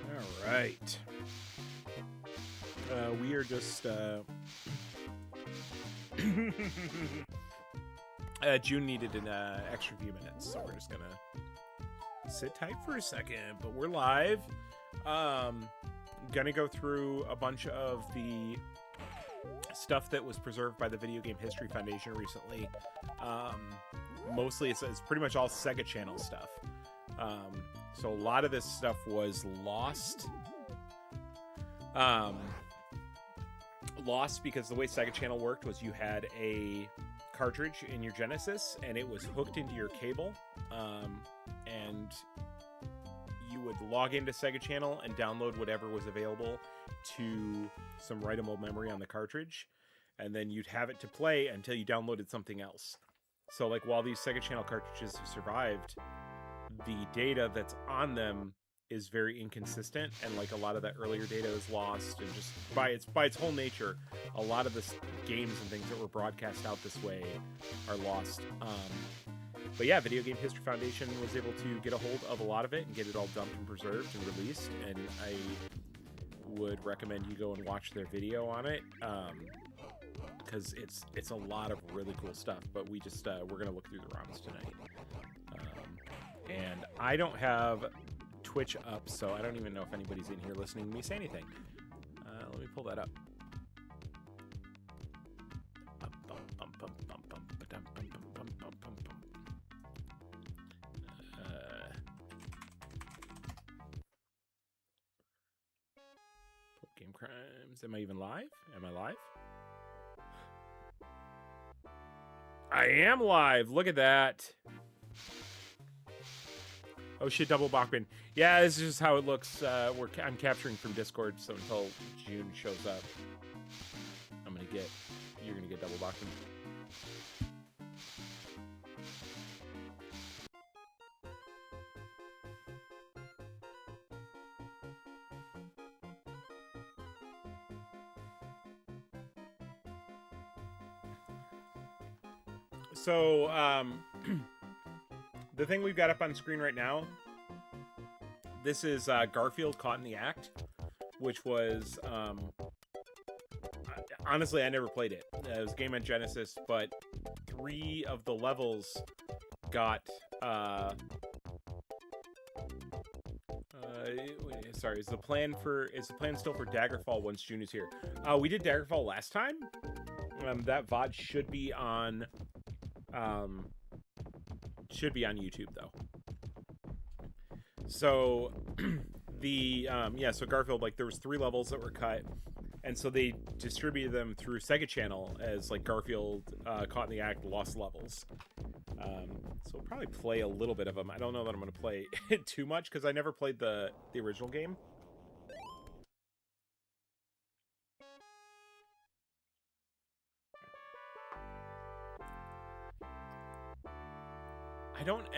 All right. We are just... June needed an extra few minutes, so we're just gonna sit tight for a second, but we're live. Gonna go through a bunch of the stuff that was preserved by the Video Game History Foundation recently. Mostly it's pretty much all Sega Channel stuff. So a lot of this stuff was lost. Lost because the way Sega Channel worked was you had a cartridge in your Genesis and it was hooked into your cable, and you would log into Sega Channel and download whatever was available to some writable memory on the cartridge, and then you'd have it to play until you downloaded something else. So like while these Sega Channel cartridges have survived, the data that's on them is very inconsistent, and like a lot of that earlier data is lost, and just by its whole nature, a lot of the games and things that were broadcast out this way are lost. But yeah, Video Game History Foundation was able to get a hold of a lot of it and get it all dumped and preserved and released, and I would recommend you go and watch their video on it, because it's a lot of really cool stuff. But we just we're gonna look through the ROMs tonight, and I don't have Twitch up, so I don't even know if anybody's in here listening to me say anything. Let me pull that up. Game Crimes. Am I even live? Am I live? I am live. Look at that. Oh shit, double Bachman. Yeah, this is just how it looks. I'm capturing from Discord, so until June shows up, you're gonna get double Bachman. So, the thing we've got up on screen right now, this is Garfield Caught in the Act, which was, honestly, I never played it. It was a game on Genesis, but 3 of the levels got, sorry, is the plan still for Daggerfall once June is here? We did Daggerfall last time. That VOD should be on YouTube though. So so Garfield, like, there was 3 levels that were cut, and so they distributed them through Sega Channel as like Garfield Caught in the Act lost levels. So we'll probably play a little bit of them. I don't know that I'm going to play it too much because I never played the original game.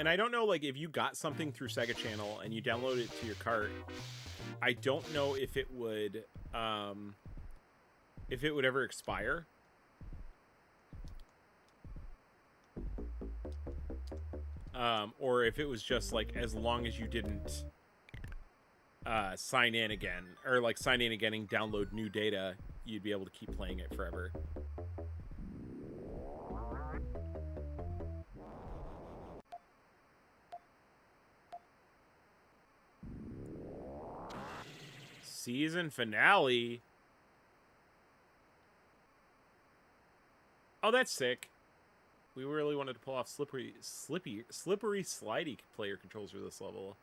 I don't know, like, if you got something through Sega Channel and you download it to your cart, I don't know if it would ever expire. Or if it was just like, as long as you didn't sign in again, or like sign in again and download new data, you'd be able to keep playing it forever. Season finale. Oh, that's sick. We really wanted to pull off slippery slidey player controls for this level.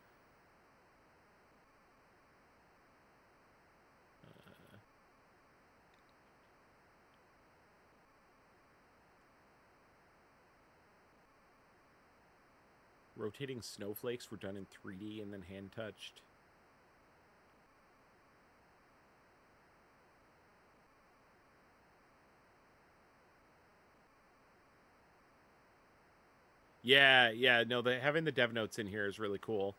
Rotating snowflakes were done in 3D and then hand touched. Yeah, no, having the dev notes in here is really cool.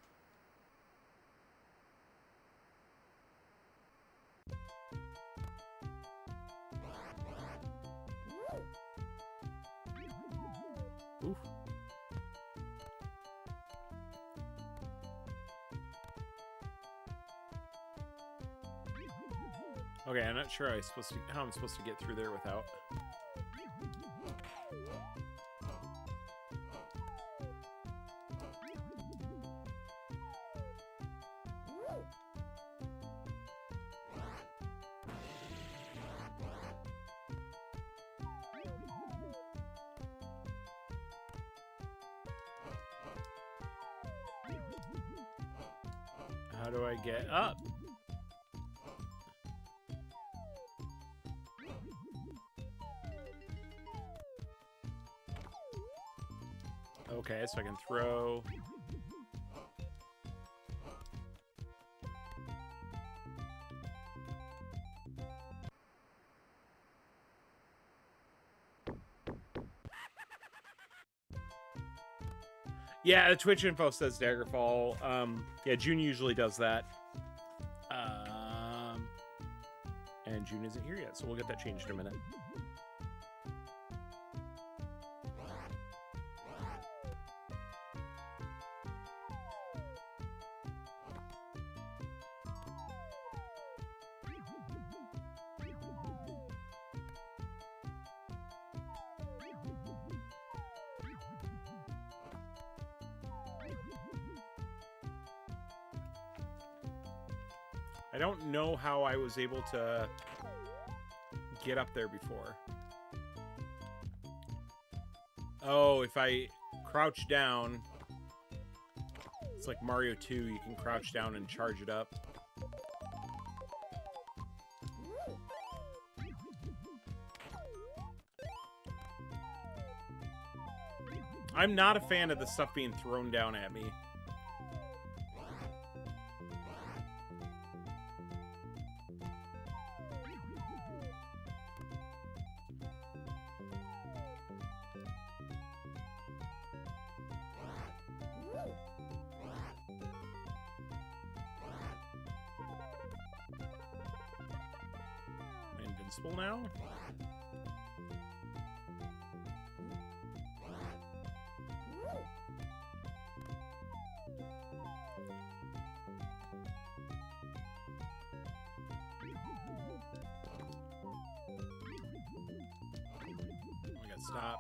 Oof. Okay, I'm not sure how I'm supposed to get through there without. How do I get up? Okay, so I can throw. Yeah, the Twitch info says Daggerfall. Yeah, June usually does that. And June isn't here yet, so we'll get that changed in a minute. I don't know how I was able to get up there before. Oh, if I crouch down, it's like Mario 2, you can crouch down and charge it up. I'm not a fan of the stuff being thrown down at me. Now? I gotta stop.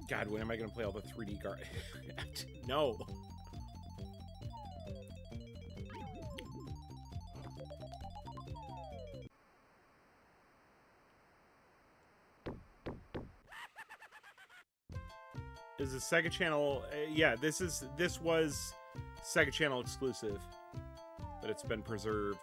God, when am I going to play all the 3D guard? No. Is the Sega Channel? Yeah, this was Sega Channel exclusive, but it's been preserved.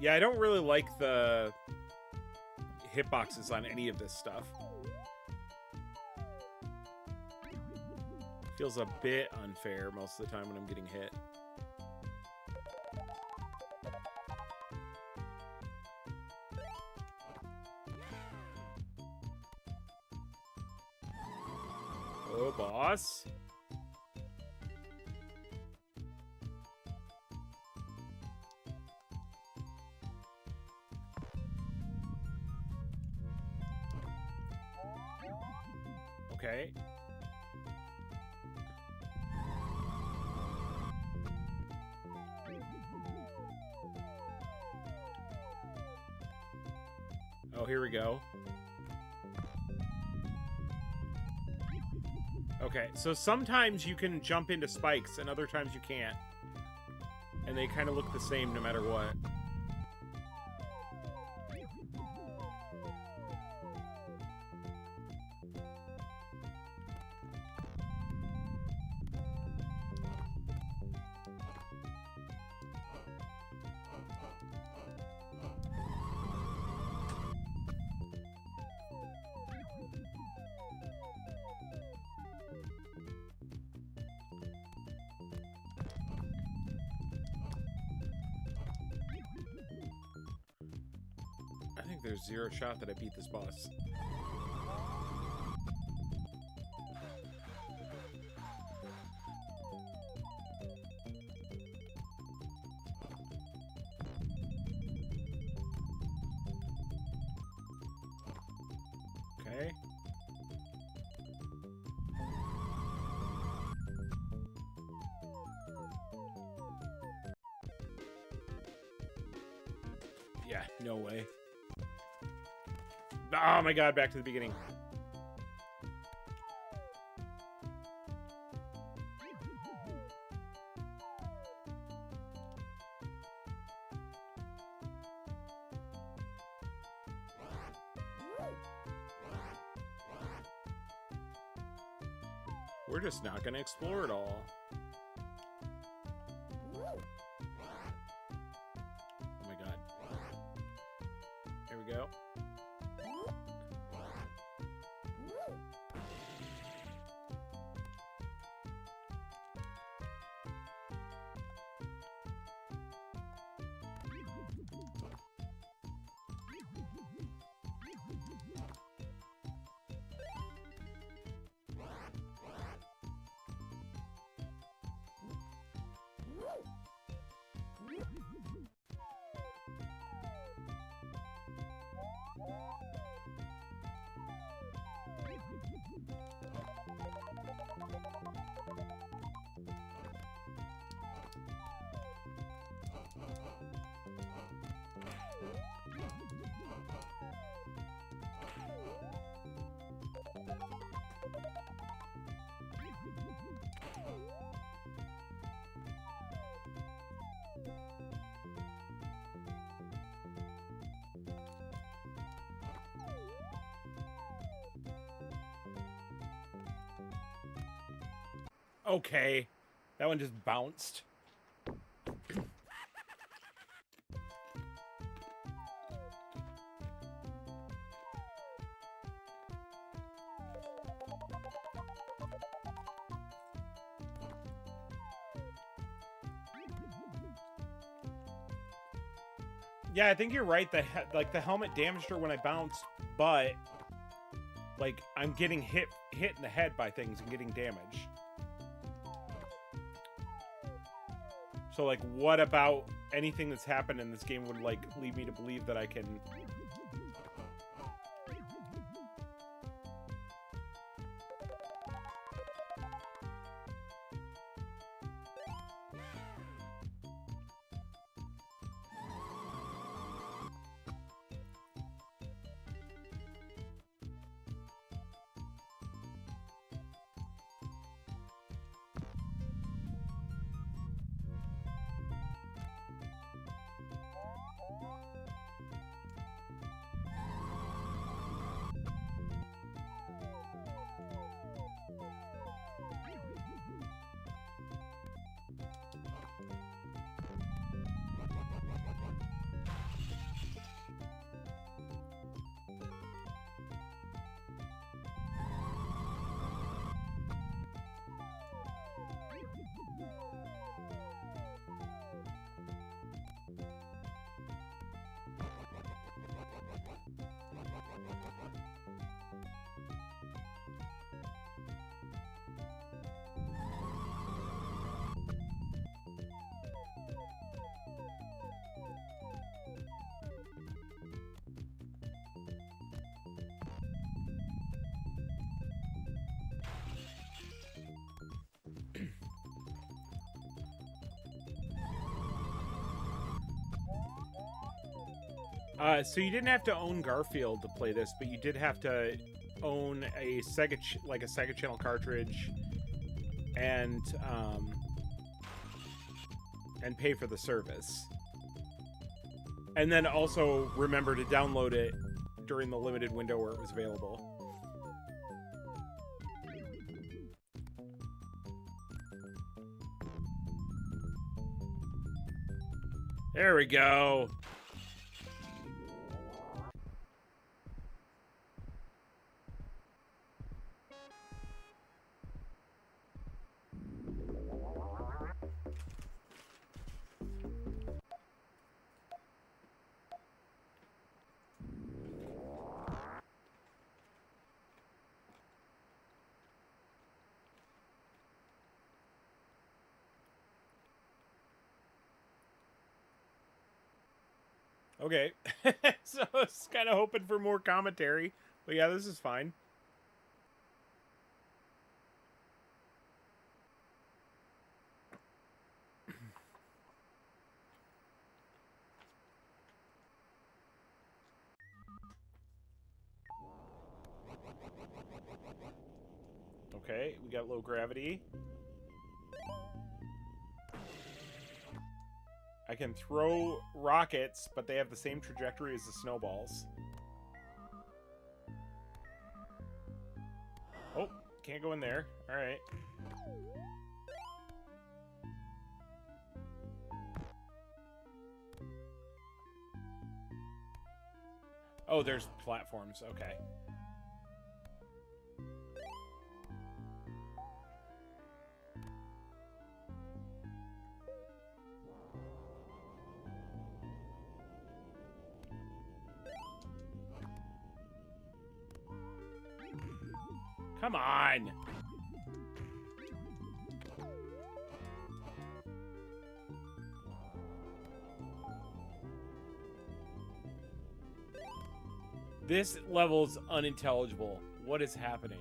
Yeah, I don't really like the hitboxes on any of this stuff. Feels a bit unfair most of the time when I'm getting hit. Oh, boss. Okay. Oh, here we go. Okay, so sometimes you can jump into spikes, and other times you can't. And they kind of look the same no matter what. like there's zero shot that I beat this boss. Okay. Yeah, no way. Oh my god, back to the beginning. We're just not gonna explore it all. Oh my god. Here we go. Okay. That one just bounced. Yeah, I think you're right. The helmet damaged her when I bounced, but like I'm getting hit in the head by things and getting damage. So like, what about anything that's happened in this game would like lead me to believe that I can? So you didn't have to own Garfield to play this, but you did have to own a Sega, like a Sega Channel cartridge, and pay for the service. And then also remember to download it during the limited window where it was available. There we go. Okay. So I was kind of hoping for more commentary. But yeah, this is fine. Okay, we got low gravity. I can throw rockets, but they have the same trajectory as the snowballs. Oh, can't go in there. Alright. Oh, there's platforms. Okay. Come on! This level's unintelligible. What is happening?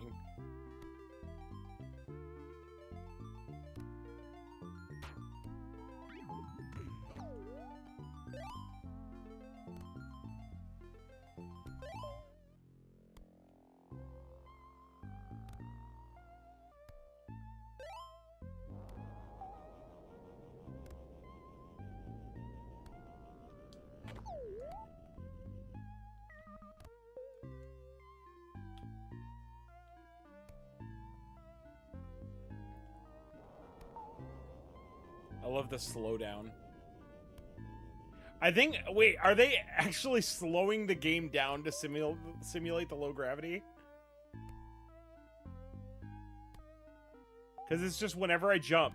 I love the slowdown. I think... Wait, are they actually slowing the game down to simulate the low gravity? Because it's just whenever I jump.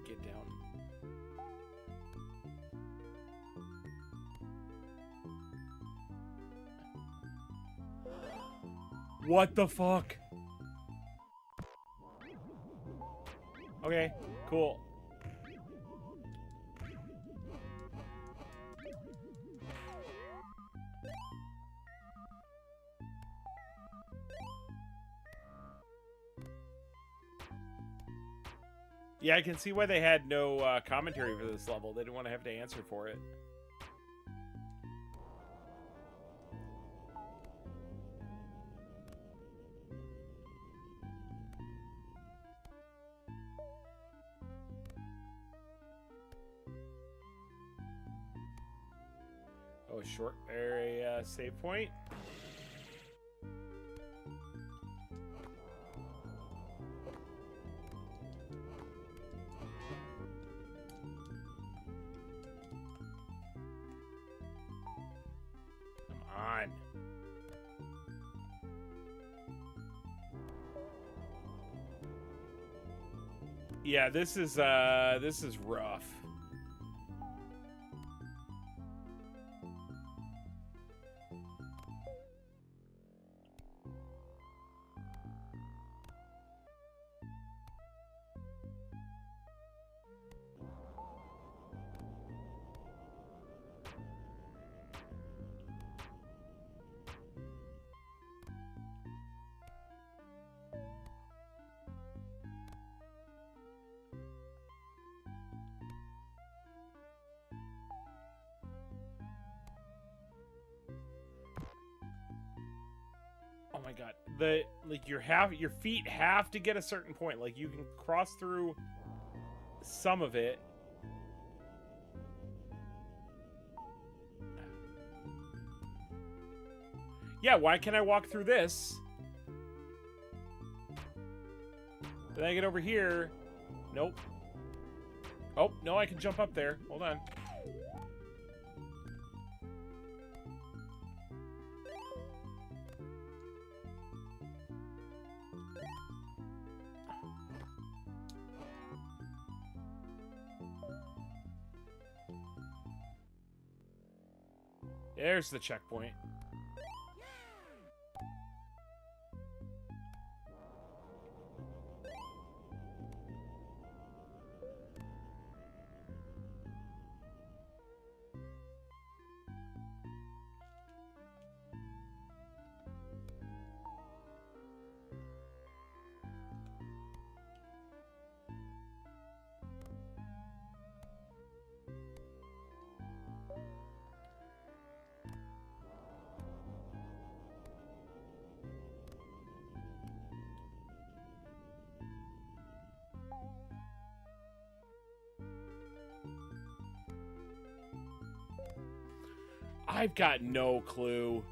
Get down. What the fuck? Okay, cool. Yeah, I can see why they had no commentary for this level. They didn't want to have to answer for it. Oh, short area save point. Yeah, this is rough. Oh my god. Your feet have to get a certain point. Like you can cross through some of it. Yeah, why can't I walk through this? Then I get over here. Nope. Oh, no, I can jump up there. Hold on. There's the checkpoint. I've got no clue.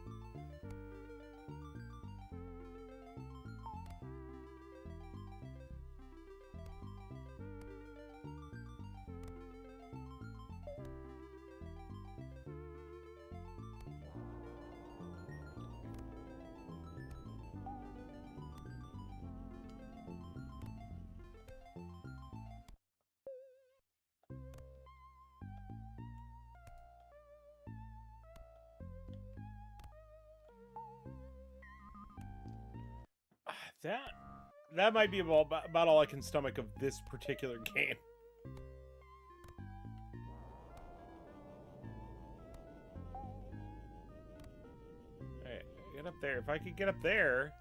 That might be about all I can stomach of this particular game. Alright, get up there. If I could get up there...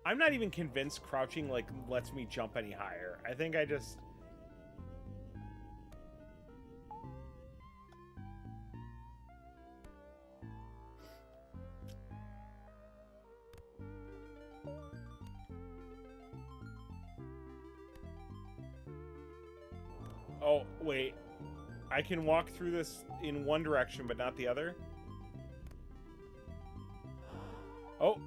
I'm not even convinced crouching, like, lets me jump any higher. I think I just... Oh, wait. I can walk through this in one direction, but not the other? Oh!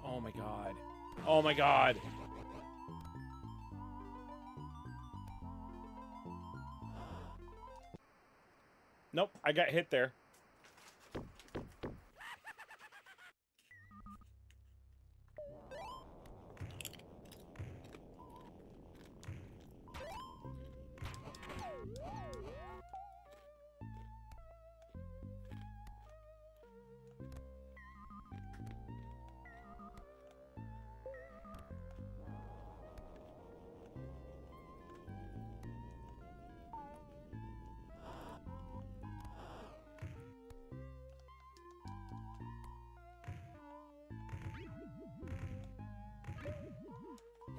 Oh my god. Oh my god! Nope, I got hit there.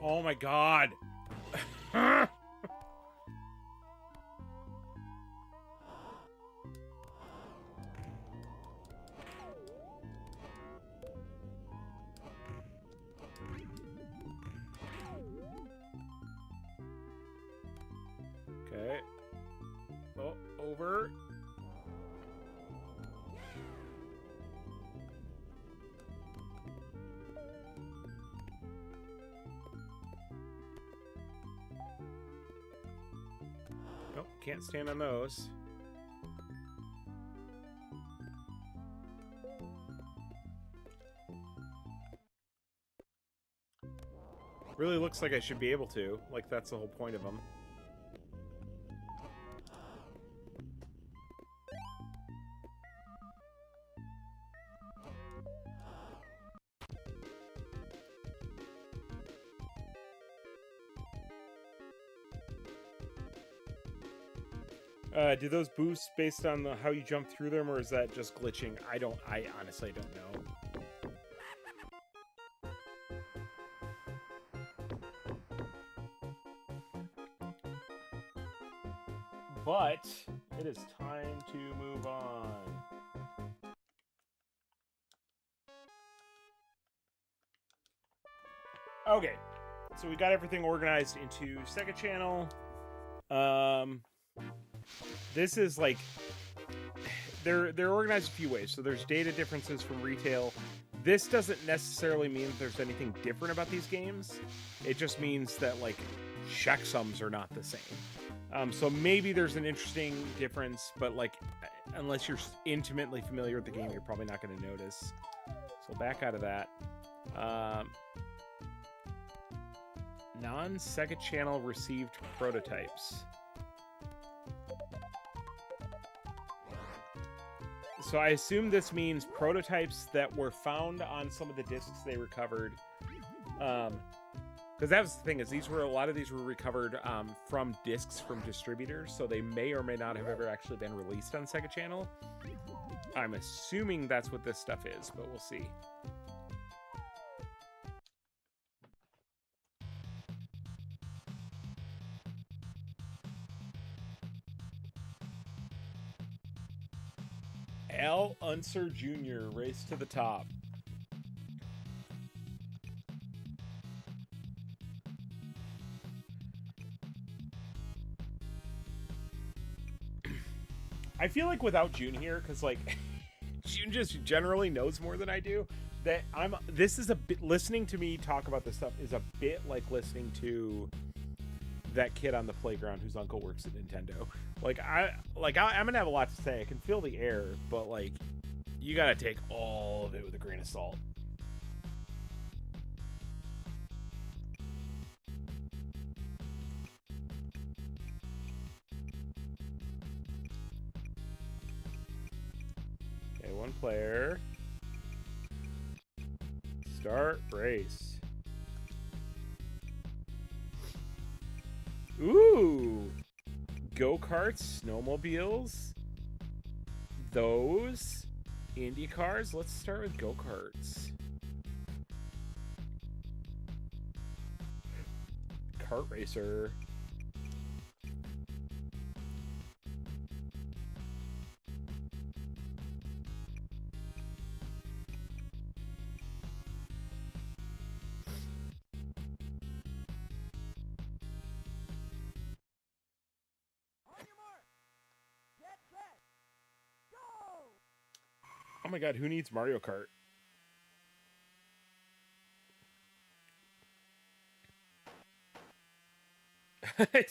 Oh my god. Okay. Oh, over. Nope, can't stand on those. Really looks like I should be able to. Like, that's the whole point of them. Do those boost based on how you jump through them, or is that just glitching? I honestly don't know. But it is time to move on. Okay, so we got everything organized into Sega Channel. This is like they're organized a few ways. So there's data differences from retail. This doesn't necessarily mean that there's anything different about these games. It just means that like checksums are not the same. So maybe there's an interesting difference, but like unless you're intimately familiar with the game, you're probably not going to notice. So back out of that. Non-Sega channel received prototypes. So I assume this means prototypes that were found on some of the discs they recovered. Because that was the thing, is a lot of these were recovered from discs from distributors, so they may or may not have ever actually been released on Sega Channel. I'm assuming that's what this stuff is, but we'll see. Al Unser Jr., Race to the Top. I feel like without June here, because like June just generally knows more than I do, that this is a bit, listening to me talk about this stuff is a bit like listening to that kid on the playground whose uncle works at Nintendo. I'm gonna have a lot to say. I can feel the air, but like you gotta take all of it with a grain of salt. Okay, one player. Start race. Ooh! Go-karts, snowmobiles, those, Indy cars. Let's start with go-karts. Kart racer. Oh my god, who needs Mario Kart?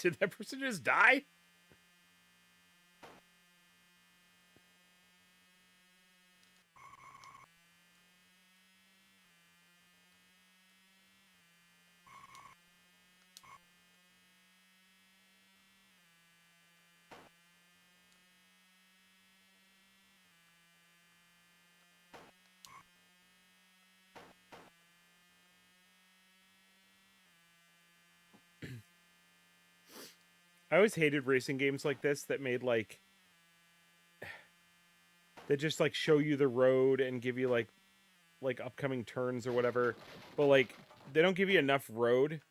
Did that person just die? I always hated racing games like this that made like that just like show you the road and give you like upcoming turns or whatever, but like they don't give you enough road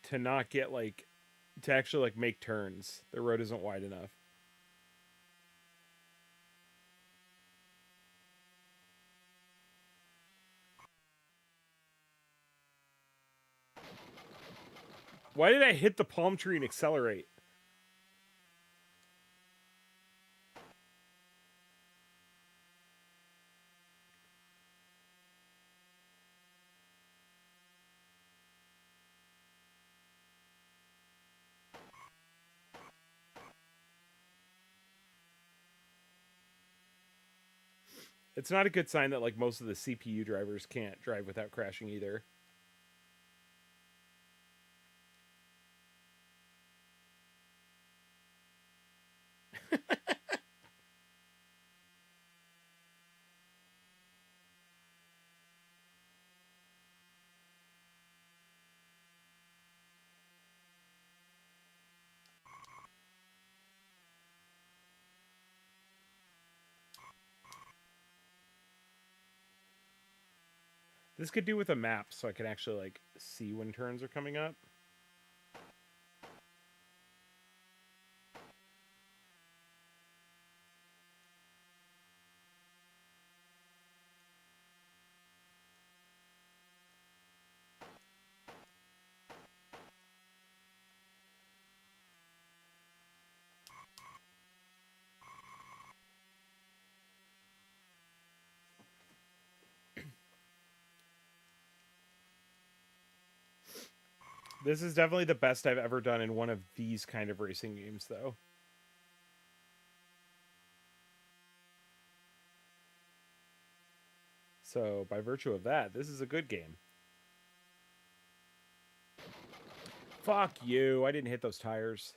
to not get like to actually like make turns. The road isn't wide enough. Why did I hit the palm tree and accelerate? It's not a good sign that like most of the CPU drivers can't drive without crashing either. This could do with a map so I can actually like see when turns are coming up. This is definitely the best I've ever done in one of these kind of racing games, though. So, by virtue of that, this is a good game. Fuck you. I didn't hit those tires.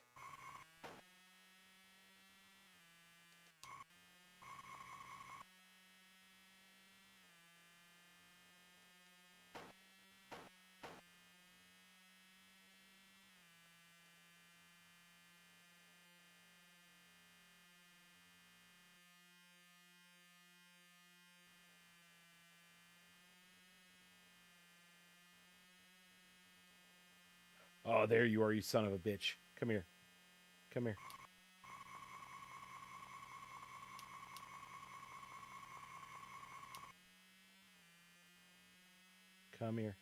Oh, there you are, you son of a bitch. Come here. Come here. Come here.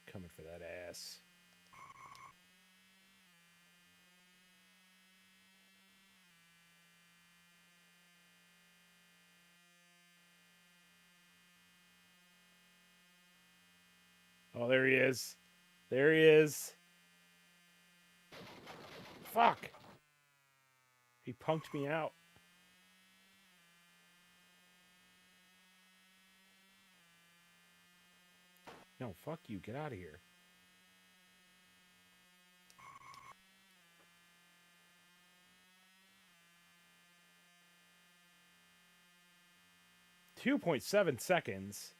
Coming for that ass. Oh, there he is. There he is. Fuck. He punked me out. No, fuck you. Get out of here. .7 seconds.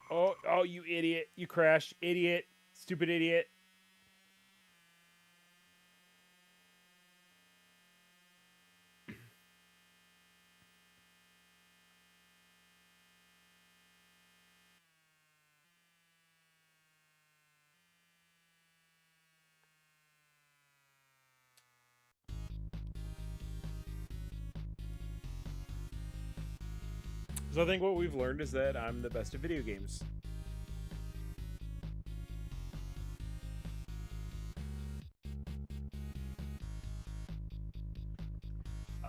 Oh, you idiot. You crashed. Idiot. Stupid idiot. So I think what we've learned is that I'm the best at video games.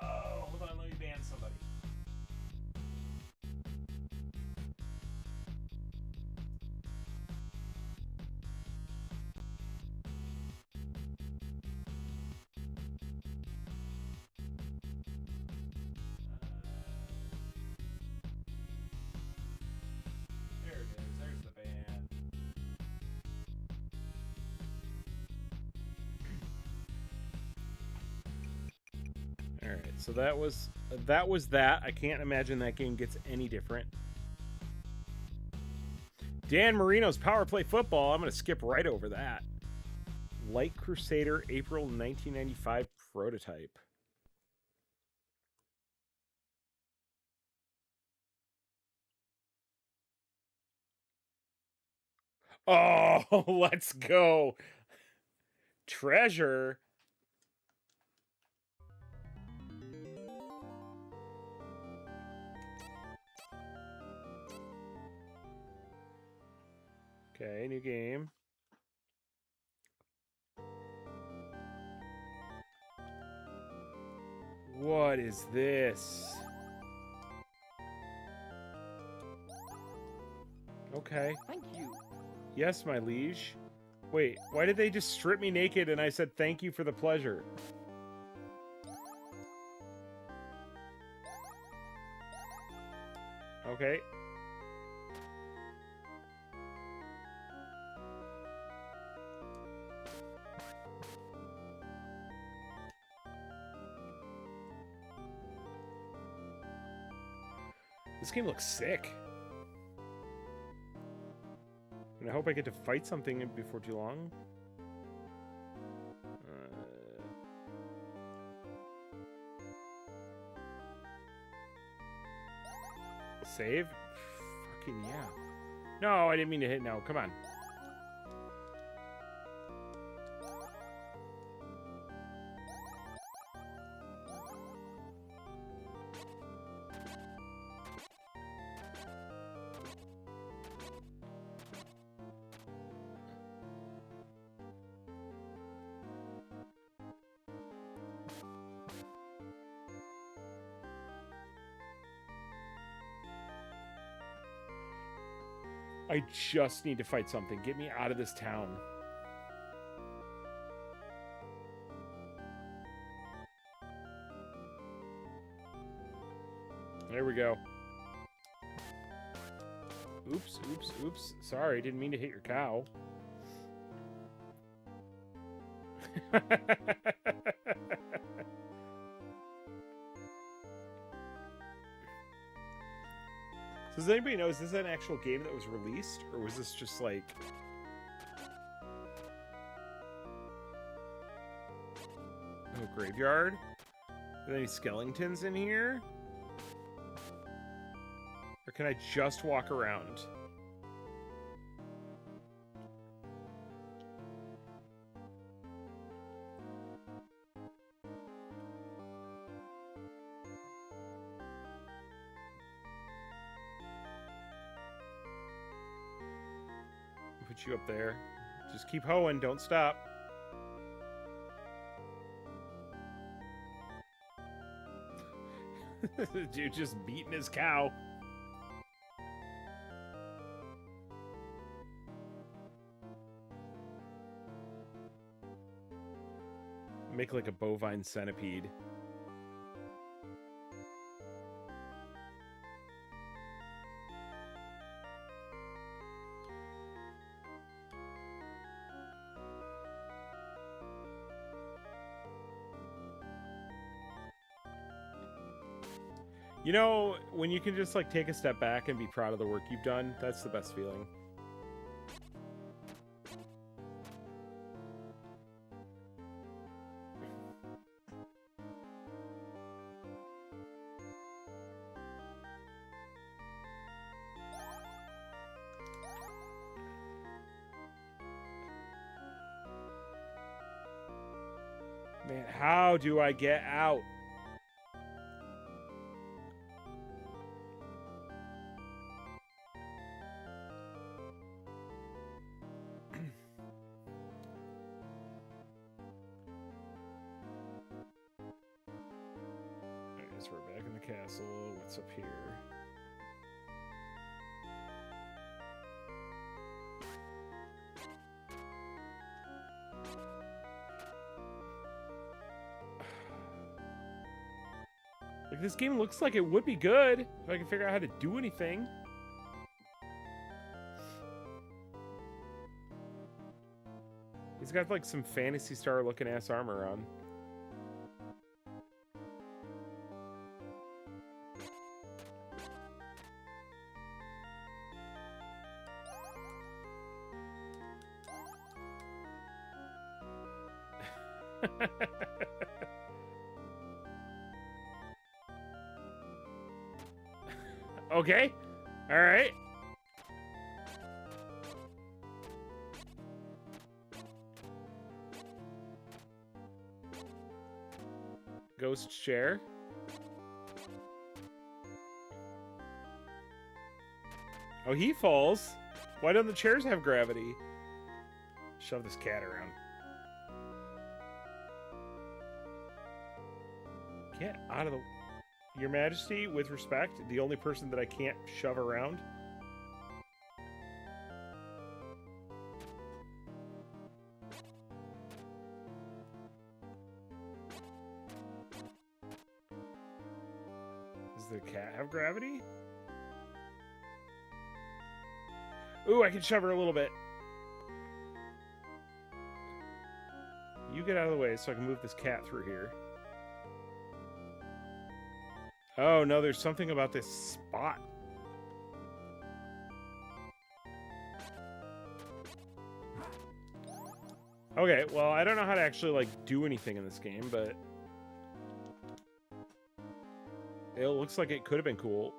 Oh, hold on, let me ban somebody. There it is. There's the ban. All right, so that was that. I can't imagine that game gets any different. Dan Marino's Power Play Football. I'm going to skip right over that. Light Crusader, April 1995 prototype. Oh, let's go. Treasure. Okay, new game. What is this? Okay. Thank you. Yes, my liege. Wait, why did they just strip me naked and I said thank you for the pleasure? Okay. This game looks sick. And I hope I get to fight something before too long. Save? Fucking yeah. No, I didn't mean to hit no. Come on. I just need to fight something. Get me out of this town. There we go. Oops, oops, oops. Sorry, didn't mean to hit your cow. So does anybody know, is this an actual game that was released? Or was this just like... Oh, graveyard? Are there any skeletons in here? Or can I just walk around? Put you up there. Just keep hoeing, don't stop. Dude just beating his cow. Make like a bovine centipede. You know, when you can just like take a step back and be proud of the work you've done, that's the best feeling. Man, how do I get out? I guess we're back in the castle. What's up here? Like, this game looks like it would be good if I can figure out how to do anything. He's got like some Phantasy Star looking ass armor on. Okay. All right. Ghost chair. Oh, he falls. Why don't the chairs have gravity? Shove this cat around. Get out of the... Your Majesty, with respect, the only person that I can't shove around. Does the cat have gravity? Ooh, I can shove her a little bit. You get out of the way so I can move this cat through here. Oh, no, there's something about this spot. Okay, well, I don't know how to actually, like, do anything in this game, but... it looks like it could have been cool.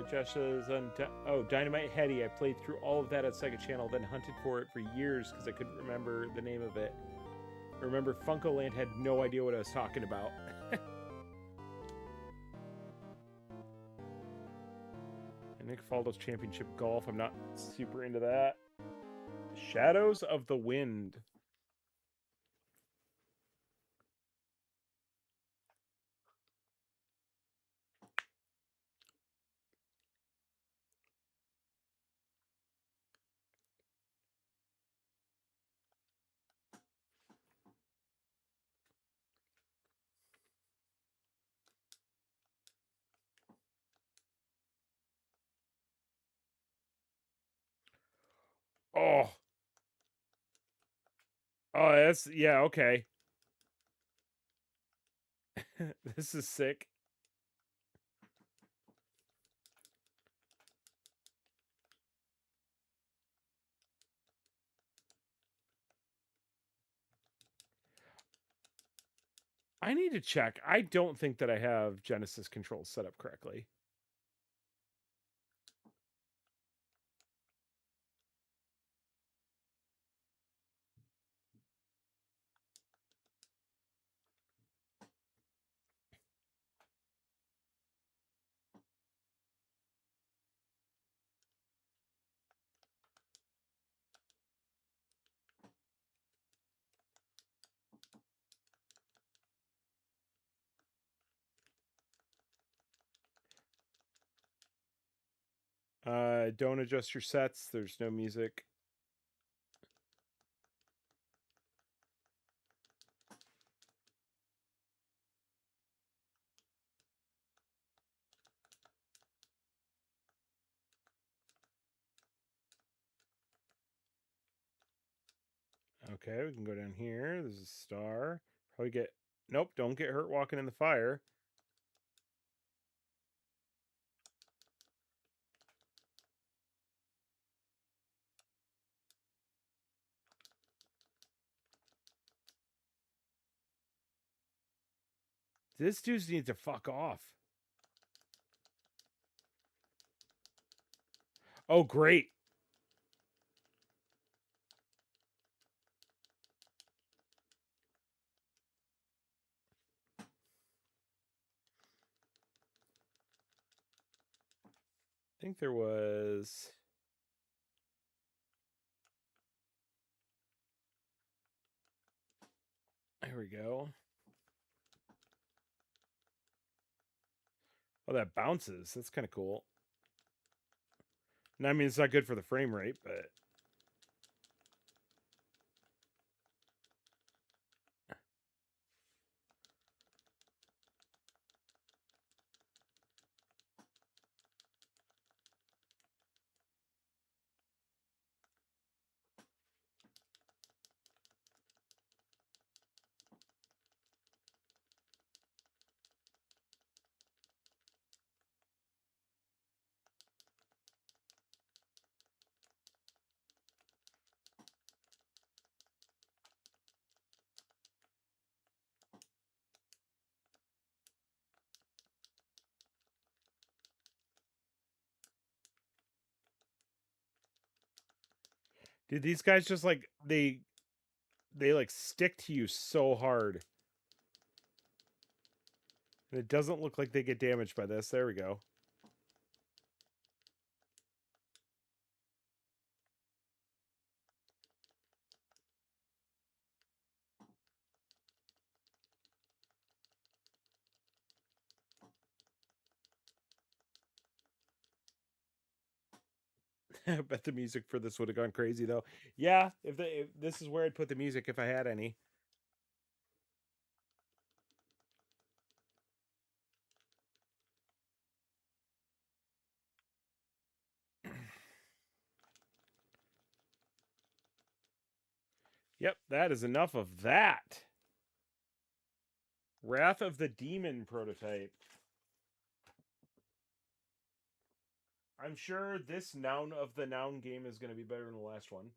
Josh says, oh, Dynamite Heady. I played through all of that at Sega Channel, then hunted for it for years because I couldn't remember the name of it. I remember Funkoland had no idea what I was talking about. And Nick Faldo's Championship Golf. I'm not super into that. Shadows of the Wind. Oh. Oh, that's yeah, okay. This is sick. I need to check. I don't think that I have Genesis controls set up correctly. Don't adjust your sets. There's no music. Okay, we can go down here. There's a star. Probably get... Nope, don't get hurt walking in the fire. This dude needs to fuck off. Oh, great. I think there was... There we go. Oh, that bounces. That's kind of cool. And I mean, it's not good for the frame rate, but... Dude, these guys just like... They like stick to you so hard. And it doesn't look like they get damaged by this. There we go. I bet the music for this would have gone crazy though. Yeah, if this is where I'd put the music if I had any. Yep, that is enough of that. Wrath of the Demon prototype. I'm sure this noun of the noun game is going to be better than the last one.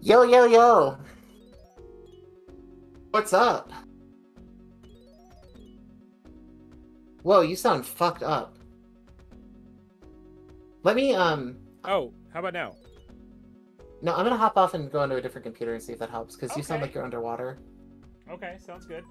Yo, yo, yo! What's up? Whoa, you sound fucked up. Let me, Oh, how about now? No, I'm gonna hop off and go into a different computer and see if that helps, because you sound Okay. like you're underwater. Okay, sounds good.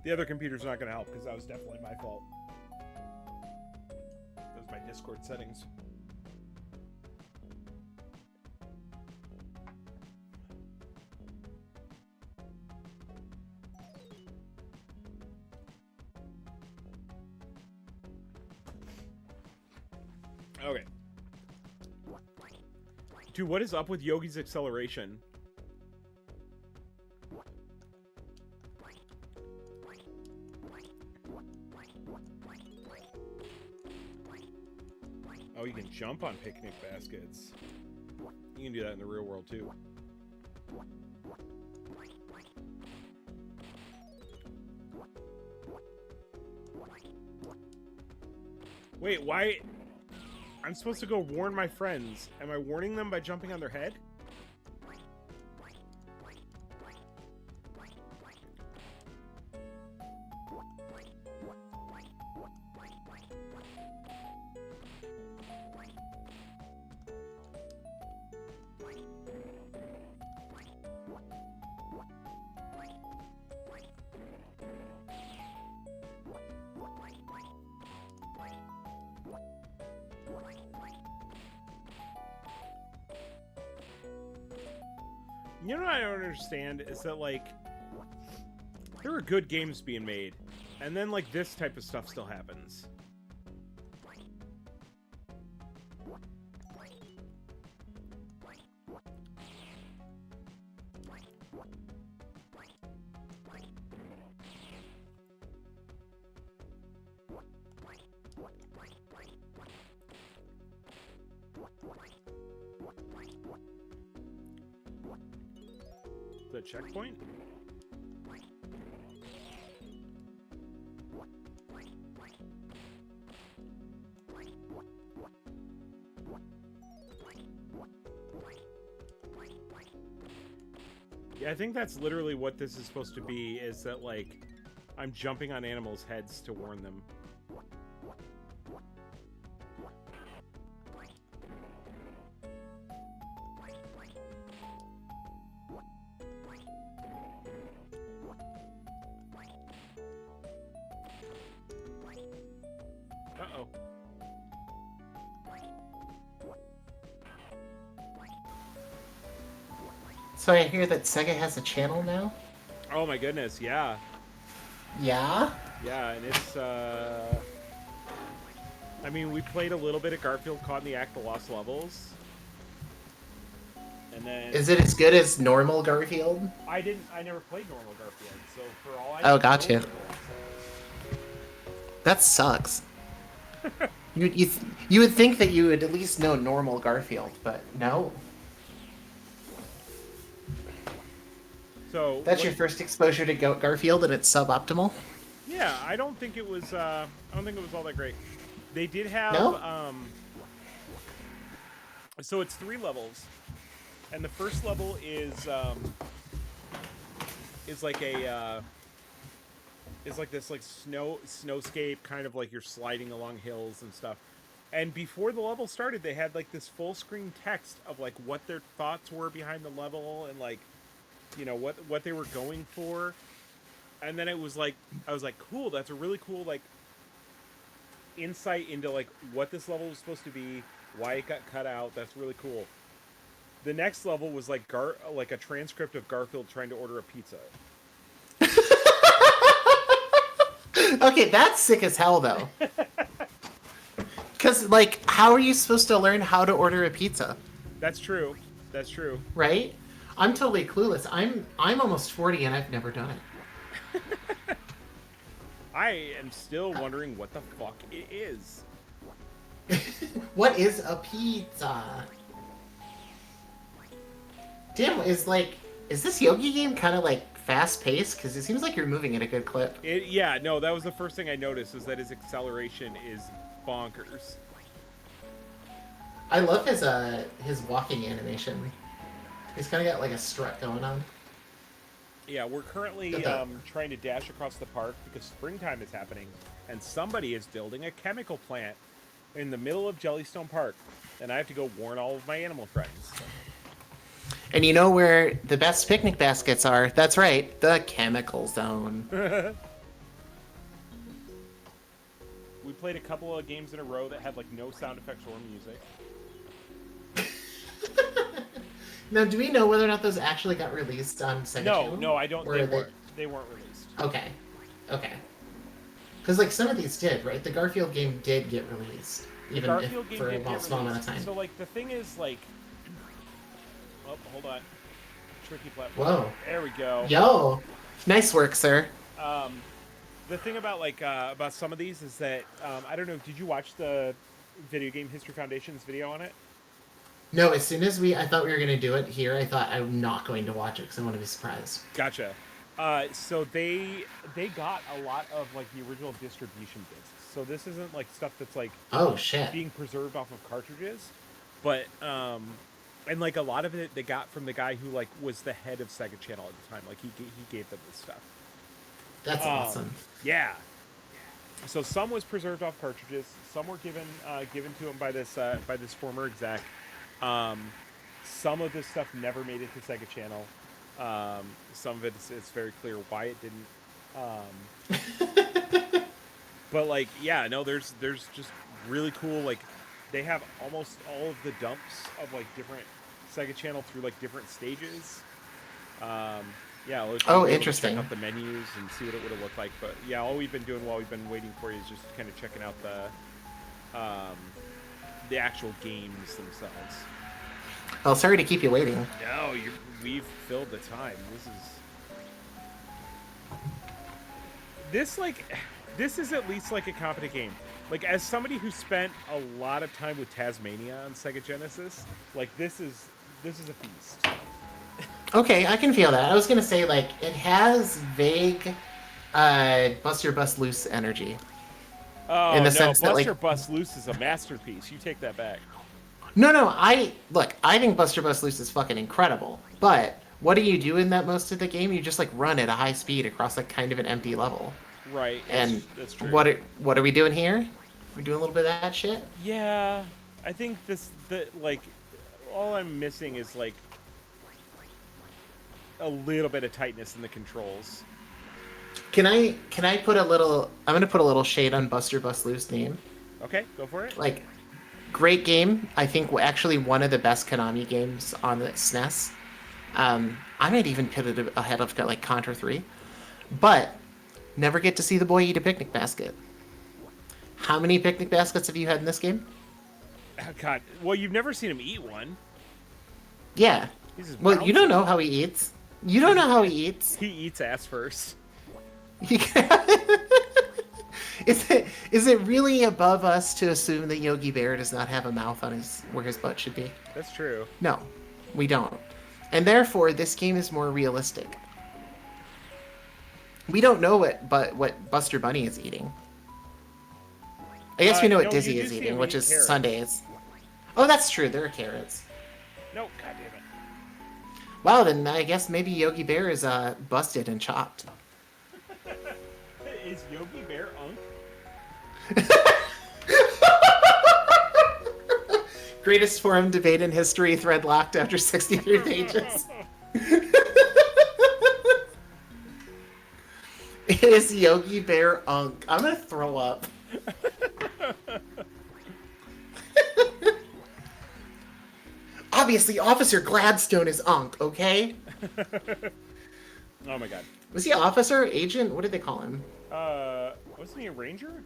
The other computer's not going to help because that was definitely my fault. That was my Discord settings. Okay. Dude, what is up with Yogi's acceleration? Oh, you can jump on picnic baskets. You can do that in the real world, too. Wait, why? I'm supposed to go warn my friends. Am I warning them by jumping on their head? You know what I don't understand is that, like, there are good games being made, and then, like, this type of stuff still happens. The checkpoint? Yeah, I think that's literally what this is supposed to be, is that, like, I'm jumping on animals' heads to warn them. Uh-oh. So I hear that Sega has a channel now? Oh my goodness, yeah. Yeah? Yeah, and it's, I mean, we played a little bit of Garfield Caught in the Act, The Lost Levels. And then... Is it as good as normal Garfield? I never played normal Garfield, so for all I Oh, know, gotcha. That sucks. You would think that you would at least know normal Garfield, but no. So That's your first exposure to Garfield, and it's suboptimal? Yeah, I don't think it was all that great. They did have No? So it's 3 levels. And the first level is like a is like this like snowscape, kind of like you're sliding along hills and stuff. And before the level started, they had like this full screen text of like what their thoughts were behind the level and like, you know, what they were going for. And then it was like, I was like, cool, that's a really cool like insight into like what this level was supposed to be, why it got cut out. That's really cool. The next level was like a transcript of Garfield trying to order a pizza. Okay, that's sick as hell, though. Because, like, how are you supposed to learn how to order a pizza? That's true. That's true. right? I'm totally clueless. I'm almost 40 and I've never done I am still wondering what the fuck it is. it. What is a pizza? Damn, is this Yogi game kind of like fast paced? Because it seems like you're moving at a good clip. Yeah, no, that was the first thing I noticed, is that his acceleration is bonkers. I love his walking animation. He's kind of got like a strut going on. Yeah, we're currently trying to dash across the park because springtime is happening, and somebody is building a chemical plant in the middle of Jellystone Park, and I have to go warn all of my animal friends. And you know where the best picnic baskets are? That's right, the chemical zone. We played a couple of games in a row that had like no sound effects or music. Now, do we know whether or not those actually got released on Sega Channel? No, I don't. They weren't released. Okay. Because like some of these did, right? The Garfield game did get released, even for a small amount of time. So like the thing is like, oh, hold on, tricky platform. Whoa. There we go. Yo, nice work, sir. The thing about about some of these is that I don't know. Did you watch the Video Game History Foundation's video on it? No, as soon as I thought we were going to do it here, I thought I'm not going to watch it because I want to be surprised. Gotcha. So they got a lot of like the original distribution discs. So this isn't like stuff that's like being preserved off of cartridges, but and like a lot of it they got from the guy who like was the head of Sega Channel at the time. Like he gave them this stuff. That's awesome. Yeah. So some was preserved off cartridges. Some were given to him by this former exec. Some of this stuff never made it to Sega Channel. Some of it's very clear why it didn't. But like, yeah, no, there's just really cool. Like, they have almost all of the dumps of like different Sega Channel through like different stages. Yeah. Interesting. Check out the menus and see what it would have looked like. But yeah, all we've been doing while we've been waiting for you is just kind of checking out the actual games themselves. Oh, sorry to keep you waiting. No, we've filled the time. This is at least like a competent game. Like, as somebody who spent a lot of time with Tasmania on Sega Genesis, like this is a feast. Okay, I can feel that. I was gonna say like it has vague Buster Bust Loose energy. Oh, in the no, sense that, Buster like, Bust Loose is a masterpiece. You take that back. No, I think Buster Bust Loose is fucking incredible. But what do you do in that most of the game? You just like run at a high speed across like kind of an empty level. Right. That's true. What are we doing here? We're doing a little bit of that shit? Yeah. I think all I'm missing is like a little bit of tightness in the controls. Can I put a little? I'm gonna put a little shade on Buster Bust Loose name. Okay, go for it. Like, great game. I think actually one of the best Konami games on the SNES. I might even put it ahead of like Contra 3, but never get to see the boy eat a picnic basket. How many picnic baskets have you had in this game? Oh, God, well, you've never seen him eat one. Yeah. Well, you don't know how he eats. You don't know how he eats. He eats ass first. Is it really above us to assume that Yogi Bear does not have a mouth on where his butt should be? That's true. No, we don't. And therefore, this game is more realistic. We don't know what Buster Bunny is eating. I guess we know what Dizzy is eating, which is carrots. Sundays. Oh, that's true. There are carrots. No, God damn it. Wow, then I guess maybe Yogi Bear is busted and chopped. Is Yogi Bear Greatest forum debate in history, thread locked after 63 pages. Is Yogi Bear unk? I'm gonna throw up. Obviously, Officer Gladstone is unk, okay? Oh my God. Was he officer? Agent? What did they call him? Wasn't he a ranger?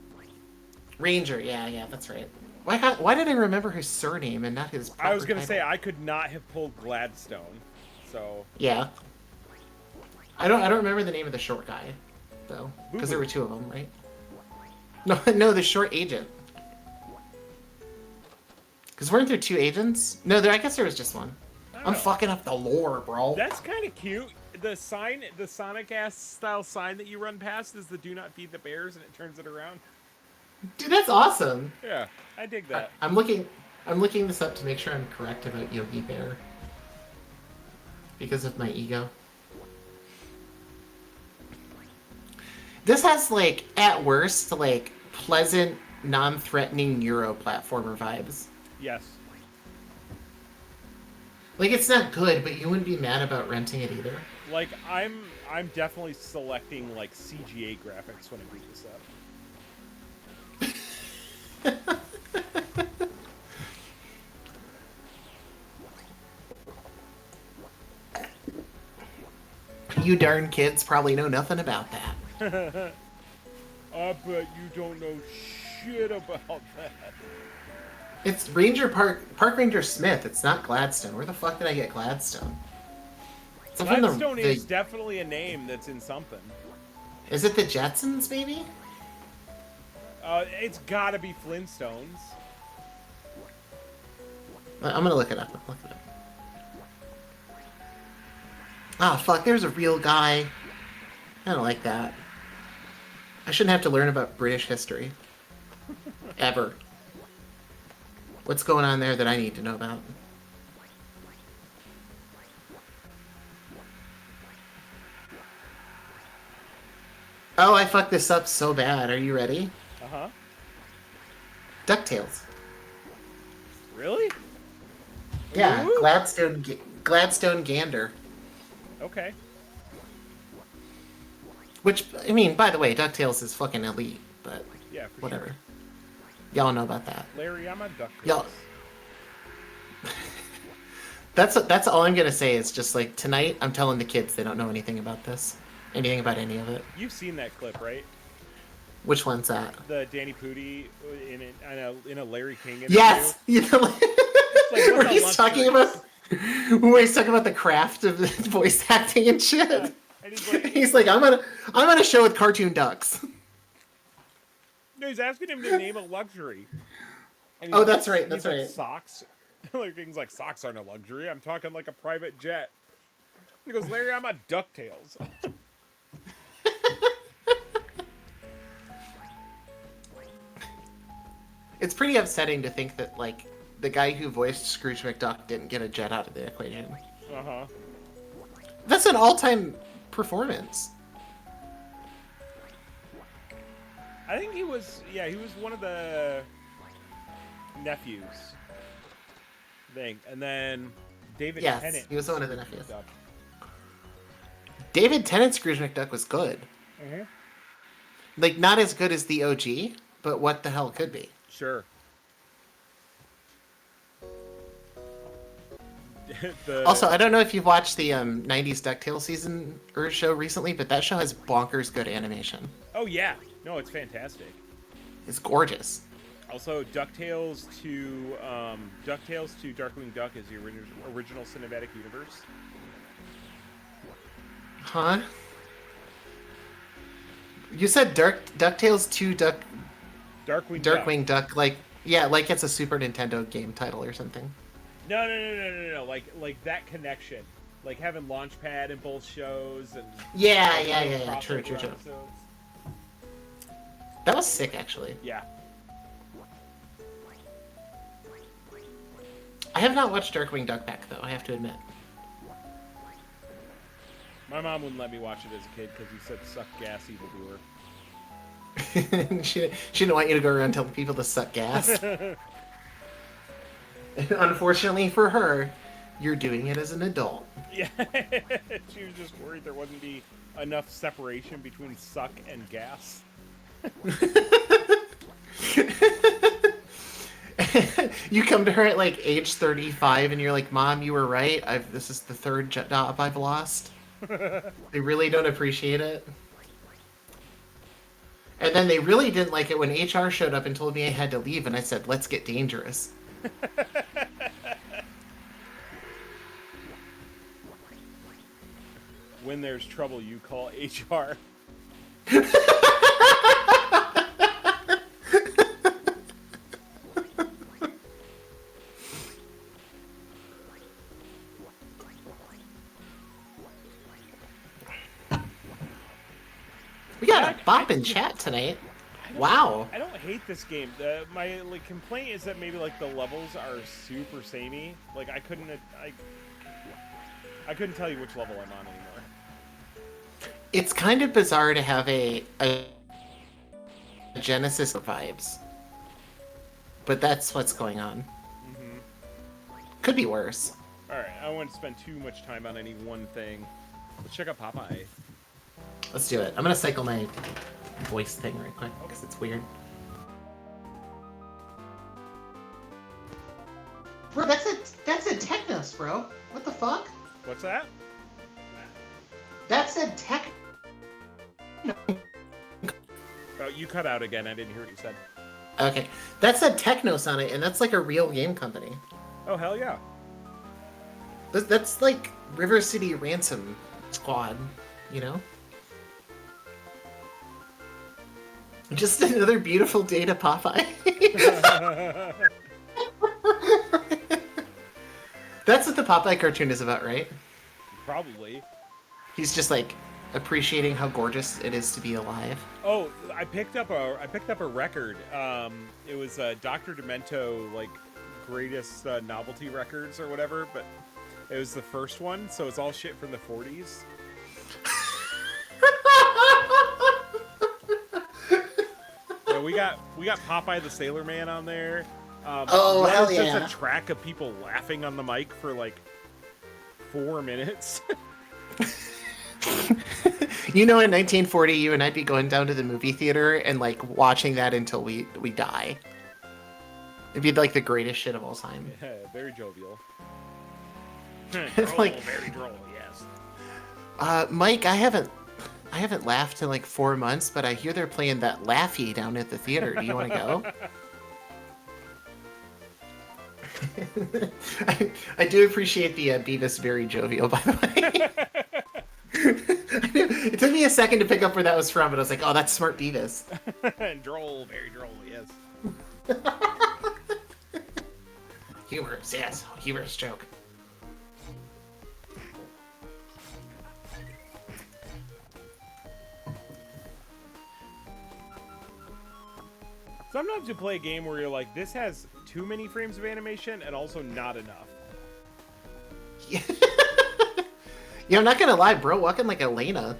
Ranger, yeah, that's right. Why did I remember his surname and not his proper I was gonna title? say I could not have pulled Gladstone, so Yeah. I don't remember the name of the short guy, though, Boo because there Boo. were two of them, right? No, no, the short agent. Because weren't there two agents? No, I guess there was just one. I don't I'm know. fucking up the lore, bro. That's kind of cute. The sign, the Sonic ass style sign that you run past is the "Do not feed the bears," and it turns it around. Dude, that's awesome. Yeah, I dig that. I'm looking this up to make sure I'm correct about Yogi Bear. Because of my ego. This has, like, at worst, like, pleasant, non-threatening Euro platformer vibes. Yes. Like, it's not good, but you wouldn't be mad about renting it either. Like I'm definitely selecting like CGA graphics when I boot this up. You darn kids probably know nothing about that. I bet you don't know shit about that. It's Park Ranger Smith. It's not Gladstone. Where the fuck did I get Gladstone? It's from Gladstone is definitely a name that's in something. Is it the Jetsons, maybe? It's gotta be Flintstones. I'm gonna look it up. Ah, fuck, there's a real guy. I don't like that. I shouldn't have to learn about British history. Ever. What's going on there that I need to know about? Oh, I fucked this up so bad. Are you ready? Uh-huh. DuckTales. Really? Yeah, Ooh. Gladstone Gander. Okay. Which, I mean, by the way, DuckTales is fucking elite, but Yeah, for whatever. sure. Y'all know about that. Larry, I'm a duck. Y'all. That's all I'm gonna say is just like tonight I'm telling the kids they don't know anything about this. Anything about any of it. You've seen that clip, right? Which one's that? The Danny Pudi in a Larry King interview. Yes! You know, Like, where what's he's that talking lunch about where he's talking about the craft of voice acting and shit. Yeah. And He's like, I'm on a show with cartoon ducks. No, he's asking him to name a luxury. And Oh, he's that's like- right, that's he's like, right. Socks. Larry King's like, socks aren't a luxury. I'm talking like a private jet. He goes, Larry, I'm a DuckTales. It's pretty upsetting to think that like the guy who voiced Scrooge McDuck didn't get a jet out of the equation. Uh-huh. That's an all-time performance. I think he was one of the nephews. I think. And then David Yes, Tennant. he was one of the nephews. Stuff. David Tennant's Scrooge McDuck was good. Mm-hmm. Like, not as good as the OG, but what the hell could be. Sure. Also, I don't know if you've watched the 90s DuckTales season or show recently, but that show has bonkers good animation. Oh yeah. No, it's fantastic. It's gorgeous. Also, DuckTales to Darkwing Duck is the original cinematic universe. Huh? You said DuckTales 2 Darkwing Duck, like, yeah, like it's a Super Nintendo game title or something. No. Like that connection. Like having Launchpad in both shows and Yeah. True. episodes. That was sick, actually. Yeah. I have not watched Darkwing Duck back, though, I have to admit. My mom wouldn't let me watch it as a kid because he said "suck gas, evildoer." she didn't want you to go around telling people to suck gas. Unfortunately for her, you're doing it as an adult. Yeah. She was just worried there wouldn't be enough separation between suck and gas. You come to her at like age 35 and you're like, Mom, you were right. This is the third job I've lost. They really don't appreciate it. And then they really didn't like it when HR showed up and told me I had to leave, and I said, "Let's get dangerous." When there's trouble, you call HR. We got a bop in chat tonight. Wow. I don't hate this game. My complaint is that maybe the levels are super samey. I couldn't tell you which level I'm on anymore. It's kind of bizarre to have a Genesis vibes, but that's what's going on. Mm-hmm. Could be worse. All right, I don't want to spend too much time on any one thing. Let's check out Popeye. Let's do it. I'm gonna cycle my voice thing right quick because it's weird. Bro, that's a Technos, bro. What the fuck? What's that? That said Tech. Oh, you cut out again. I didn't hear what you said. Okay, that said Technos on it, and that's like a real game company. Oh, hell yeah. That's like River City Ransom Squad, you know? Just another beautiful day to Popeye. That's what the Popeye cartoon is about, right? Probably. He's just like appreciating how gorgeous it is to be alive. Oh, I picked up a record. It was Dr. Demento greatest novelty records or whatever, but it was the first one, so it's all shit from the 40s. Yeah, we got Popeye the Sailor Man on there. Oh, hell yeah. Just a track of people laughing on the mic for 4 minutes. You know, in 1940, you and I'd be going down to the movie theater and watching that until we die. It'd be the greatest shit of all time. Yeah, very jovial. It's very droll, yes. Mike, I haven't laughed in 4 months, but I hear they're playing that Laffy down at the theater. Do you want to go? I do appreciate the Beavis very jovial, by the way. It took me a second to pick up where that was from, but I was like, oh, that's smart Beavis. Droll, very droll, yes. Humorous, yes. Humorous joke. Sometimes you play a game where you're like, this has too many frames of animation and also not enough. Yeah. Yeah, I'm not gonna lie, bro. Walking like Elena.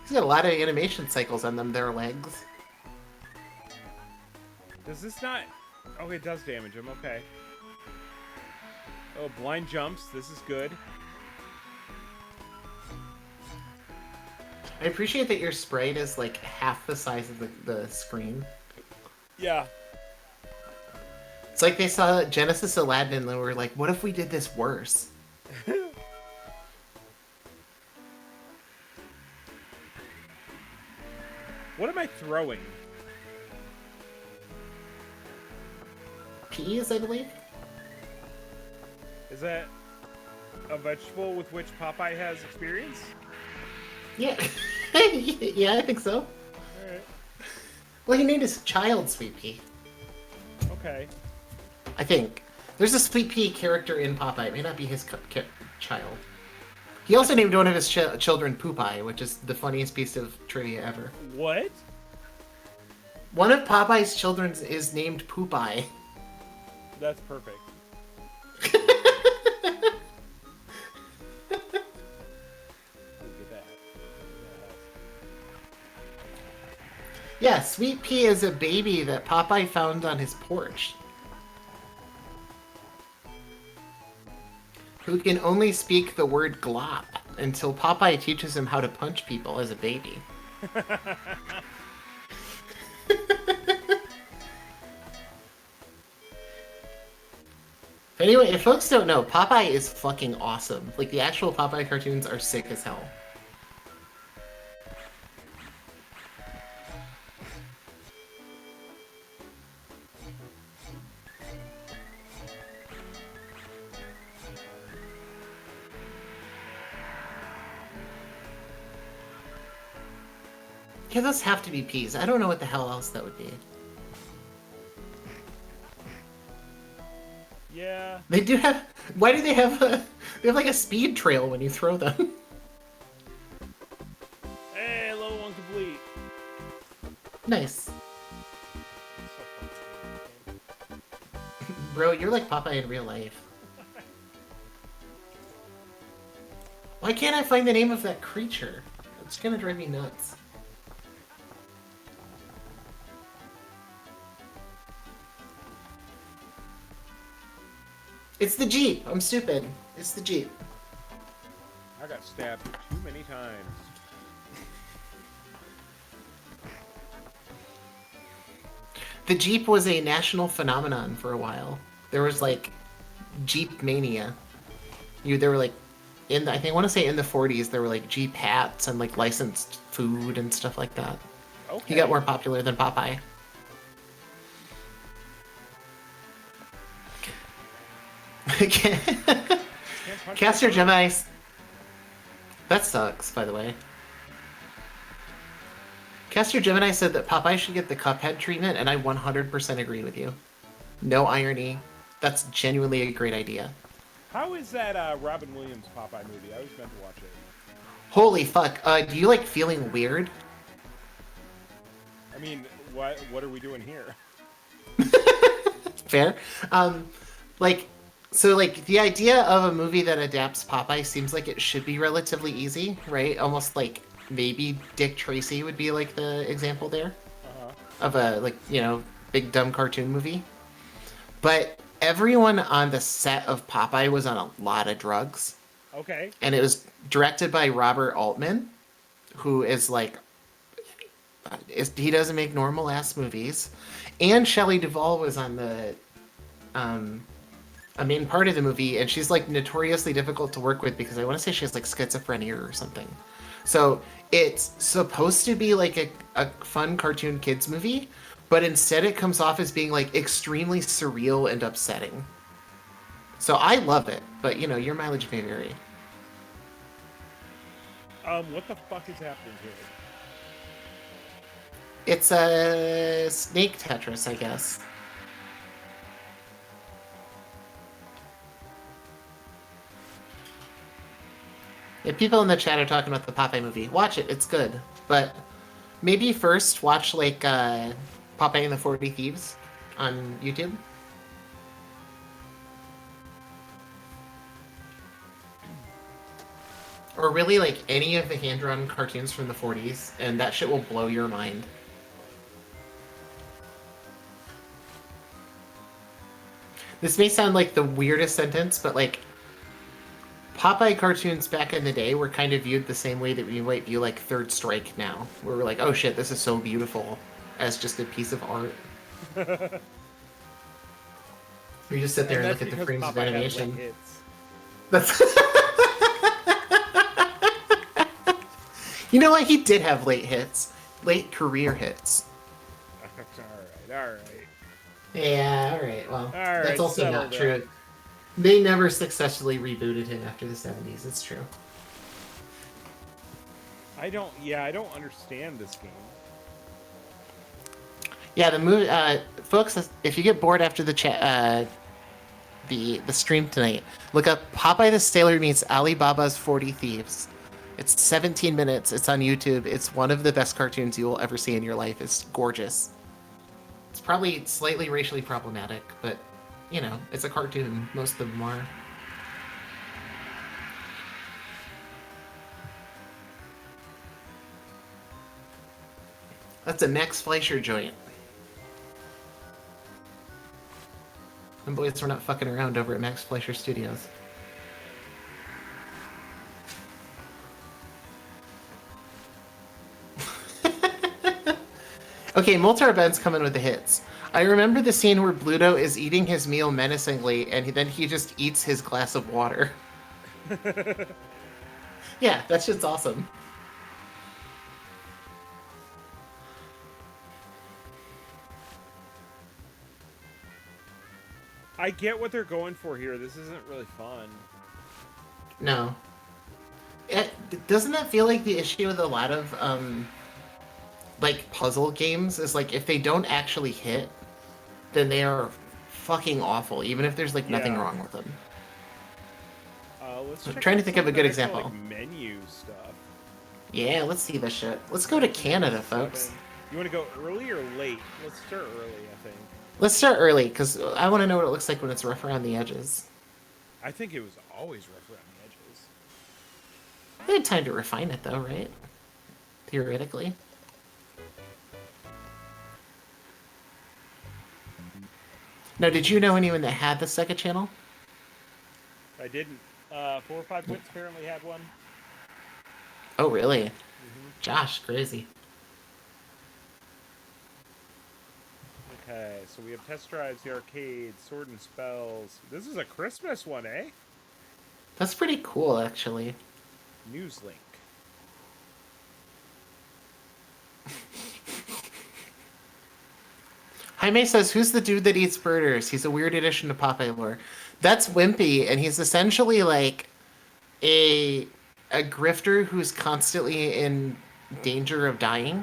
He's got a lot of animation cycles on their legs. Does this not... Oh, it does damage him. Okay. Oh, blind jumps. This is good. I appreciate that your sprite is half the size of the screen. Yeah. It's like they saw Genesis Aladdin and they were like, what if we did this worse? What am I throwing? Peas, I believe? Is that a vegetable with which Popeye has experience? Yeah. Yeah, I think so. Alright. Well, he named his child Sweet Pea. Okay. I think. There's a Sweet Pea character in Popeye. It may not be his child. He also named one of his children Poopeye, which is the funniest piece of trivia ever. What? One of Popeye's children is named Poopeye. That's perfect. Yeah, Sweet Pea is a baby that Popeye found on his porch. Who can only speak the word glop until Popeye teaches him how to punch people as a baby. Anyway, if folks don't know, Popeye is fucking awesome. The actual Popeye cartoons are sick as hell. Yeah, those have to be peas. I don't know what the hell else that would be. Yeah. They do have... Why do they have a... They have like a speed trail when you throw them. Hey, level 1 complete. Nice. Bro, you're like Popeye in real life. Why can't I find the name of that creature? It's gonna drive me nuts. It's the Jeep! I'm stupid. It's the Jeep. I got stabbed too many times. The Jeep was a national phenomenon for a while. There was like Jeep mania. There were like I want to say in the 40s there were like Jeep hats and like licensed food and stuff like that. Okay. He got more popular than Popeye. Cast your Gemini. That sucks, by the way. Cast your Gemini said that Popeye should get the Cuphead treatment, and I 100% agree with you. No irony. That's genuinely a great idea. How is that Robin Williams Popeye movie? I was meant to watch it. Holy fuck. Do you like feeling weird? I mean, what are we doing here? Fair. The idea of a movie that adapts Popeye seems like it should be relatively easy, right? Almost like maybe Dick Tracy would be like the example there of a big dumb cartoon movie. But everyone on the set of Popeye was on a lot of drugs. Okay. And it was directed by Robert Altman, who is like, he doesn't make normal ass movies. And Shelley Duvall was on the a main part of the movie, and she's like notoriously difficult to work with because I want to say she has like schizophrenia or something. So it's supposed to be like a fun cartoon kids movie, but instead it comes off as being like extremely surreal and upsetting. So I love it, but your mileage may vary. What the fuck is happening here? It's a snake Tetris, I guess. Yeah, people in the chat are talking about the Popeye movie. Watch it, it's good. But maybe first watch like Popeye and the 40 Thieves on YouTube. Or really like any of the hand-drawn cartoons from the 40s, and that shit will blow your mind. This may sound like the weirdest sentence, but like Popeye cartoons back in the day were kind of viewed the same way that we might view like Third Strike now, where we're like, oh shit, this is so beautiful, as just a piece of art. We just sit there and look at the frames of animation. That's you know what? He did have late hits, late career hits. All right. Yeah, all right. Well, that's also not true. Down. They never successfully rebooted him after the 70s. It's true. I don't understand this game. Yeah, the movie, folks. If you get bored after the chat, the stream tonight, look up Popeye the Sailor meets Alibaba's 40 Thieves. It's 17 minutes. It's on YouTube. It's one of the best cartoons you will ever see in your life. It's gorgeous. It's probably slightly racially problematic, but it's a cartoon. Most of them are. That's a Max Fleischer joint. And boys, we're not fucking around over at Max Fleischer Studios. Okay, Moltar Ben's coming with the hits. I remember the scene where Bluto is eating his meal menacingly, and then he just eats his glass of water. Yeah, that shit's awesome. I get what they're going for here. This isn't really fun. No. Doesn't that feel like the issue with a lot of like puzzle games is like if they don't actually hit, then they are fucking awful, even if there's like nothing Yeah. wrong with them. Let's I'm check trying to out think some of a of the good actual example. like menu stuff. Yeah, let's see this shit. Let's go to Canada, 7. folks. You want to go early or late? Let's start early, I think. Let's start early, because I want to know what it looks like when it's rough around the edges. I think it was always rough around the edges. They had time to refine it, though, right? Theoretically. Now, did you know anyone that had the Sega channel? I didn't. 4 or 5 Wits apparently had one. Oh, really? Hmm. Josh, crazy. Okay, so we have test drives, the arcade, sword and spells. This is a Christmas one, eh? That's pretty cool, actually. Newslink. Jaime says, who's the dude that eats burgers? He's a weird addition to Popeye lore. That's Wimpy, and he's essentially like a a grifter who's constantly in danger of dying.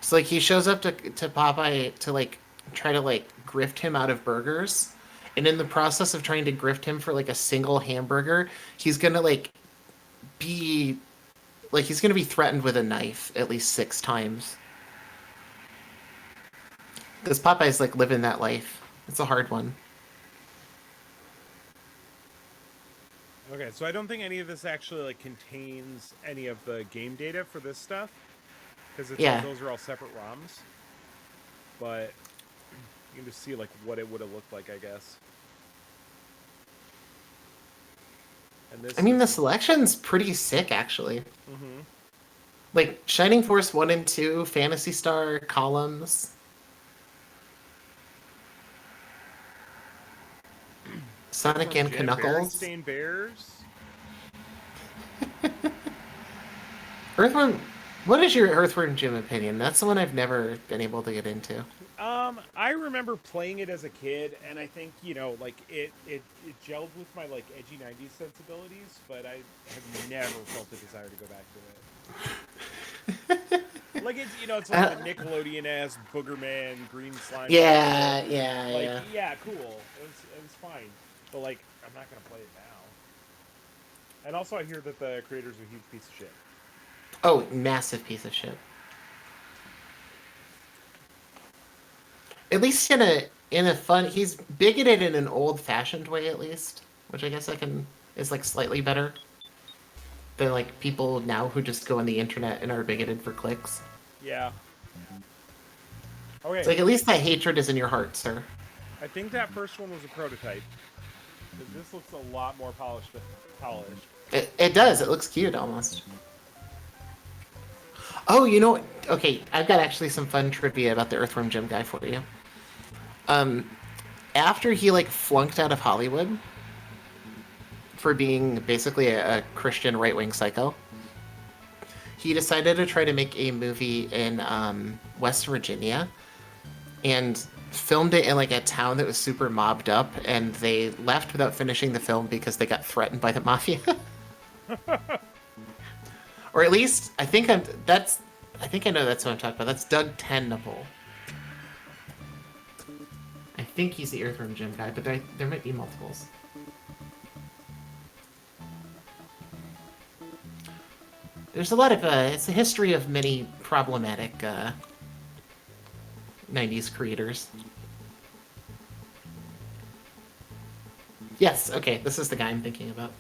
So like he shows up to Popeye to like try to like grift him out of burgers. And in the process of trying to grift him for like a single hamburger, he's gonna be he's gonna be threatened with a knife at least 6 times. Because Popeye's like living that life. It's a hard one. Okay, so I don't think any of this actually like contains any of the game data for this stuff, because Yeah. those are all separate ROMs. But you can just see like what it would have looked like, I guess. And this I mean, the is selection's pretty sick, actually. mm-hmm. Like Shining Force 1 and 2, Phantasy Star, Columns. Sonic and Knuckles. Berenstain Bears. Earthworm. What is your Earthworm Jim opinion? That's the one I've never been able to get into. I remember playing it as a kid, and I think like it gelled with my like edgy '90s sensibilities, but I have never felt the desire to go back to it. Like it's like the Nickelodeon ass Boogerman green slime. Yeah, Like, yeah. yeah, cool. It was fine, but like I'm not gonna play it now. And also, I hear that the creator's a huge piece of shit. Oh, massive piece of shit. At least in a fun, he's bigoted in an old-fashioned way, at least, which I guess is like slightly better than like people now who just go on the internet and are bigoted for clicks. Yeah. Okay. It's like at least that hatred is in your heart, sir. I think that first one was a prototype. Because this looks a lot more polished. It does. It looks cute almost. Oh, you know what? Okay, I've got actually some fun trivia about the Earthworm Jim guy for you. After he like flunked out of Hollywood for being basically a Christian right-wing psycho, he decided to try to make a movie in West Virginia and filmed it in like a town that was super mobbed up, and they left without finishing the film because they got threatened by the mafia. Or at least I think I know that's what I'm talking about. That's Doug Tenable. I think he's the Earthworm Jim guy, but there might be multiples. There's a lot of it's a history of many problematic 90s creators. Yes, okay, this is the guy I'm thinking about.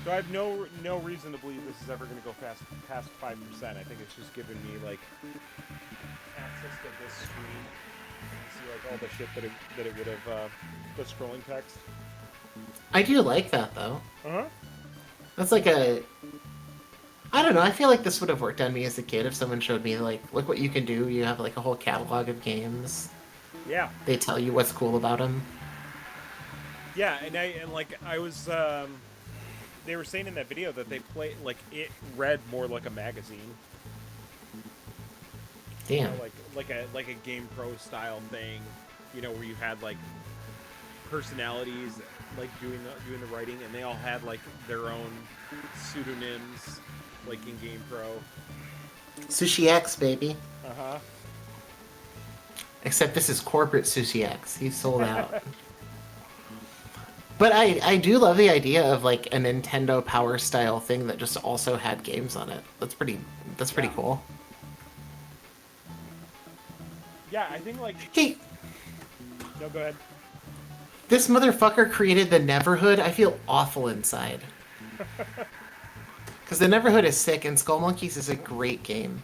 So I have no reason to believe this is ever going to go past 5%. I think it's just giving me like access to this screen and see like all the shit that it would have the scrolling text. I do like that though. Uh-huh. That's like I don't know, I feel like this would have worked on me as a kid if someone showed me like, look what you can do. You have like a whole catalog of games. Yeah. They tell you what's cool about them. Yeah, and I was they were saying in that video that they play like it read more like a magazine. Damn. Like a Game Pro style thing, where you had like personalities, like doing the writing, and they all had like their own pseudonyms, like in GamePro. Sushi X, baby. Uh huh. Except this is corporate Sushi X. He's sold out. But I do love the idea of like a Nintendo Power style thing that just also had games on it. That's pretty cool. Yeah, I think like. Hey, No, go ahead. this motherfucker created the Neverhood. I feel awful inside. Because the Neverhood is sick and Skull Monkeys is a great game.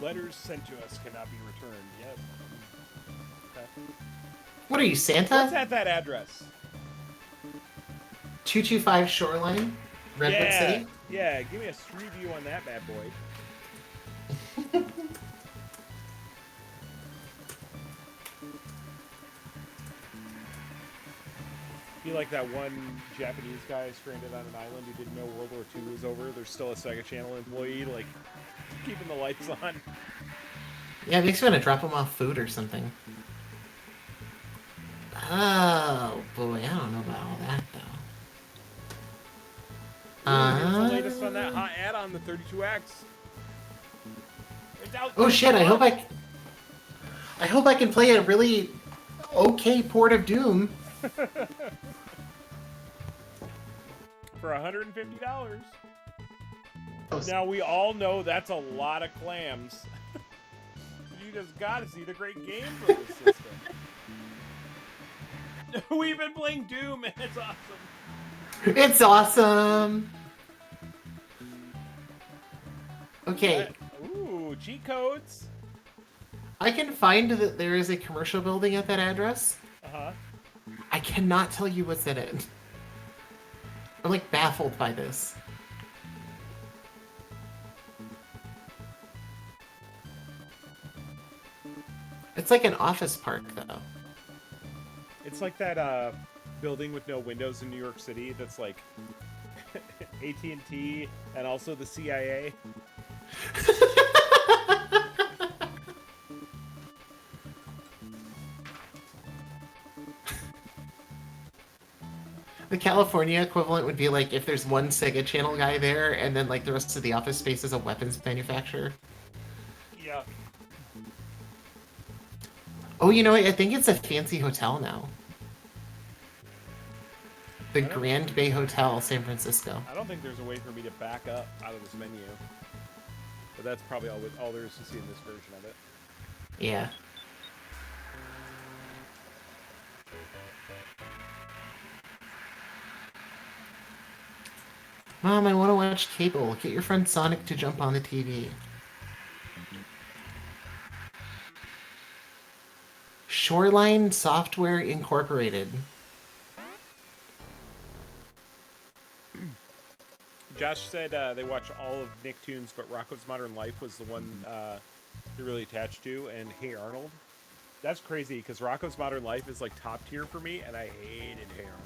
Letters sent to us cannot be returned. Yep. Okay. What are you, Santa? What's at that address? 225 Shoreline, Redwood City. Yeah, give me a street view on that bad boy. Be like that one Japanese guy stranded on an island who didn't know World War II was over. There's still a Sega Channel employee, like, keeping the lights on. Yeah, it makes me want to drop him off food or something. Oh, boy, I don't know about all that, though. Here's the latest on that hot add-on, the 32X. It's out. Oh, shit, I hope I can play a really okay port of Doom. For $150. Now, we all know that's a lot of clams. You just gotta see the great games of this system. We've been playing Doom, and it's awesome. It's awesome! Okay. Ooh, cheat codes. I can find that there is a commercial building at that address. Uh-huh. I cannot tell you what's in it. I'm, like, baffled by this. It's like an office park, though. It's like that building with no windows in New York City that's like AT&T and also the CIA. The California equivalent would be like if there's one Sega Channel guy there, and then like the rest of the office space is a weapons manufacturer. Yeah. Oh, you know what? I think it's a fancy hotel now. The Grand Bay Hotel, San Francisco. I don't think there's a way for me to back up out of this menu. But that's probably all there is to see in this version of it. Yeah. Mom, I want to watch cable. Get your friend Sonic to jump on the TV. Shoreline Software Incorporated. Josh said they watched all of Nicktoons, but Rocko's Modern Life was the one they're really attached to, and Hey Arnold. That's crazy, because Rocko's Modern Life is like top tier for me, and I hated Hey Arnold.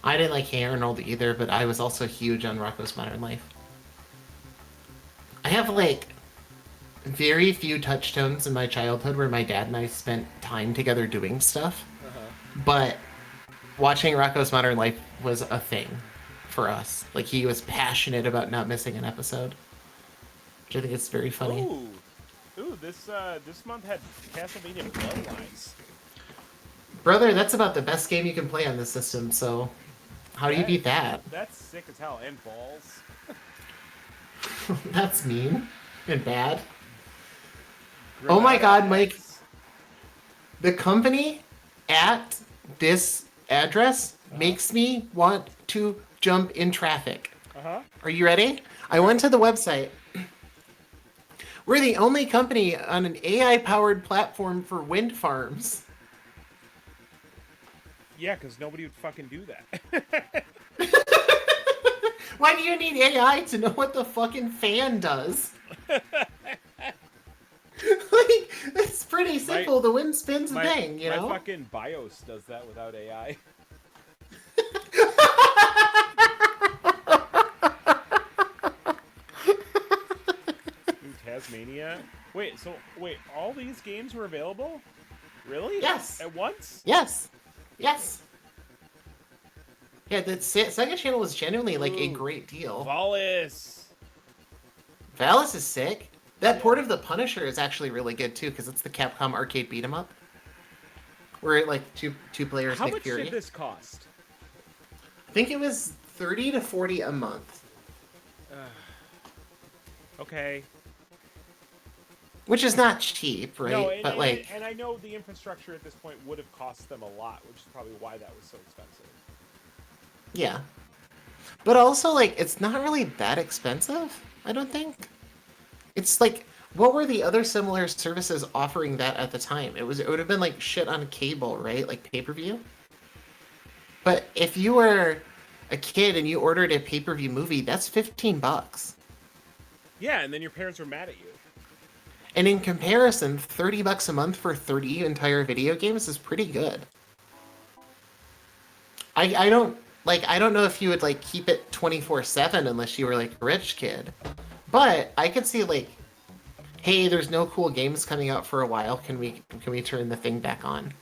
I didn't like Hey Arnold either, but I was also huge on Rocko's Modern Life. I have, like, very few touchstones in my childhood where my dad and I spent time together doing stuff. But watching Rocko's Modern Life was a thing for us. Like, he was passionate about not missing an episode, which I think is very funny. Ooh, this month had Castlevania Bloodlines. Brother, that's about the best game you can play on this system, so how do you beat that? That's sick as hell, and balls. That's mean and bad. Oh my god, Mike. The company at this address makes me want to jump in traffic. Are you ready? I went to the website. We're the only company on an AI-powered platform for wind farms. Yeah, because nobody would fucking do that. Why do you need AI to know what the fucking fan does? Like, it's pretty simple. The wind spins the thing, you know? My fucking BIOS does that without AI. In Tasmania? Wait, all these games were available? Really? Yes. At once? Yes. Yes. Yeah, the Sega Channel was genuinely like a Ooh, great deal. Valis. Valis is sick. That Yeah. port of The Punisher is actually really good too, because it's the Capcom arcade beat 'em up, where like two players How make much Fury. did this cost? I think it was 30 to 40 a month, Okay. which is not cheap, right? No, and, but and, like, and I know the infrastructure at this point would have cost them a lot, which is probably why that was so expensive. yeah. But also, like, it's not really that expensive, I don't think. It's like, what were the other similar services offering that at the time? It would have been like shit on cable, right? Like pay-per-view. But if you were a kid and you ordered a pay-per-view movie, that's $15. Yeah, and then your parents were mad at you. And in comparison, $30 a month for 30 entire video games is pretty good. I don't know if you would like keep it 24/7 unless you were like a rich kid. But I could see like, hey, there's no cool games coming out for a while. Can we turn the thing back on?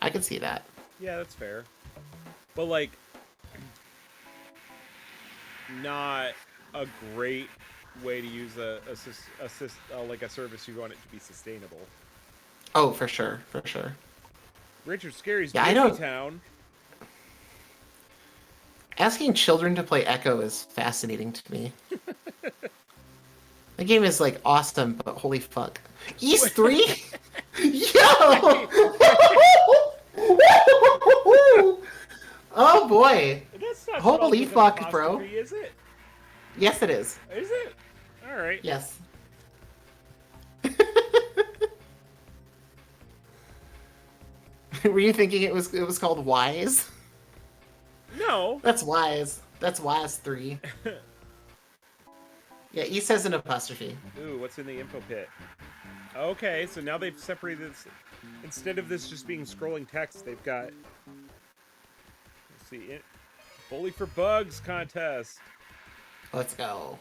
I could see that. Yeah, that's fair. But like, not a great way to use like a service you want it to be sustainable. Oh, for sure, for sure. Richard Scarry's Yeah, I Disney don't- Town. Asking children to play Echo is fascinating to me. The game is like awesome, but holy fuck. East 3? Yo! Oh boy. That's not Holy spelled with an fuck, bro. apostrophe, is it? Yes, it is. Is it? All right. Yes. Were you thinking it was called Wise? No. That's Wise. That's Wise 3. Yeah, East has an apostrophe. Ooh, what's in the info pit? Okay, so now they've separated this. Instead of this just being scrolling text, they've got. Let's see. Bully for Bugs contest. Let's go.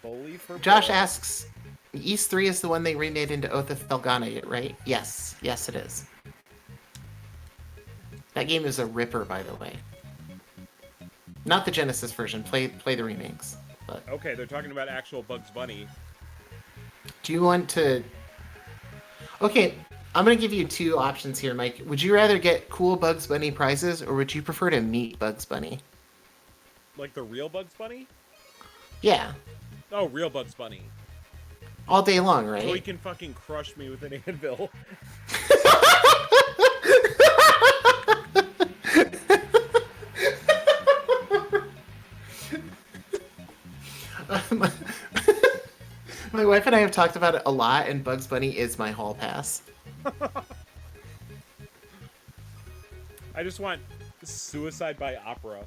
Bully for Josh Bugs. asks, East 3 is the one they remade into Oath of Felghana, right? Yes. Yes, it is. That game is a ripper, by the way. Not the Genesis version. Play the remakes. But Okay, they're talking about actual Bugs Bunny. do you want to... Okay, I'm going to give you two options here, Mike. Would you rather get cool Bugs Bunny prizes, or would you prefer to meet Bugs Bunny? Like the real Bugs Bunny? Yeah. Oh, real Bugs Bunny. All day long, So he right? can fucking crush me with an anvil. My wife and I have talked about it a lot, and Bugs Bunny is my hall pass. I just want suicide by opera.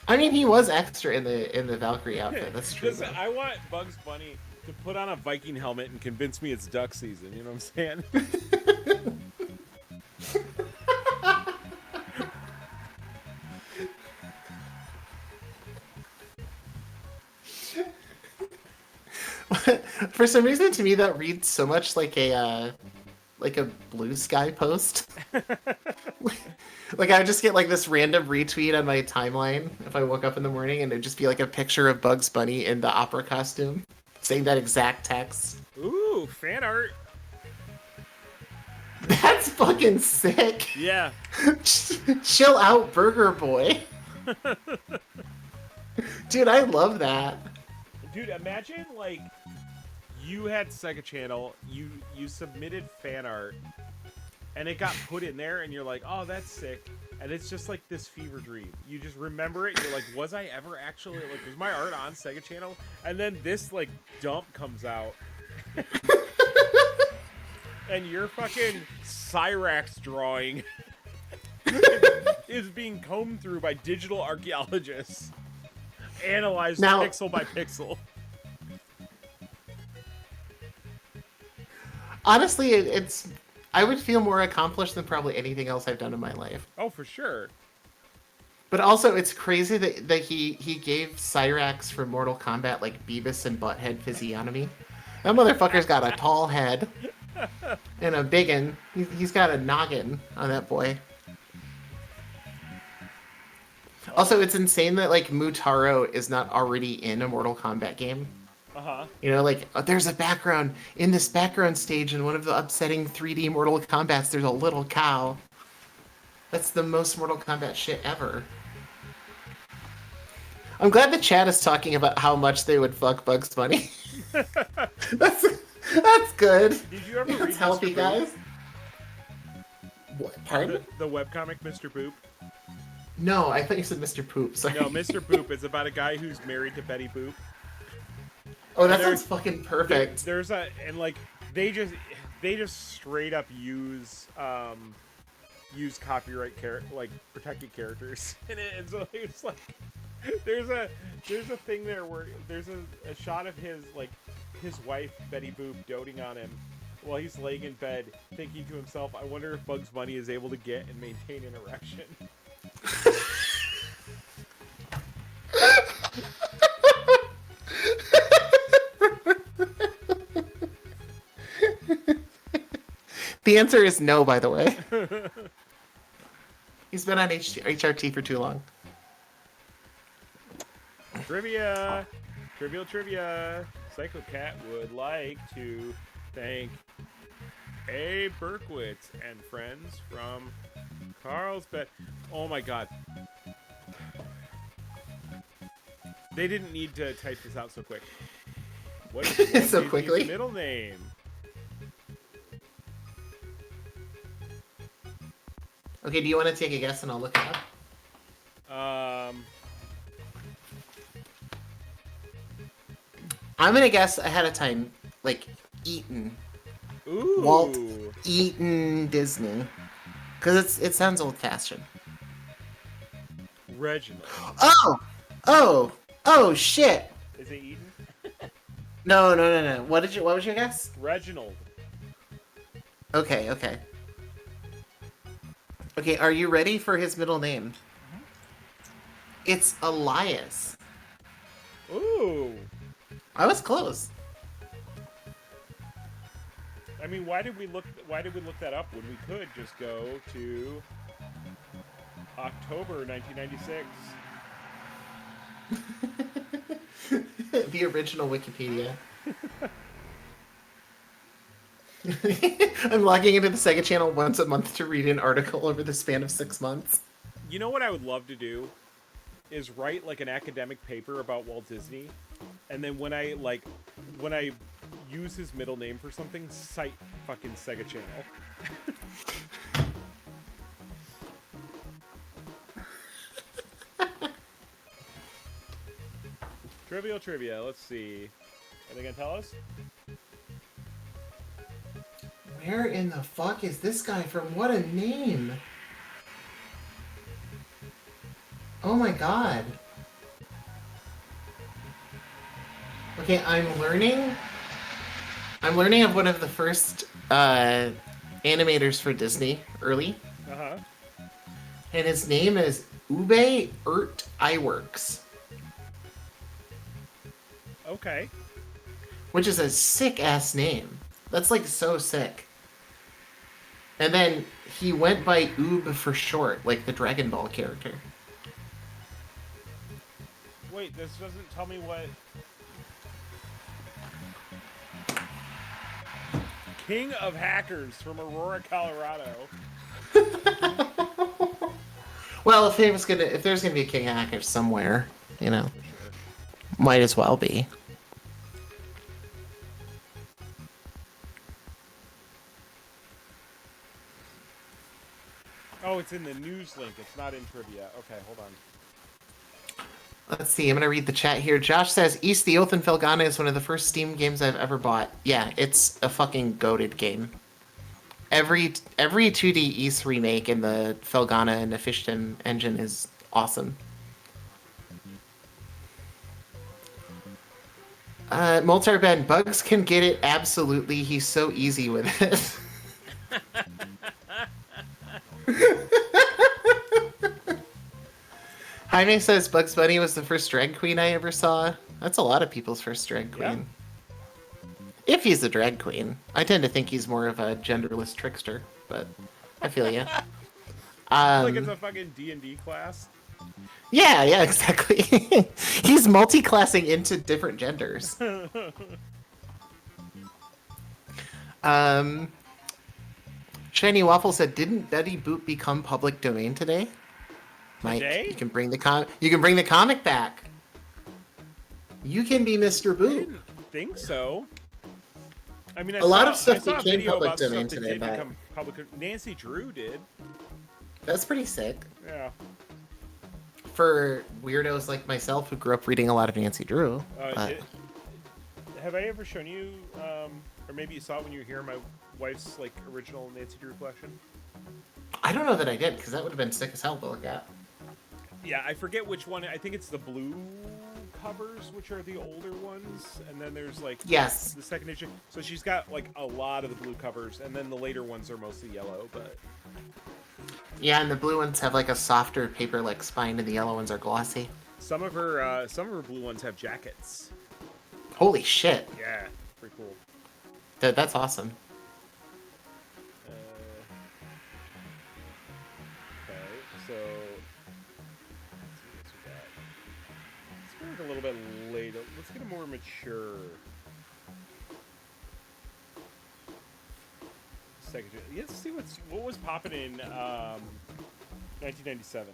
I mean, he was extra in the Valkyrie outfit. That's true. Listen, I want Bugs Bunny to put on a Viking helmet and convince me it's duck season. You know what I'm saying? For some reason, to me, that reads so much like a Blue Sky post. Like I would just get like this random retweet on my timeline if I woke up in the morning, and it'd just be like a picture of Bugs Bunny in the opera costume, saying that exact text. Ooh, fan art. That's fucking sick. Yeah. Chill out, Burger Boy. Dude, I love that. Dude, imagine like you had Sega Channel, you submitted fan art, and it got put in there, and you're like, oh, that's sick. And it's just like this fever dream. You just remember it, you're like, was I ever actually, like, was my art on Sega Channel? And then this, like, dump comes out. And your fucking Cyrax drawing is being combed through by digital archaeologists. Analyzed Now- pixel by pixel. Honestly, it's... I would feel more accomplished than probably anything else I've done in my life. Oh, for sure. But also, it's crazy that he gave Cyrax from Mortal Kombat like Beavis and Butthead physiognomy. That motherfucker's got a tall head and a big one. He's got a noggin on that boy. Also, it's insane that like Mutaro is not already in a Mortal Kombat game. Uh-huh. You know, like there's a background in this background stage in one of the upsetting 3D Mortal Kombats. There's a little cow. That's the most Mortal Kombat shit ever. I'm glad the chat is talking about how much they would fuck Bugs Bunny. that's good. Did you ever read That's healthy, Mr. guys. What? Pardon? The webcomic Mr. Boop? No, I thought you said Mr. Poop. Sorry. No, Mr. Boop is about a guy who's married to Betty Boop. Oh, that sounds fucking perfect. There's a and like they just straight up use copyright like protected characters in it, and so it's like there's a thing there where there's a shot of his wife Betty Boop doting on him while he's laying in bed thinking to himself, I wonder if Bugs Bunny is able to get and maintain an erection. The answer is no, by the way. He's been on HRT for too long. Trivia! Trivial trivia! Psycho Cat would like to thank A. Berkowitz and friends from Carlsbad. Oh my god. They didn't need to type this out so quick. What is so quickly? His middle name? Okay, do you want to take a guess and I'll look it up? I'm gonna guess ahead of time, like Eaton. Ooh. Walt Eaton Disney. Because it sounds old-fashioned. Reginald. Oh, shit. Is it Eaton? No. What was your guess? Reginald. Okay. Okay, are you ready for his middle name? It's Elias. Ooh. I was close. I mean, why did we look that up when we could just go to October 1996? The original Wikipedia. I'm logging into the Sega channel once a month to read an article over the span of 6 months. You know what I would love to do is write like an academic paper about Walt Disney, and then when I use his middle name for something, cite fucking Sega Channel. Trivial trivia. Let's see. Are they gonna tell us? Where in the fuck is this guy from? What a name! Oh my god. Okay, I'm learning of one of the first animators for Disney, early. Uh-huh. And his name is Ube Ert Iwerks. Okay. Which is a sick-ass name. That's, like, so sick. And then he went by Oob for short, like the Dragon Ball character. Wait, this doesn't tell me what... King of Hackers from Aurora, Colorado. Well, if there's gonna be a King of Hackers somewhere, you know, might as well be. Oh, it's in the news link. It's not in trivia. Okay, hold on. Let's see, I'm gonna read the chat here. Josh says, East the Oath and Felghana is one of the first Steam games I've ever bought. Yeah, it's a fucking goated game. Every 2D East remake in the Felghana and Nefishtim engine is awesome. Moltar Ben, Bugs can get it absolutely. He's so easy with it. Jaime says Bugs Bunny was the first drag queen I ever saw. That's a lot of people's first drag Yeah. queen. If he's a drag queen. I tend to think he's more of a genderless trickster, but I feel you. Like it's a fucking D&D class. Yeah, exactly. He's multi-classing into different genders. Shiny Waffle said, "Didn't Betty Boop become public domain today?" Mike, Today? you can bring the comic back. You can be Mr. I Boop. didn't think so. I mean, A lot of stuff I saw a became video public about stuff domain that today, did but- become public. Nancy Drew did. That's pretty sick. Yeah. For weirdos like myself who grew up reading a lot of Nancy Drew. But... Have I ever shown you, or maybe you saw it when you were here, my wife's like original Nancy Drew collection? I don't know that I did, because that would have been sick as hell to look at. Yeah, I forget which one. I think it's the blue covers, which are the older ones, and then there's like Yes. the second issue. So she's got like a lot of the blue covers, and then the later ones are mostly yellow. But Yeah, and the blue ones have like a softer paper-like spine, and the yellow ones are glossy. some of her blue ones have jackets. Holy shit. Yeah, pretty cool. That's awesome. Okay, so let's see what we got. Let's go like a little bit later. Let's get a more mature second. Let's see what was popping in 1997.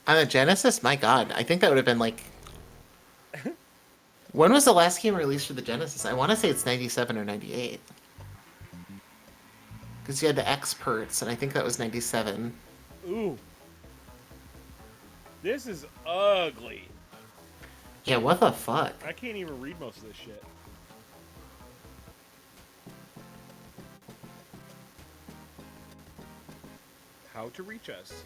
On the Genesis? My god, I think that would have been like... When was the last game released for the Genesis? I want to say it's 97 or 98. Because you had the Experts, and I think that was 97. Ooh. This is ugly. Yeah, what the fuck? I can't even read most of this shit. How to reach us.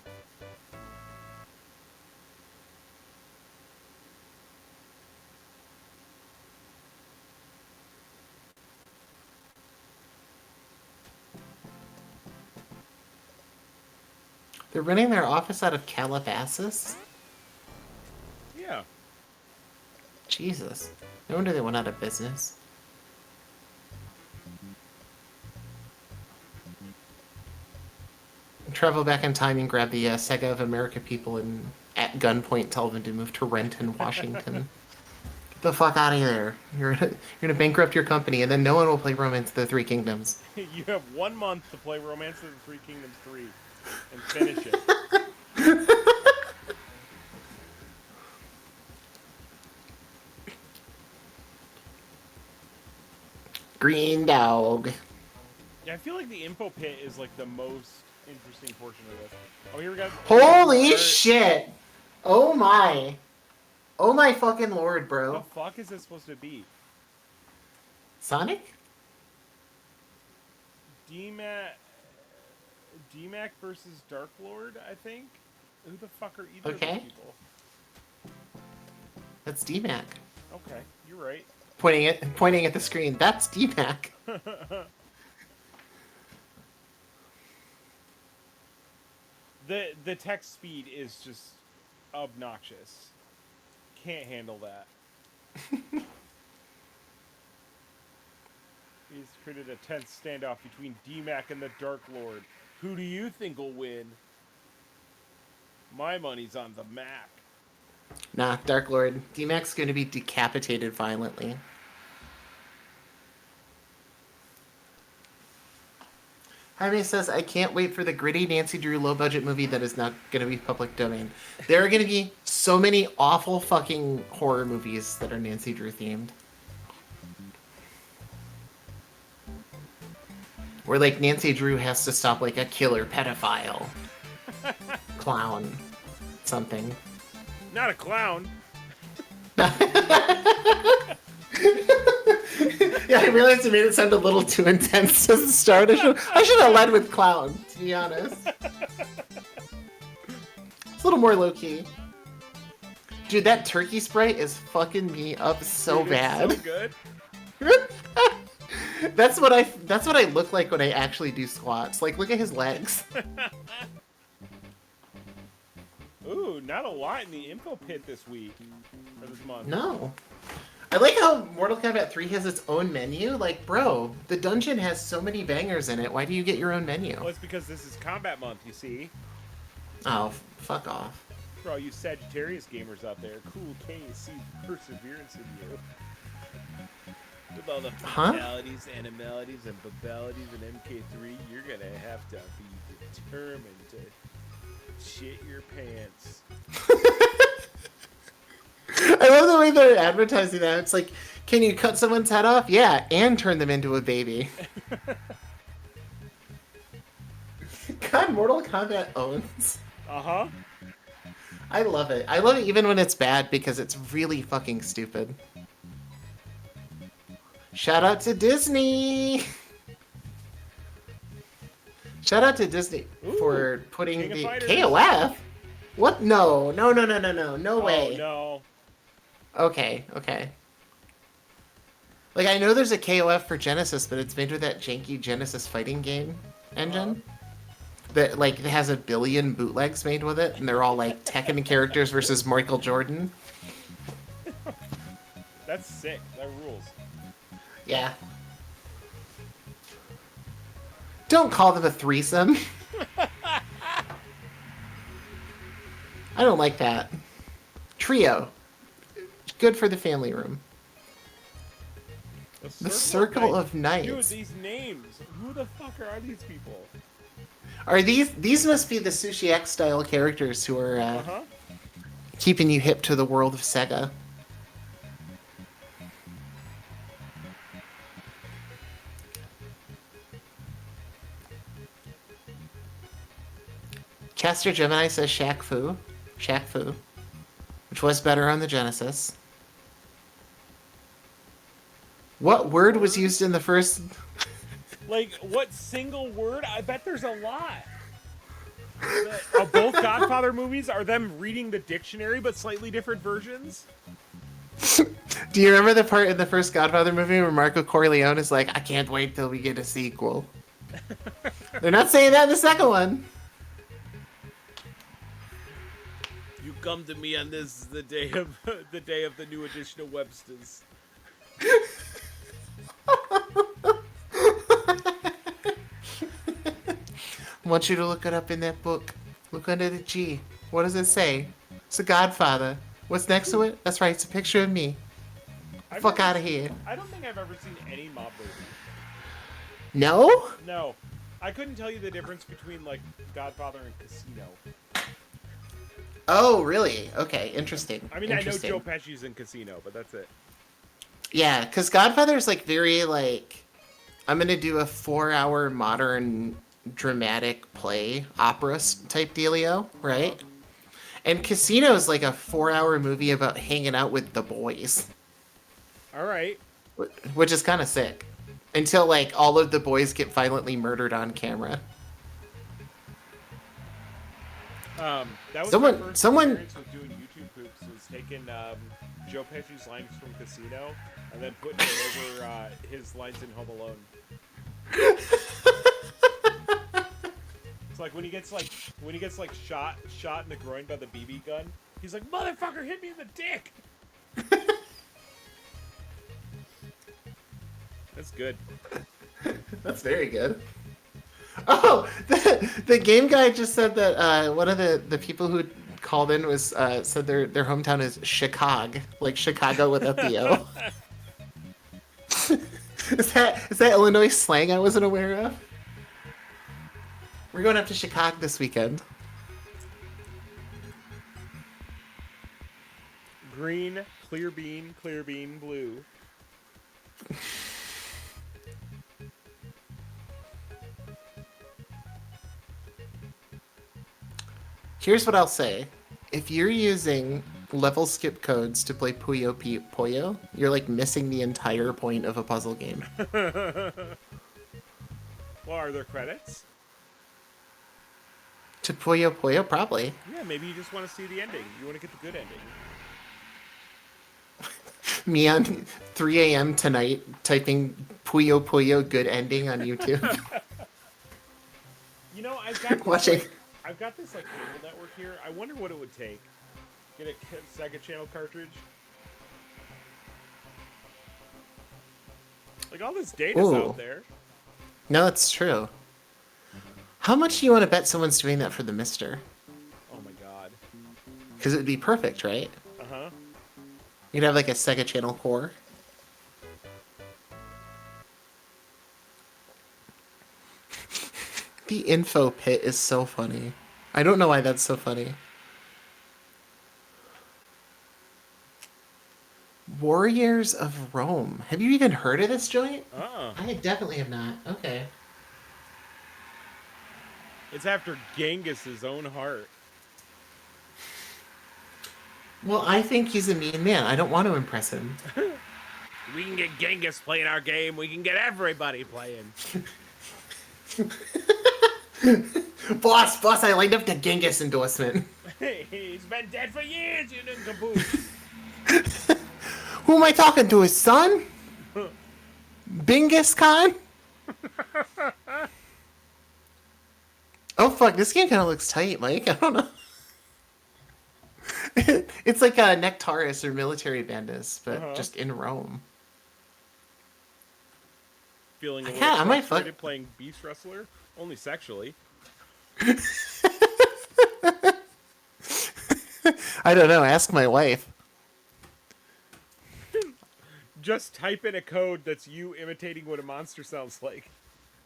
They're running their office out of Calabasas? Yeah. Jesus. No wonder they went out of business. Travel back in time and grab the Sega of America people and at gunpoint tell them to move to Renton, Washington. Get the fuck out of there. You're gonna bankrupt your company, and then no one will play Romance of the Three Kingdoms. You have 1 month to play Romance of the Three Kingdoms 3 and finish it. Green dog. Yeah, I feel like the info pit is like the most interesting portion of this. Oh, here we go. Holy shit! Oh my. Oh my fucking lord, What bro. the fuck is this supposed to be? Sonic? DMAC versus Dark Lord, I think? Who the fuck are either of Okay. those people? That's DMAC. Okay, you're right. Pointing at the screen. That's DMAC. The text speed is just obnoxious. Can't handle that. He's created a tense standoff between DMAC and the Dark Lord. Who do you think will win? My money's on the Mac. Nah, Dark Lord. DMAC's gonna be decapitated violently. Jaime says, I can't wait for the gritty Nancy Drew low-budget movie that is not going to be public domain. There are going to be so many awful fucking horror movies that are Nancy Drew themed. Where, like, Nancy Drew has to stop, like, a killer pedophile. Clown. Something. Not a clown. Yeah, I realized it made it sound a little too intense to start. I should have led with clown, to be honest. It's a little more low-key. Dude, that turkey sprite is fucking me up so Dude, bad. It's so good. That's what I look like when I actually do squats. Like, look at his legs. Ooh, not a lot in the info pit this week. Or this month. No. I like how Mortal Kombat 3 has its own menu. Like, bro, the dungeon has so many bangers in it. Why do you get your own menu? Well, it's because this is Combat Month, you see. Oh, fuck off. For all you Sagittarius gamers out there, cool K see perseverance in you. With all the fatalities, animalities, and babalities in MK3, you're gonna have to be determined to shit your pants. I love the way they're advertising that. It's like, can you cut someone's head off? Yeah, and turn them into a baby. God, Mortal Kombat owns. Uh-huh. I love it. I love it even when it's bad because it's really fucking stupid. Shout out to Disney! Shout out to Disney for putting King of the Fighters. KOF? What? No. No way. No. Okay. Like, I know there's a KOF for Genesis, but it's made with that janky Genesis fighting game engine. That, like, it has 1 billion bootlegs made with it, and they're all, like, Tekken characters versus Michael Jordan. That's sick. That rules. Yeah. Don't call them a threesome. I don't like that. Trio. Good for the family room. The Circle of Nights. Dude, these names. Who the fuck are these people? Are these must be the Sushi X style characters who are keeping you hip to the world of Sega. Chester Gemini says Shaq Fu, which was better on the Genesis. What word was used in the first? Like, what single word? I bet there's a lot. Of both Godfather movies, are them reading the dictionary but slightly different versions? Do you remember the part in the first Godfather movie where Marco Corleone is like, I can't wait till we get a sequel? They're not saying that in the second one. You come to me on this the day of the new edition of Webster's. I want you to look it up in that book. Look under the G. What does it say? It's a Godfather. What's next to it? That's right, it's a picture of me. Fuck out of here. I don't think I've ever seen any mob movie. No? No. I couldn't tell you the difference between, like, Godfather and Casino. Oh, really? Okay, interesting. I mean, I know Joe Pesci's in Casino, but that's it. Yeah, because Godfather's, like, very, like... I'm going to do a 4-hour modern dramatic play, opera type dealio, right? And Casino is like a 4-hour movie about hanging out with the boys. All right. Which is kind of sick. Until, like, all of the boys get violently murdered on camera. That was Someone- my first someone- experience with doing YouTube poops, was taking Joe Pesci's lines from Casino and then putting them over his lines in Home Alone. It's like when he gets shot in the groin by the BB gun, he's like, "Motherfucker, hit me in the dick." That's good. That's very good. Oh, the game guy just said that one of the people who called in was said their hometown is Chicago, like Chicago without the O. Is that Illinois slang I wasn't aware of? We're going up to Chicago this weekend. Green, clear bean, blue. Here's what I'll say. If you're using level skip codes to play Puyo Puyo, you're like missing the entire point of a puzzle game. Well, are there credits? To Puyo Puyo, probably. Yeah, maybe you just want to see the ending. You want to get the good ending. Me on 3 a.m. tonight typing Puyo Puyo good ending on YouTube. You know, I've got this like cable network here. I wonder what it would take. Get a Sega channel cartridge. Like all this data's Ooh. out there. No, it's true. How much do you want to bet someone's doing that for the Mister? Oh my god. Because it would be perfect, right? Uh huh. You'd have like a Sega channel core. The info pit is so funny. I don't know why that's so funny. Warriors of Rome. Have you even heard of this joint? Uh. I definitely have not. Okay. It's after Genghis's own heart. Well, I think he's a mean man. I don't want to impress him. We can get Genghis playing our game. We can get everybody playing. Boss, I lined up the Genghis endorsement. He's been dead for years, you nincompoop. Who am I talking to? His son? Bingus Khan? Oh fuck, this game kind of looks tight, Mike. I don't know. It's like a Nectaris or Military Bandits, but just in Rome. Feeling a I little might frustrated playing Beast Wrestler? Only sexually. I don't know. Ask my wife. Just type in a code that's you imitating what a monster sounds like.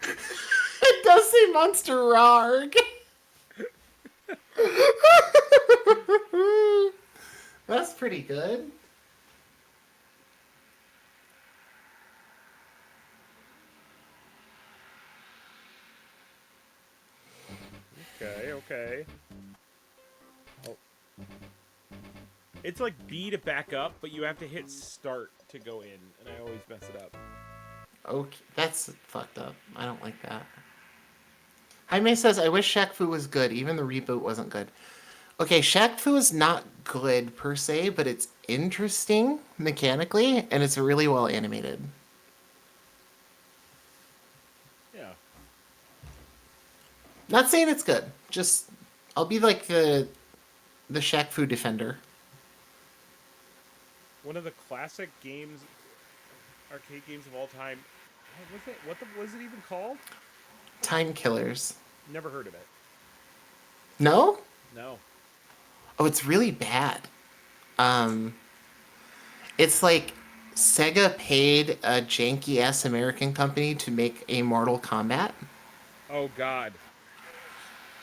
It does say Monster Rarg. That's pretty good. Okay. Oh. It's like B to back up, but you have to hit start to go in, and I always mess it up. Okay, that's fucked up. I don't like that. Jaime says, I wish Shaq Fu was good. Even the reboot wasn't good. Okay, Shaq Fu is not good per se, but it's interesting mechanically, and it's really well animated. Yeah. Not saying it's good. Just, I'll be like the Shaq Fu defender. One of the classic games, arcade games of all time. What was it even called? Time Killers. Never heard of it. No? No. Oh, it's really bad. It's like Sega paid a janky ass American company to make a Mortal Kombat. Oh God.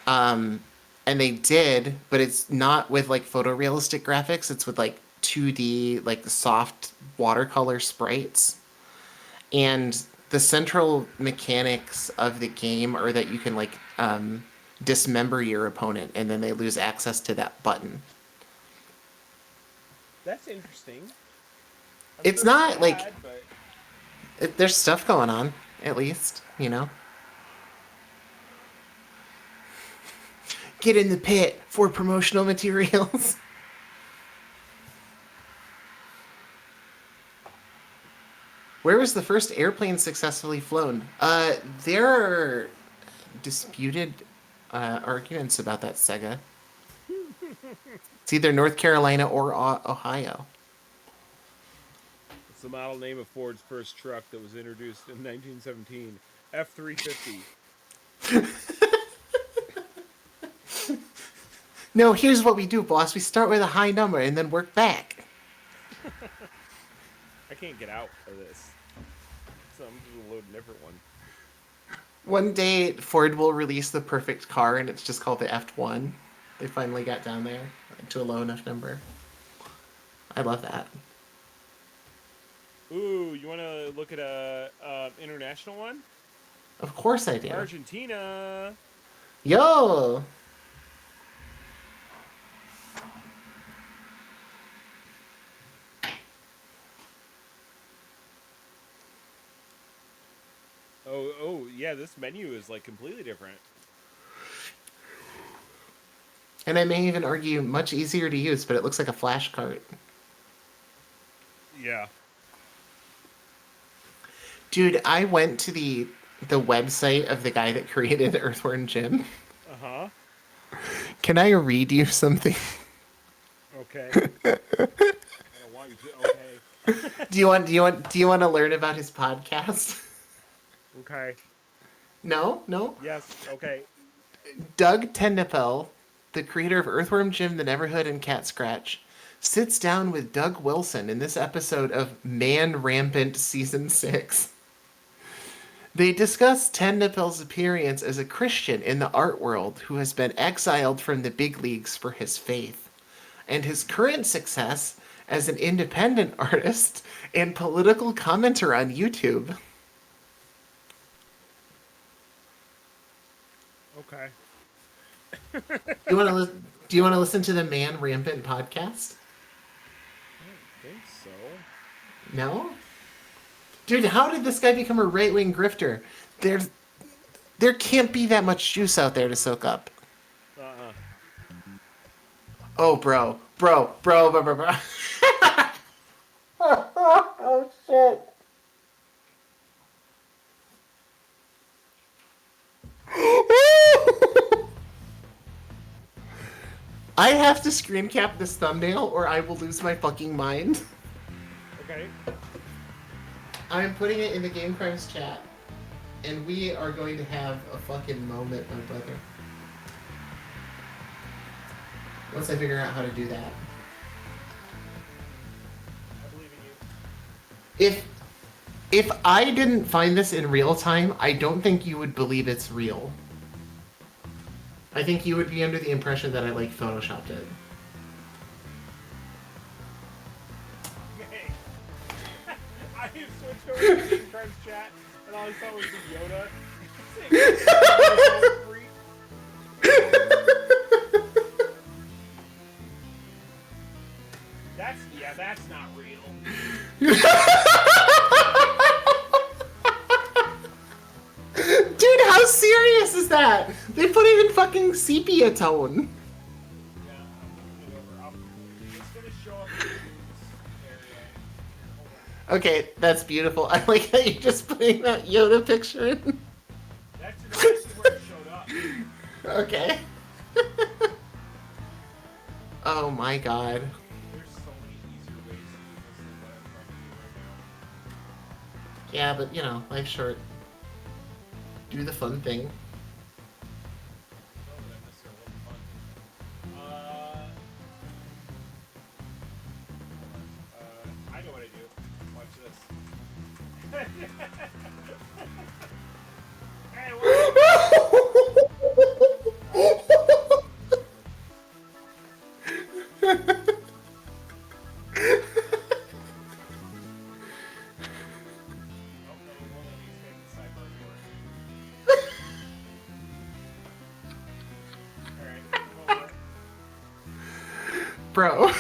And they did, but it's not with like photorealistic graphics. It's with like 2D, like soft watercolor sprites. And the central mechanics of the game are that you can like dismember your opponent, and then they lose access to that button. That's interesting. It's sure not bad, like but... there's stuff going on, at least, you know. Get in the pit for promotional materials. Where was the first airplane successfully flown? There are disputed arguments about that, Sega. It's either North Carolina or Ohio. It's the model name of Ford's first truck that was introduced in 1917. F-350. No, here's what we do, boss. We start with a high number and then work back. I can't get out of this. So I'm just gonna load a different one. One day, Ford will release the perfect car, and it's just called the F1. They finally got down there to a low enough number. I love that. Ooh, you want to look at a international one? Of course I do. Argentina. Yo! Oh, yeah, this menu is like completely different. And I may even argue much easier to use, but it looks like a flash cart. Yeah. Dude, I went to the website of the guy that created Earthworm Jim. Uh-huh. Can I read you something? Okay. I don't want you to. Okay. Do you want to learn about his podcast? Okay. No? No? Yes. Okay. Doug Tennepel, the creator of Earthworm Jim, The Neverhood, and Cat Scratch, sits down with Doug Wilson in this episode of Man Rampant Season 6. They discuss Tennepel's appearance as a Christian in the art world who has been exiled from the big leagues for his faith, and his current success as an independent artist and political commenter on YouTube. Okay. Do you want to listen to the Man Rampant podcast? I don't think so. No? Dude, how did this guy become a right-wing grifter? There can't be that much juice out there to soak up. Uh-uh. Oh, bro. Bro. Oh, shit. I have to screen cap this thumbnail or I will lose my fucking mind. Okay. I'm putting it in the Game Crimes chat. And we are going to have a fucking moment, my brother. Once I figure out how to do that. I believe in you. If I didn't find this in real time, I don't think you would believe it's real. I think you would be under the impression that I like photoshopped it. Hey. I switched over to the Game Crimes chat, and all I saw was the Yoda. That's not real. Dude, how serious is that? They put it in fucking sepia tone. Yeah, I'm moving it over. It's gonna show up in this area. Okay, that's beautiful. I like how you're just putting that Yoda picture in. That's where it showed up. Okay. Oh my god. There's so many easier ways to do this than what I'm trying to do right now. Yeah, but you know, life's short. Do the fun thing. No, but I missed a little fun. I know what I do. Watch this. Hey, Bro.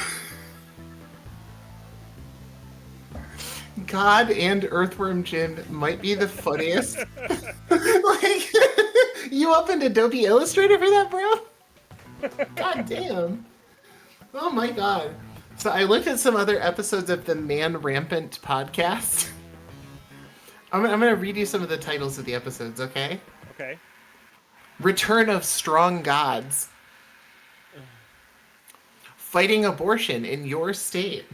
God and Earthworm Jim might be the funniest. Like, you opened Adobe Illustrator for that, bro? God damn. Oh my god. So I looked at some other episodes of the Man Rampant podcast. I'm going to read you some of the titles of the episodes, okay? Okay. Return of Strong Gods. Fighting abortion in your state.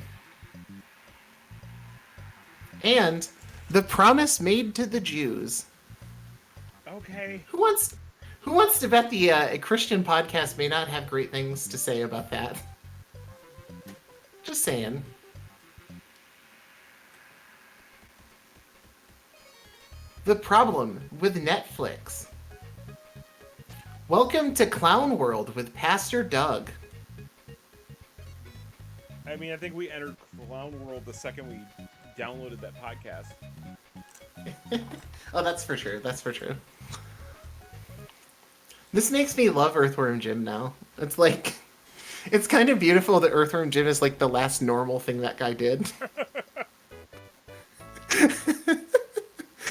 And The Promise Made to the Jews. Okay. Who wants to bet the a Christian podcast may not have great things to say about that? Just saying. The Problem with Netflix. Welcome to Clown World with Pastor Doug. I mean, I think we entered Clown World the second we downloaded that podcast. Oh, that's for sure. That's for sure. This makes me love Earthworm Jim now. It's like, it's kind of beautiful that Earthworm Jim is like the last normal thing that guy did.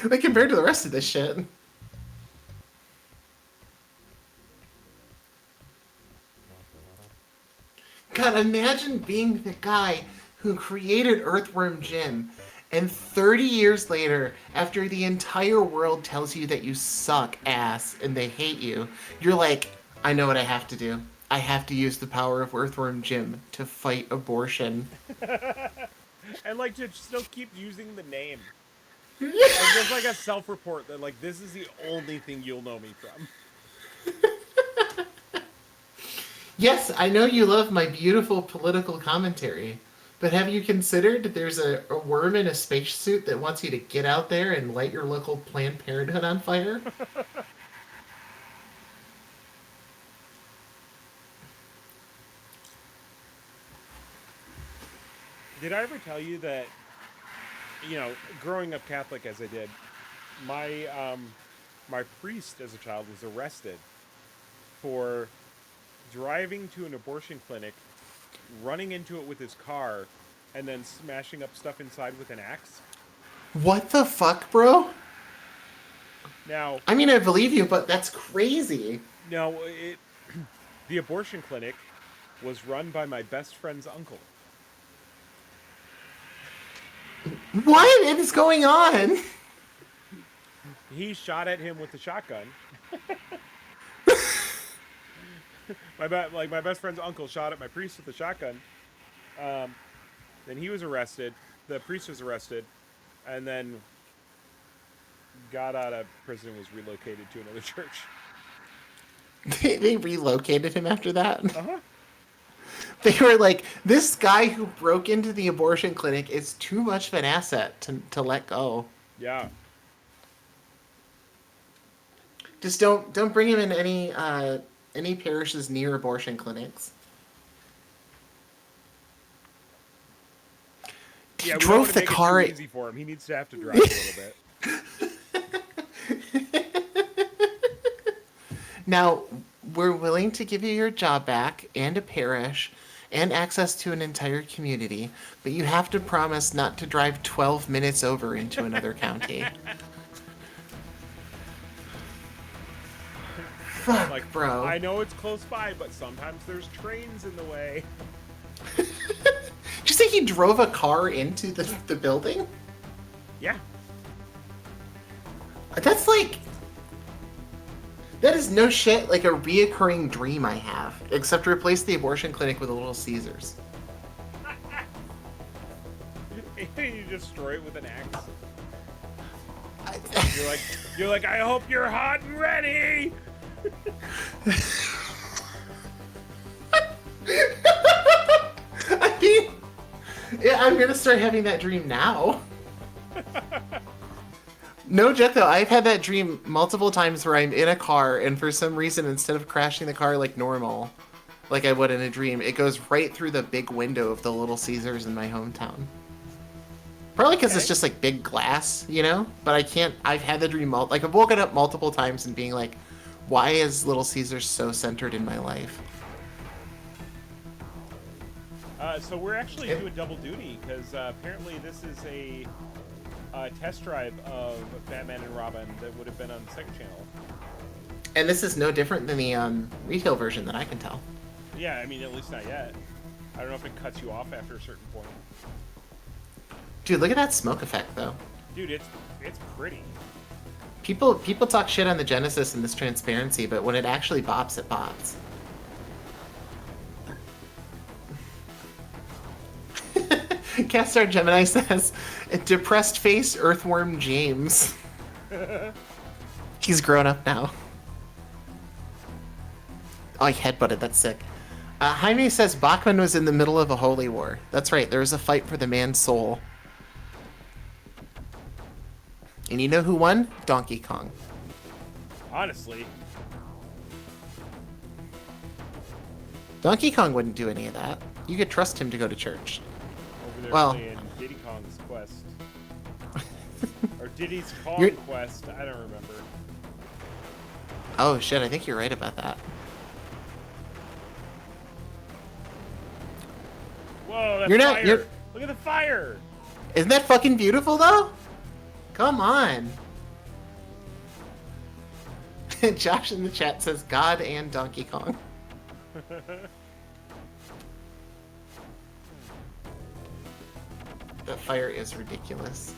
Like compared to the rest of this shit. God, imagine being the guy who created Earthworm Jim, and 30 years later, after the entire world tells you that you suck ass and they hate you, you're like, I know what I have to do. I have to use the power of Earthworm Jim to fight abortion. And like to still keep using the name. Like there's like a self-report that like this is the only thing you'll know me from. Yes, I know you love my beautiful political commentary, but have you considered there's a worm in a spacesuit that wants you to get out there and light your local Planned Parenthood on fire? Did I ever tell you that, growing up Catholic as I did, my priest as a child was arrested for driving to an abortion clinic, running into it with his car, and then smashing up stuff inside with an axe. What the fuck, bro? Now, I mean, I believe you, but that's crazy. now the abortion clinic was run by my best friend's uncle. What is going on? He shot at him with a shotgun. My best friend's uncle shot at my priest with a shotgun. Then he was arrested. The priest was arrested, and then got out of prison and was relocated to another church. They relocated him after that? Uh-huh. They were like, this guy who broke into the abortion clinic is too much of an asset to let go. Yeah. Just don't bring him in any parishes near abortion clinics. Yeah, we drove the make car. It too easy for him. He needs to have to drive a little bit. Now, we're willing to give you your job back and a parish and access to an entire community, but you have to promise not to drive 12 minutes over into another county. Fuck, Like, bro. I know it's close by, but sometimes there's trains in the way. Did you say he drove a car into the building? Yeah. That's like... That is no shit like a reoccurring dream I have, except replace the abortion clinic with a Little Caesars. You destroy it with an axe. You're like, I hope you're hot and ready. I mean, yeah, I'm gonna start having that dream now. No joke though, I've had that dream multiple times where I'm in a car and for some reason instead of crashing the car like normal, like I would in a dream, it goes right through the big window of the Little Caesars in my hometown. Probably because it's just like big glass, you know? But I've had the dream, like I've woken up multiple times and being like, why is Little Caesars so centered in my life? So we're actually doing double duty because apparently this is a test drive of Batman and Robin that would have been on the Sega Channel. And this is no different than the retail version that I can tell. Yeah, I mean, at least not yet. I don't know if it cuts you off after a certain point. Dude, look at that smoke effect, though. Dude, it's pretty. People talk shit on the Genesis and this transparency, but when it actually bops, it bops. Castar Gemini says, depressed face Earthworm James. He's grown up now. Oh, he headbutted. That's sick. Jaime says Bachman was in the middle of a holy war. That's right. There was a fight for the man's soul. And you know who won? Donkey Kong. Honestly. Donkey Kong wouldn't do any of that. You could trust him to go to church. Over there Well, playing Diddy Kong's Quest. Or Diddy's Kong Quest. I don't remember. Oh shit, I think you're right about that. Whoa, that You're fire! not- you're- Look at the fire! Isn't that fucking beautiful though? Come on. Josh in the chat says God and Donkey Kong. That fire is ridiculous.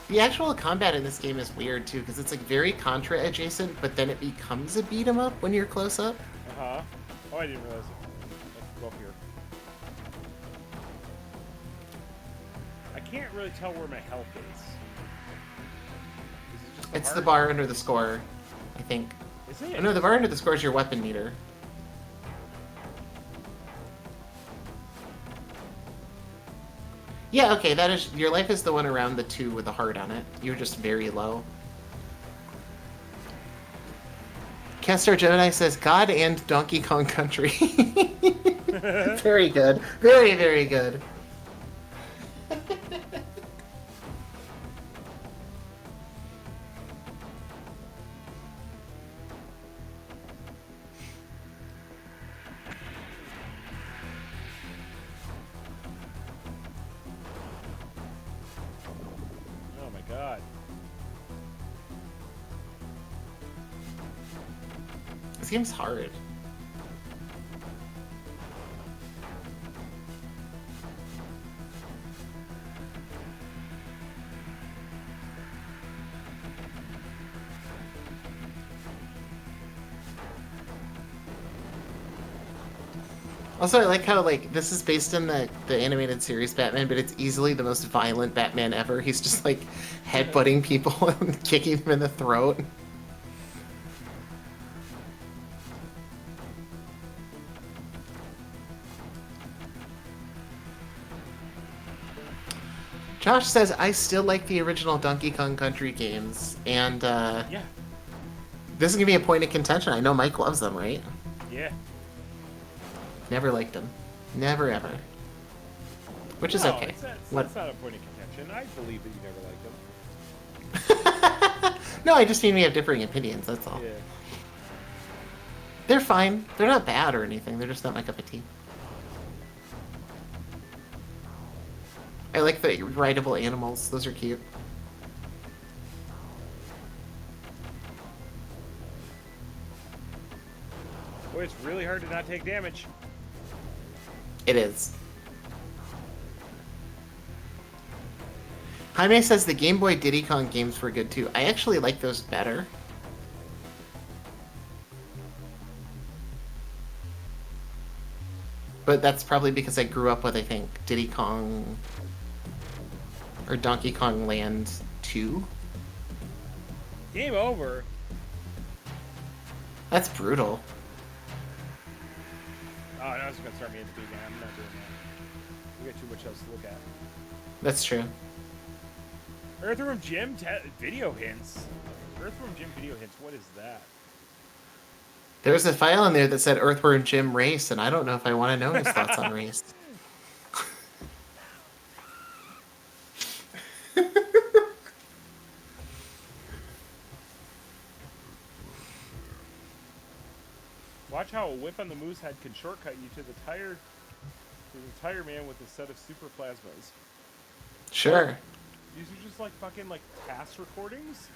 The actual combat in this game is weird too, because it's like very Contra adjacent, but then it becomes a beat 'em up when you're close up. Uh-huh. Oh, I didn't realize it. Let's go up here. I can't really tell where my health is. Is it just It's the bar under the score, I think. Is it? Oh, no, the bar under the score is your weapon meter. Yeah, okay, that is your life is the one around the 2 with the heart on it. You're just very low. Castor Gemini says God and Donkey Kong Country. Very good. Very, very good. Oh my god. This game's hard. Also, I like how, like, this is based in the animated series Batman, but it's easily the most violent Batman ever. He's just, like, headbutting people and kicking them in the throat. Josh says, I still like the original Donkey Kong Country games, and, Yeah. this is gonna be a point of contention. I know Mike loves them, right? Yeah. Never liked them. Never, ever. Which is okay. That's not a point of contention. I believe that you never liked them. No, I just mean we have differing opinions, that's all. Yeah. They're fine. They're not bad or anything. They're just not my cup of tea. I like the rideable animals. Those are cute. Boy, it's really hard to not take damage. It is. Jaime says the Game Boy Diddy Kong games were good too. I actually like those better. But that's probably because I grew up with, I think, Diddy Kong or Donkey Kong Land 2. Game over. That's brutal. Oh, now it's gonna start me into being. I'm not doing that. We got too much else to look at. That's true. Earthworm Jim video hints. Earthworm Jim video hints. What is that? There was a file in there that said Earthworm Jim Race, and I don't know if I want to know his thoughts on Race. Watch how a whip on the moose head can shortcut you to the tire man with a set of super plasmas. Sure. These are just like fucking like past recordings.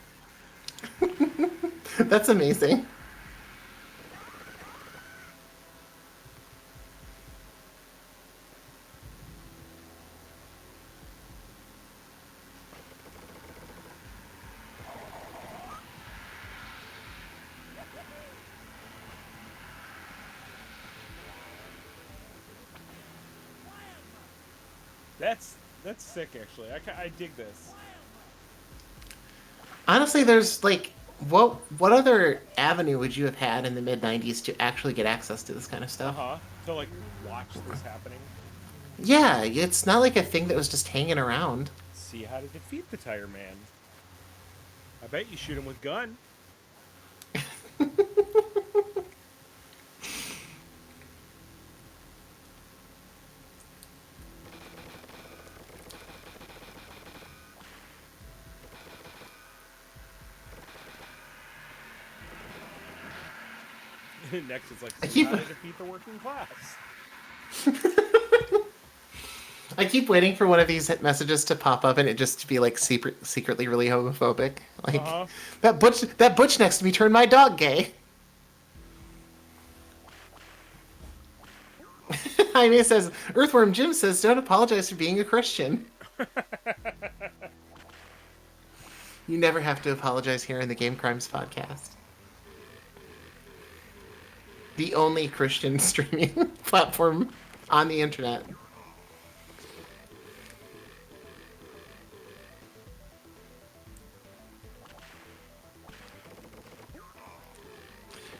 That's amazing. That's sick, actually. I dig this. Honestly, there's like, what other avenue would you have had in the mid '90s to actually get access to this kind of stuff? To like watch this happening. Yeah, it's not like a thing that was just hanging around. See how to defeat the tire man. I bet you shoot him with gun. Next, it's like see how to defeat the working class. I keep waiting for one of these messages to pop up and it just to be like secretly really homophobic. Like that butch next to me turned my dog gay. Jaime says, Earthworm Jim says, don't apologize for being a Christian. You never have to apologize here in the Game Crimes podcast. The only Christian streaming platform on the internet.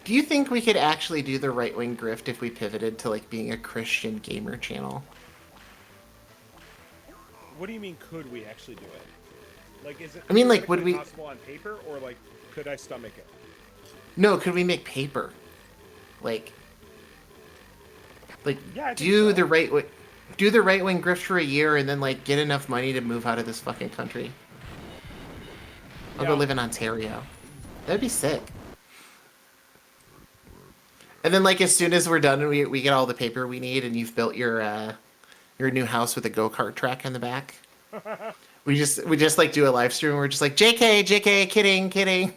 Do you think we could actually do the right-wing grift if we pivoted to like being a Christian gamer channel? What do you mean? Could we actually do it? Like, is it? I mean, like, would we possible on paper, or like, could I stomach it? No, could we make paper? Like, yeah, do the right way, do the right wing grift for a year, and then like get enough money to move out of this fucking country. I'll go live in Ontario. That'd be sick. And then, like, as soon as we're done, we get all the paper we need, and you've built your new house with a go-kart track in the back. we just like do a live stream. And we're just like, JK, kidding.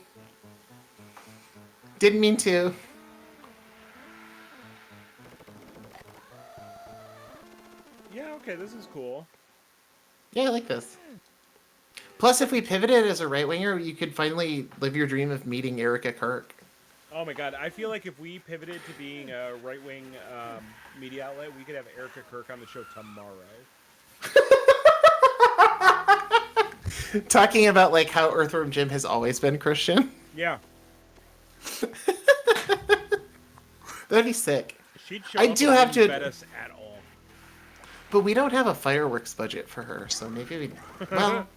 Didn't mean to. Yeah, okay, this is cool. Yeah, I like this. Plus, if we pivoted as a right-winger, you could finally live your dream of meeting Erica Kirk. Oh my god, I feel like if we pivoted to being a right-wing media outlet, we could have Erica Kirk on the show tomorrow. Talking about like how Earthworm Jim has always been Christian. Yeah. That'd be sick. She'd show I up do and have wouldn't to bet us at all. But we don't have a fireworks budget for her, so maybe we. Well,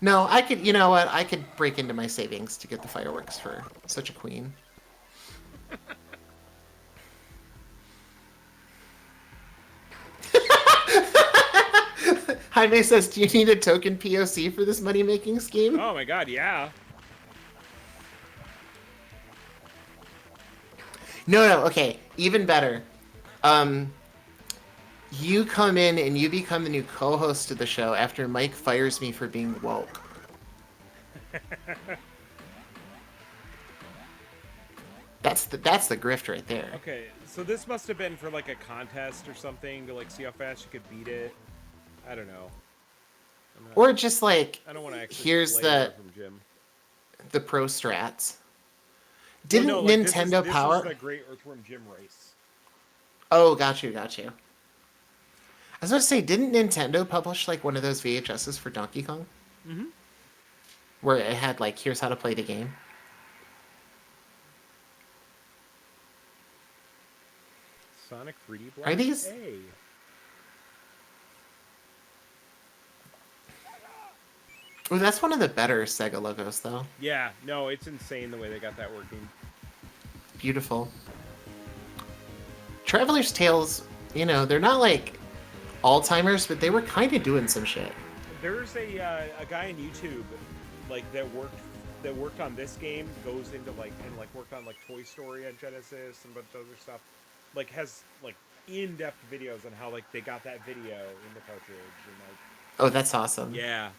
no, I could. You know what? I could break into my savings to get the fireworks for such a queen. Jaime says, "Do you need a token POC for this money-making scheme?" Oh my god, yeah. No. Okay, even better. You come in and you become the new co-host of the show after Mike fires me for being woke. That's the grift right there. Okay, so this must have been for like a contest or something to like see how fast you could beat it. I don't know. Or just like, I don't want to actually. Here's the pro strats. Didn't Nintendo Power? This is the Great Earthworm Jim race. Oh, got you. I was about to say, didn't Nintendo publish like one of those VHSs for Donkey Kong? Mm-hmm. Where it had like, here's how to play the game. Sonic 3D Blast. Are these? A. Oh, that's one of the better Sega logos, though. Yeah, no, it's insane the way they got that working. Beautiful. Traveler's Tales, you know, they're not like all-timers, but they were kind of doing some shit. There's a guy on YouTube, like that worked on this game, goes into like and like worked on like Toy Story on Genesis and a bunch of other stuff. Like has like in-depth videos on how like they got that video in the cartridge and like. Oh, that's awesome. Yeah.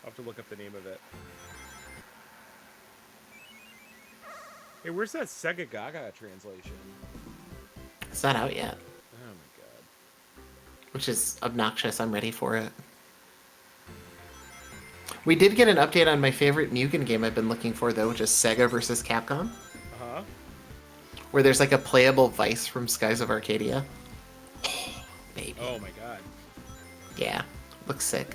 I'll have to look up the name of it. Hey, where's that Sega Gaga translation? It's not out yet. Oh my god. Which is obnoxious. I'm ready for it. We did get an update on my favorite Mugen game I've been looking for, though, which is Sega vs. Capcom. Uh-huh. Where there's like a playable Vice from Skies of Arcadia. Oh, baby. Oh my god. Yeah. Looks sick.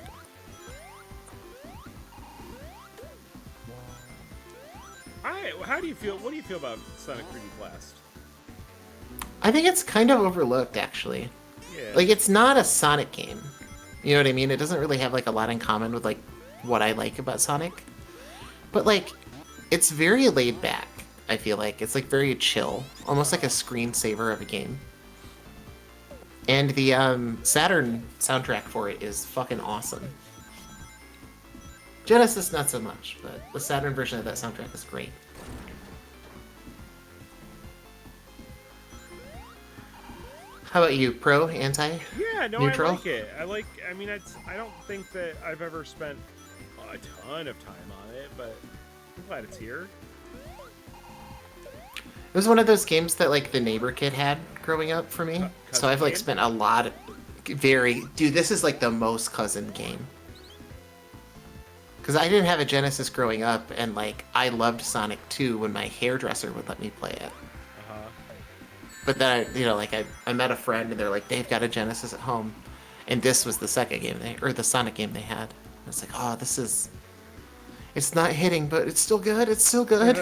How do you feel? What do you feel about Sonic 3D Blast? I think it's kind of overlooked, actually. Yeah. Like, it's not a Sonic game. You know what I mean? It doesn't really have like a lot in common with like what I like about Sonic. But like, it's very laid back. I feel like it's like very chill, almost like a screensaver of a game. And the Saturn soundtrack for it is fucking awesome. Genesis not so much, but the Saturn version of that soundtrack is great. How about you? Pro, anti? Yeah, no, neutral? I like it. I mean, I don't think that I've ever spent a ton of time on it, but I'm glad it's here. It was one of those games that like the neighbor kid had growing up for me. So I've like spent a lot of dude, this is like the most cousin game. Because I didn't have a Genesis growing up, and like I loved Sonic 2 when my hairdresser would let me play it. Uh-huh. But then I met a friend and they're like, they've got a Genesis at home, and this was the Sega game or the Sonic game they had. And it's like, oh, it's not hitting, but it's still good. It's still good.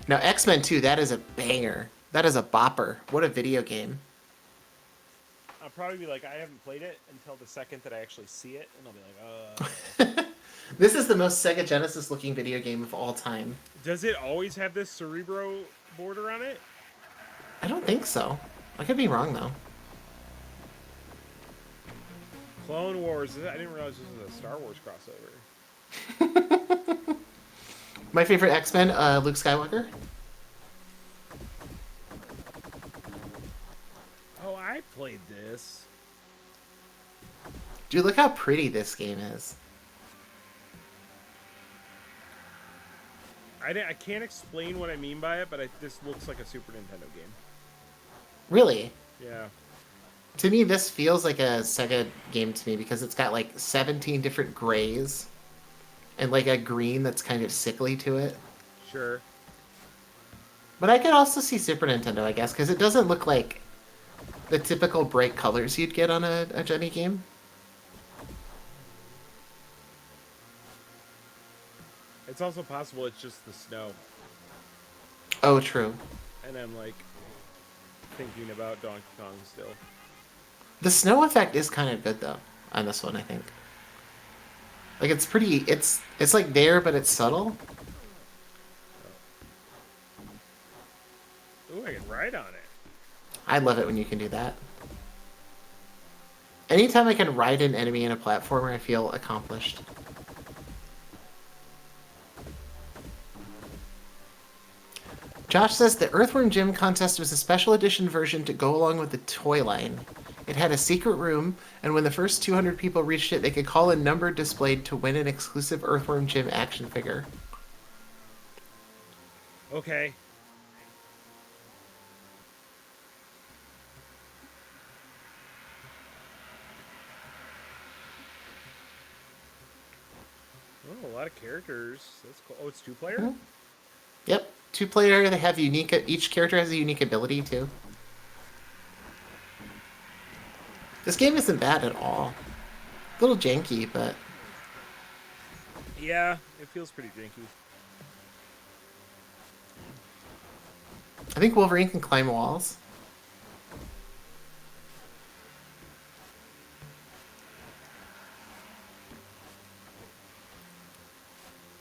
Now X-Men 2, that is a banger. That is a bopper. What a video game. I'll probably be like, I haven't played it until the second that I actually see it, and I'll be like, This is the most Sega Genesis looking video game of all time. Does it always have this Cerebro border on it? I don't think so. I could be wrong though. Clone Wars. I didn't realize this was a Star Wars crossover. My favorite X-Men, Luke Skywalker. Oh, I played this. Dude, look how pretty this game is. I can't explain what I mean by it, but this looks like a Super Nintendo game. Really? Yeah. To me, this feels like a Sega game to me because it's got like 17 different grays and like a green that's kind of sickly to it. Sure. But I could also see Super Nintendo, I guess, because it doesn't look like the typical bright colors you'd get on a Jenny game. It's also possible it's just the snow. Oh, true. And I'm like thinking about Donkey Kong still. The snow effect is kind of good though on this one, I think. Like it's pretty. It's like there, but it's subtle. Ooh, I can ride on it. I love it when you can do that. Anytime I can ride an enemy in a platformer, I feel accomplished. Josh says the Earthworm Jim contest was a special edition version to go along with the toy line. It had a secret room, and when the first 200 people reached it, they could call a number displayed to win an exclusive Earthworm Jim action figure. Okay. Oh, a lot of characters. That's cool. Oh, it's 2-player? Mm-hmm. Yep. 2-player, they have unique... Each character has a unique ability, too. This game isn't bad at all. A little janky, but... Yeah, it feels pretty janky. I think Wolverine can climb walls.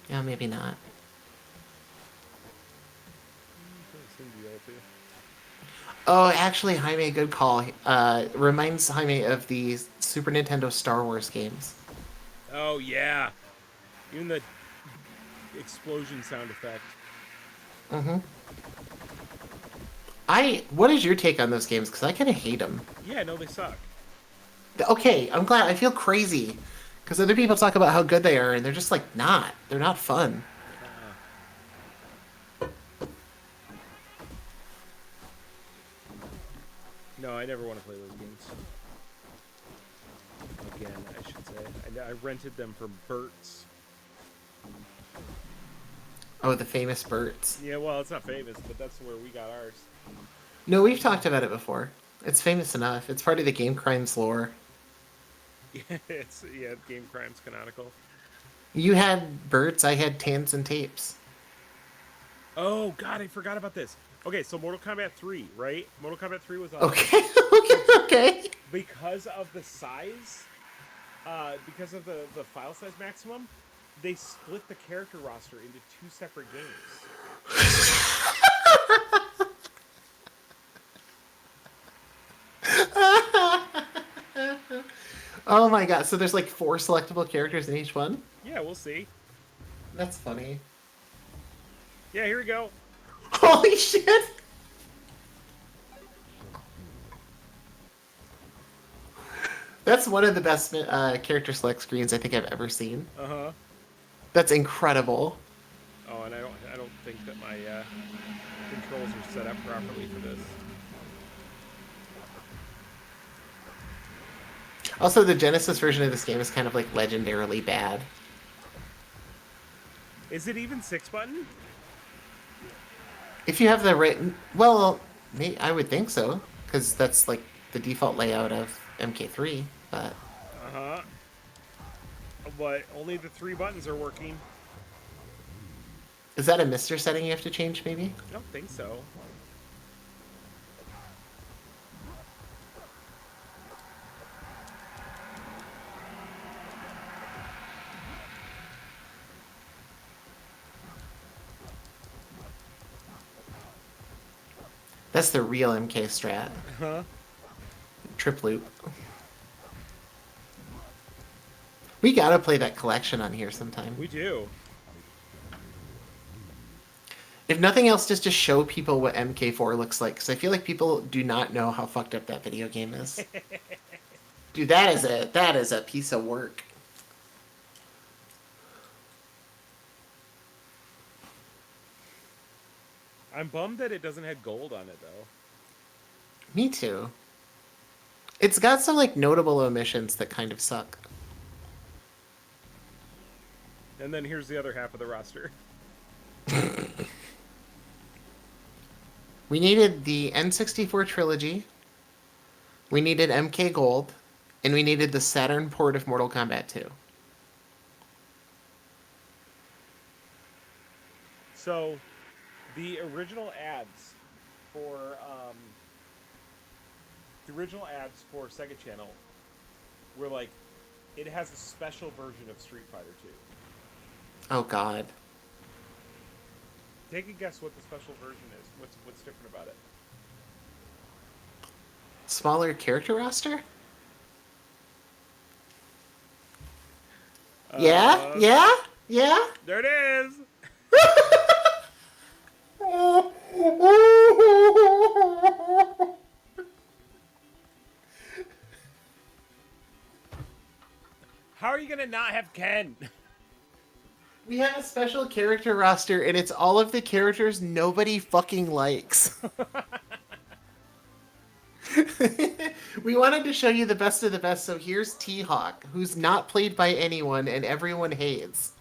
Yeah, maybe not. Oh, actually, Jaime, good call. Reminds Jaime of the Super Nintendo Star Wars games. Oh, yeah. Even the explosion sound effect. Mm-hmm. What is your take on those games? Because I kind of hate them. Yeah, no, they suck. Okay, I'm glad. I feel crazy. Because other people talk about how good they are, and they're just like, not. They're not fun. No, I never want to play those games. Again, I should say. I rented them from Burt's. Oh, the famous Burt's. Yeah, well, it's not famous, but that's where we got ours. No, we've talked about it before. It's famous enough. It's part of the Game Crimes lore. Yeah, Game Crimes canonical. You had Burt's, I had Tans and Tapes. Oh, God, I forgot about this. Okay, so Mortal Kombat 3, right? Mortal Kombat 3 was on. Okay, okay. Because of the size, because of the file size maximum, they split the character roster into 2 separate games. Oh my god, so there's like 4 selectable characters in each one? Yeah, we'll see. That's funny. Yeah, here we go. Holy shit! That's one of the best character select screens I think I've ever seen. Uh-huh. That's incredible. Oh, and I don't think that my controls are set up properly for this. Also, the Genesis version of this game is kind of like legendarily bad. Is it even 6-button? If you have the right, well, I would think so, because that's like the default layout of MK3. But Uh-huh. But only the 3 buttons are working. is that a Mister setting you have to change? Maybe. I don't think so. That's the real MK strat. Huh? Trip loop. We gotta play that collection on here sometime. We do. If nothing else, just to show people what MK4 looks like, because I feel like people do not know how fucked up that video game is. Dude, that is a piece of work. I'm bummed that it doesn't have gold on it, though. Me too. It's got some like notable omissions that kind of suck. And then here's the other half of the roster. We needed the N64 trilogy. We needed MK Gold, and we needed the Saturn port of Mortal Kombat 2. So, the original ads for Sega Channel were like, it has a special version of Street Fighter 2. Oh God. Take a guess what the special version is. What's different about it? Smaller character roster? Yeah. There it is. How are you gonna not have Ken? We have a special character roster, and it's all of the characters nobody fucking likes. We wanted to show you the best of the best, so here's T-Hawk, who's not played by anyone and everyone hates.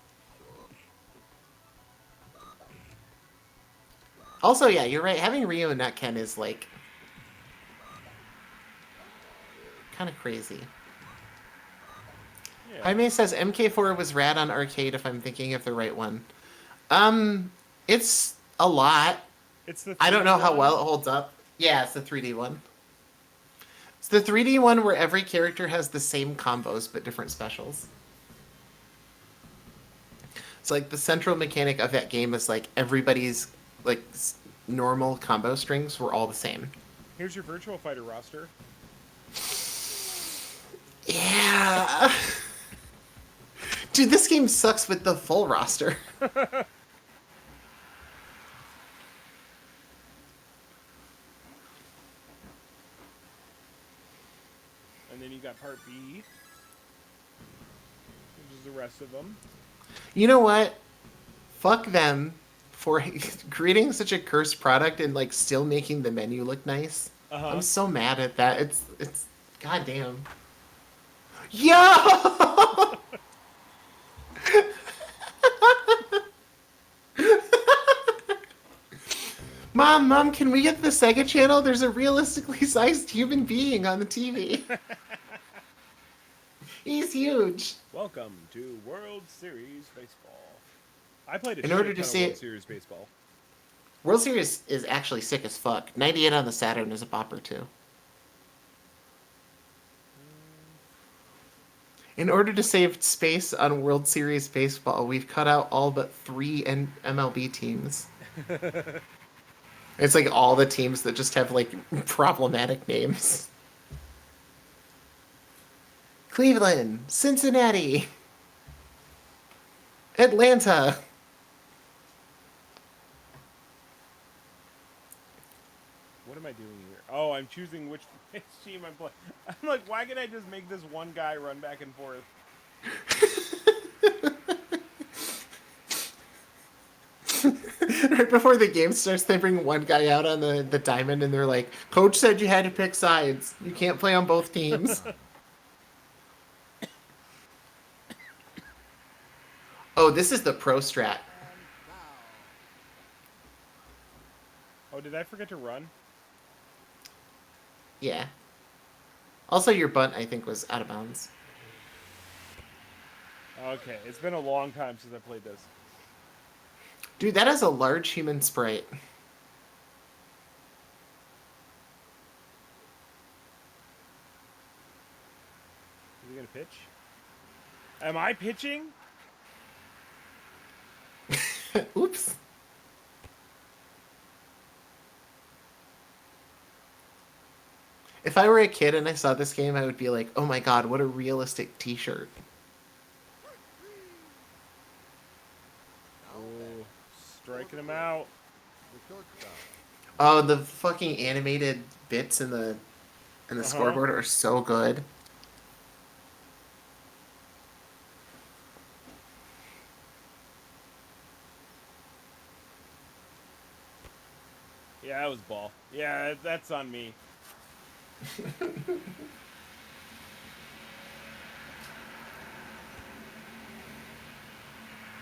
Also, yeah, you're right. Having Ryu and not Ken is, like, kind of crazy. Yeah. Jaime says MK4 was rad on arcade, if I'm thinking of the right one. It's a lot. It's the I don't know how 3D well it holds up. Yeah, it's the 3D one. It's the 3D one where every character has the same combos but different specials. It's like the central mechanic of that game is like everybody's like normal combo strings were all the same. Here's your Virtual Fighter roster. Yeah. Dude, this game sucks with the full roster. And then you got Part B, which is the rest of them. You know what? Fuck them for creating such a cursed product and like still making the menu look nice. Uh-huh. I'm so mad at that. It's goddamn. Yo! Mom, can we get the Sega channel? There's a realistically sized human being on the TV. He's huge. Welcome to World Series Baseball. I played a In order shit to ton of see World it- Series Baseball. World Series is actually sick as fuck. 98 on the Saturn is a bopper too. In order to save space on World Series Baseball, we've cut out all but 3 MLB teams. It's like all the teams that just have like problematic names. Cleveland, Cincinnati, Atlanta. What am I doing here? Oh, I'm choosing which team I'm playing. I'm like, why can't I just make this one guy run back and forth? Right before the game starts, they bring one guy out on the diamond and they're like, Coach said you had to pick sides. You can't play on both teams. Oh, this is the pro strat. Oh, did I forget to run? Yeah. Also, your bunt, I think, was out of bounds. Okay, it's been a long time since I played this. Dude, that is a large human sprite. Is he gonna pitch? Am I pitching? Oops. If I were a kid and I saw this game, I would be like, oh my god, what a realistic t-shirt. Oh, striking him out. Oh, the fucking animated bits in the scoreboard are so good. Yeah, that was ball. Yeah, that's on me.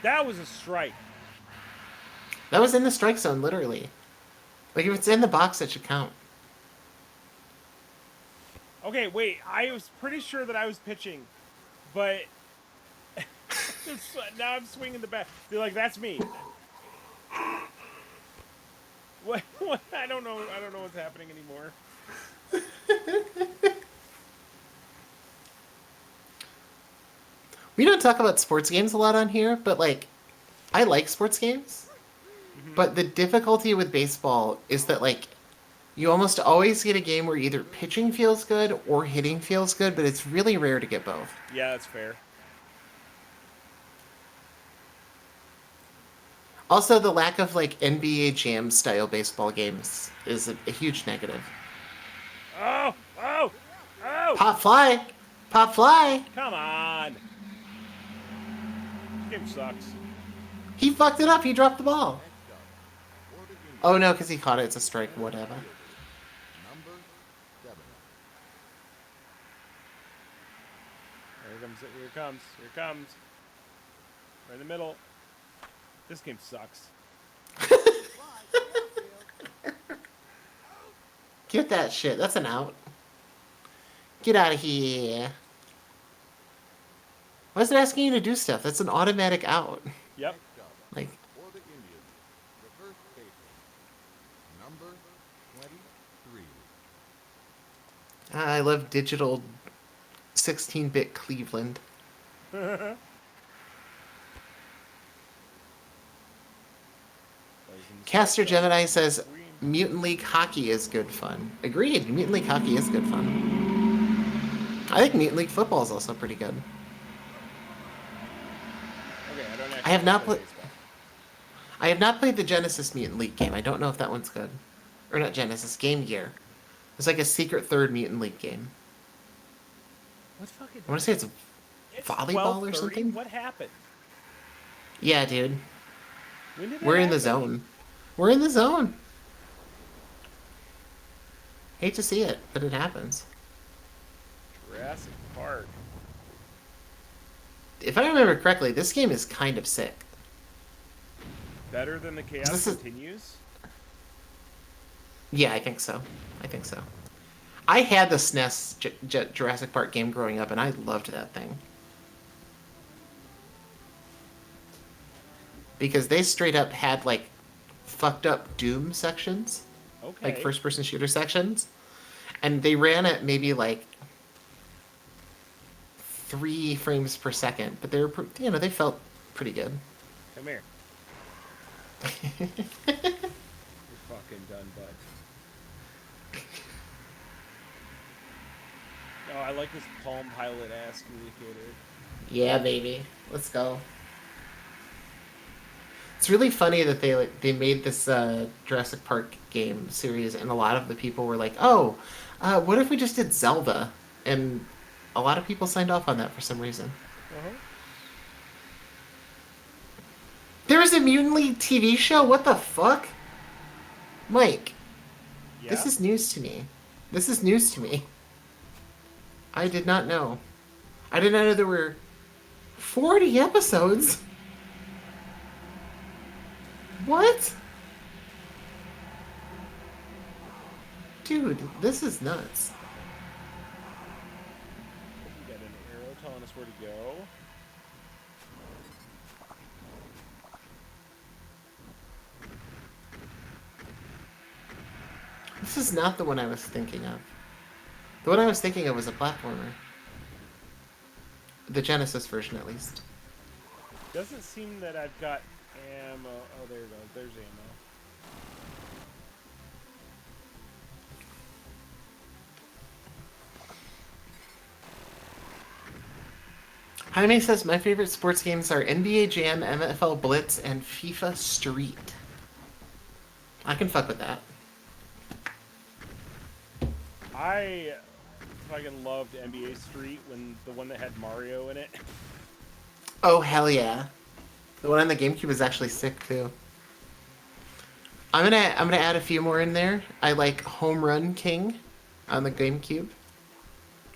That was a strike. That was in the strike zone, literally. Like, if it's in the box, it should count. Okay, wait. I was pretty sure that I was pitching, but now I'm swinging the bat. They're like, that's me. What? I don't know. I don't know what's happening anymore. We don't talk about sports games a lot on here, but, like, I like sports games. Mm-hmm. But the difficulty with baseball is that, like, you almost always get a game where either pitching feels good or hitting feels good, but it's really rare to get both. Yeah, that's fair. Also, the lack of, like, NBA Jam style baseball games is a huge negative. Oh! Oh! Oh! Pop fly! Pop fly! Come on! This game sucks. He fucked it up. He dropped the ball. Oh no, because he caught it. It's a strike. Whatever. Here comes. Here comes. Here comes. Right in the middle. This game sucks. Get that shit. That's an out. Get out of here. Why is it asking you to do stuff? That's an automatic out. Yep. Like. I love digital 16-bit Cleveland. Caster Gemini says Mutant League hockey is good fun. Agreed. Mutant League hockey is good fun. I think Mutant League football is also pretty good. Okay, I have not played. I have not played the Genesis Mutant League game. I don't know if that one's good, or not Genesis, Game Gear. It's like a secret third Mutant League game. What fucking? I want to say it's volleyball or something. What happened? Yeah, dude. When did We're in the zone. We're in the zone. Hate to see it, but it happens. Jurassic Park. If I remember correctly, this game is kind of sick. Better than the Chaos Continues? Yeah, I think so. I had the SNES Jurassic Park game growing up, and I loved that thing. Because they straight up had, like, fucked up Doom sections. Okay. Like, first-person shooter sections. And they ran at maybe, like, 3 frames per second. But they were, they felt pretty good. Come here. You're fucking done, bud. Oh, I like this Palm Pilot-ass communicator. Yeah, baby. Let's go. It's really funny that they made this Jurassic Park game series, and a lot of the people were like, "Oh, what if we just did Zelda?" And a lot of people signed off on that for some reason. Uh-huh. There was a Mutant League TV show? What the fuck? Mike, Yeah? This is news to me. I did not know. I did not know there were 40 episodes. What? Dude, this is nuts. We got an arrow telling us where to go. This is not the one I was thinking of. The one I was thinking of was a platformer. The Genesis version, at least. Doesn't seem that I've got ammo. Oh, there it goes. There's ammo. Jaime says, my favorite sports games are NBA Jam, MFL Blitz, and FIFA Street. I can fuck with that. I fucking loved NBA Street when the one that had Mario in it. Oh, hell yeah. The one on the GameCube is actually sick, too. I'm gonna add a few more in there. I like Home Run King on the GameCube,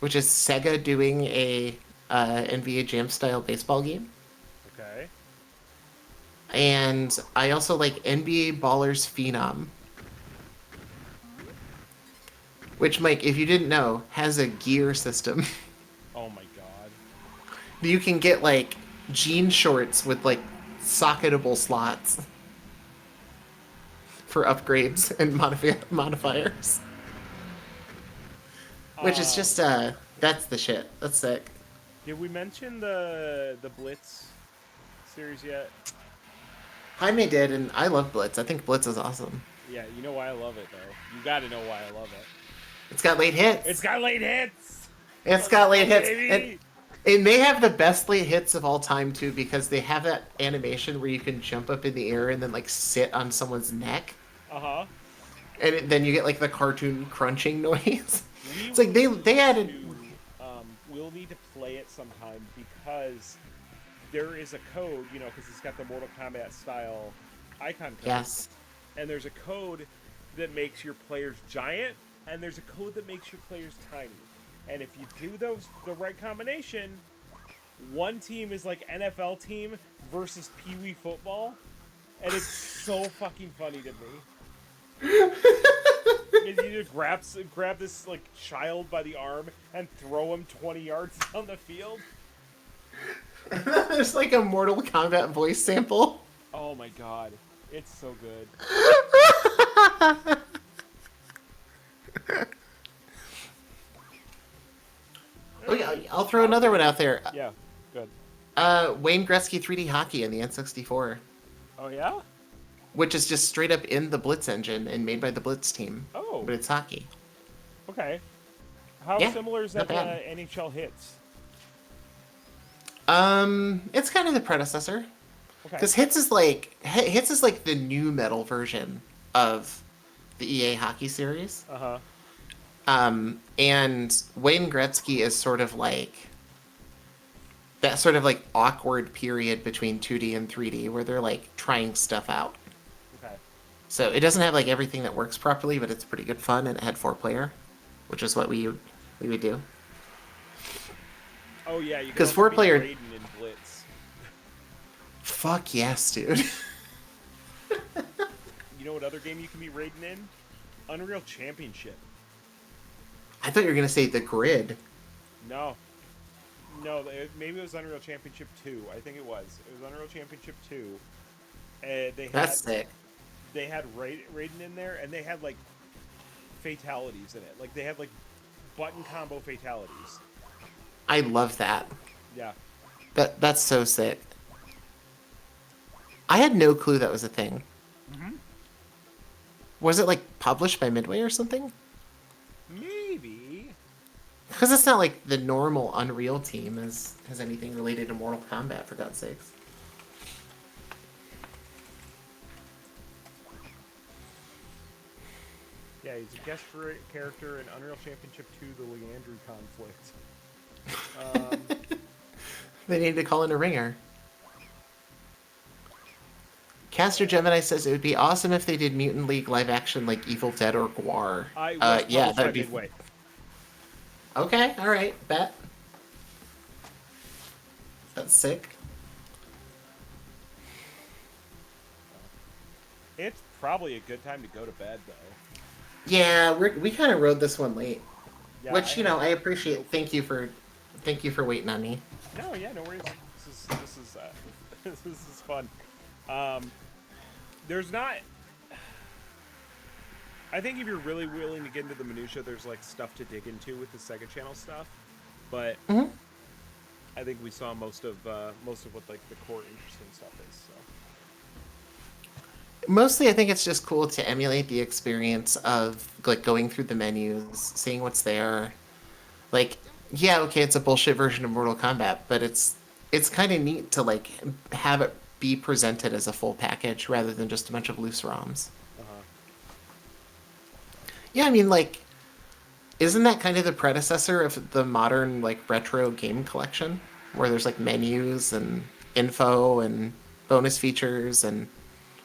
which is Sega doing a NBA Jam style baseball game. Okay. And I also like NBA Ballers Phenom, which, Mike, if you didn't know, has a gear system. Oh my god. You can get like jean shorts with like socketable slots for upgrades and modifiers. Which is just that's the shit. That's sick. Did we mention the Blitz series yet? Jaime did, and I love Blitz. I think Blitz is awesome. Yeah, you know why I love it though. You got to know why I love it. It's got late hits. It's got late hits. It's got late hits. Baby. And it may have the best late hits of all time too, because they have that animation where you can jump up in the air and then like sit on someone's neck. Uh-huh. And then you get like the cartoon crunching noise. We It's like they added. we'll need to play it sometime because there is a code, you know, because it's got the Mortal Kombat style icon code. Yes. And there's a code that makes your players giant, and there's a code that makes your players tiny. And if you do those the right combination, one team is like NFL team versus Pee Wee football, and it's so fucking funny to me. You just grab this like child by the arm and throw him 20 yards down the field. There's like a Mortal Kombat voice sample. Oh my god, it's so good. Oh yeah, I'll throw another one out there. Yeah, good. Wayne Gretzky 3D Hockey in the N64, Oh yeah? which is just straight up in the Blitz engine and made by the Blitz team. Oh. But it's hockey. Okay. How Yeah, similar is not that to bad. NHL Hits? It's kind of the predecessor. Okay. Because Hits is like the new metal version of the EA hockey series. Uh-huh. And Wayne Gretzky is sort of like that sort of like awkward period between 2D and 3D where they're like trying stuff out. Okay. So it doesn't have like everything that works properly, but it's pretty good fun, and it had 4-player, which is what we would do. Oh yeah, you 'Cause can also be 4-player Raiden in Blitz. Fuck yes, dude. You know what other game you can be Raiden in? Unreal Championship. I thought you were gonna say The Grid. No, maybe it was Unreal Championship 2. I think it was. It was Unreal Championship 2. That's sick. They had Raiden in there, and they had like fatalities in it. Like they had like button combo fatalities. I love that. Yeah. That's so sick. I had no clue that was a thing. Mm-hmm. Was it like published by Midway or something? Maybe. Because it's not like the normal Unreal team has anything related to Mortal Kombat, for God's sakes. Yeah, he's a guest character in Unreal Championship 2, The Leandry Conflict. They need to call in a ringer. Caster Gemini says it would be awesome if they did Mutant League live action like Evil Dead or Guar. Yeah, that'd be. Midway. Okay, all right, bet. That's sick. It's probably a good time to go to bed, though. Yeah, we kind of rode this one late, Yeah, which I no appreciate. plans. Thank you for waiting on me. No, yeah, no worries. This is this is fun. Um, there's not. I think if you're really willing to get into the minutia, there's like stuff to dig into with the Sega Channel stuff. But Hmm. I think we saw most of what like the core interesting stuff is. So Mostly, I think it's just cool to emulate the experience of like going through the menus, seeing what's there. Like, yeah, okay, it's a bullshit version of Mortal Kombat, but it's kind of neat to like have it be presented as a full package rather than just a bunch of loose ROMs. uh-huh. Yeah, I mean, like, isn't that kind of the predecessor of the modern like retro game collection, where there's like menus and info and bonus features and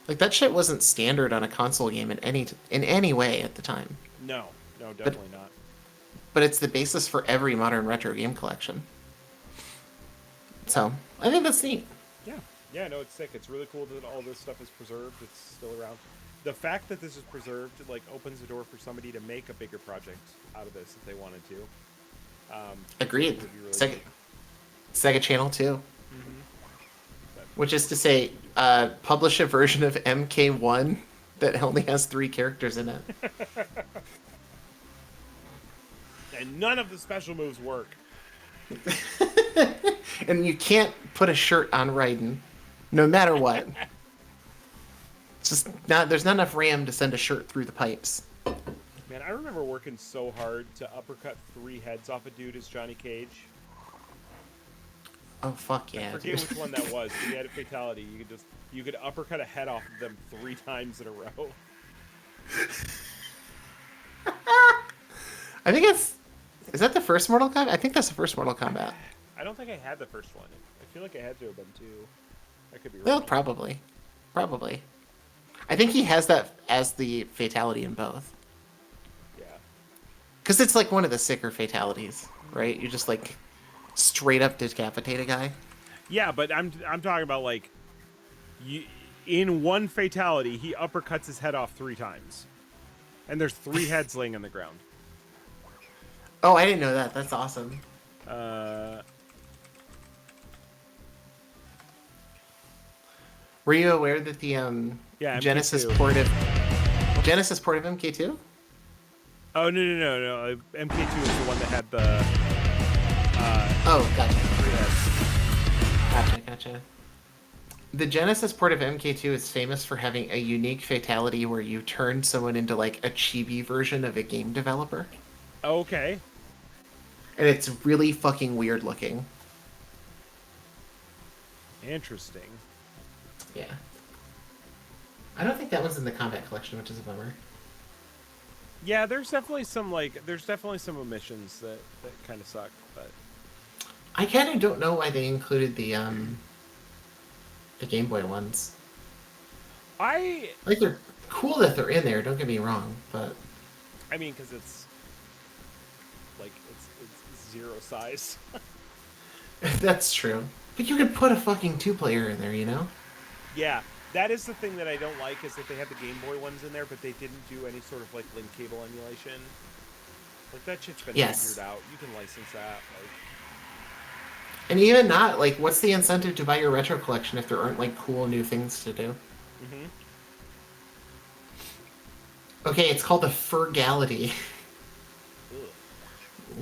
like that shit wasn't standard on a console game in any way at the time. No, But definitely not. but it's the basis for every modern retro game collection. So I think that's neat. Yeah, yeah, no, it's sick. It's really cool that all this stuff is preserved. It's still around. The fact that this is preserved like opens the door for somebody to make a bigger project out of this if they wanted to. Agreed. Would be really Sega, Sega Channel 2, mm-hmm. which is to say, publish a version of MK1 that only has 3 characters in it. And none of the special moves work. And you can't put a shirt on Raiden, no matter what. It's just not. There's not enough RAM to send a shirt through the pipes. Man, I remember working so hard to uppercut 3 heads off a dude as Johnny Cage. Oh fuck yeah! I forget Dude. which one that was. But he had a fatality. You could uppercut a head off of them 3 times in a row. I think it's. Is that the first Mortal Kombat? I think that's the first Mortal Kombat. I don't think I had the first one. I feel like I had to have been 2. I could be Well, wrong. probably. I think he has that as the fatality in both. Yeah. Because it's like one of the sicker fatalities, right? You just like straight up decapitate a guy. Yeah, but I'm talking about like, in one fatality, he uppercuts his head off 3 times, and there's 3 heads laying on the ground. Oh, I didn't know that. That's awesome. Were you aware that the Yeah, Genesis MK2. port of MK2? Oh no! MK2 is the one that had the Oh, gotcha. 3 heads. Gotcha. The Genesis port of MK2 is famous for having a unique fatality where you turn someone into like a chibi version of a game developer. Okay. And it's really fucking weird looking. Interesting. Yeah. I don't think that was in the combat collection, which is a bummer. Yeah, there's definitely some omissions that kind of suck, but I kind of don't know why they included the Game Boy ones. I Like they're cool that they're in there. Don't get me wrong, but mean, because it's like it's 0 size. that's true. But you could put a fucking 2-player in there, you know? Yeah, that is the thing that I don't like is that they have the Game Boy ones in there, but they didn't do any sort of like link cable emulation. Like that shit's been Yes. figured out. You can license that. Like, And even not, like, what's the incentive to buy your retro collection if there aren't, like, cool new things to do? mm-hmm. Okay, it's called the Fergality,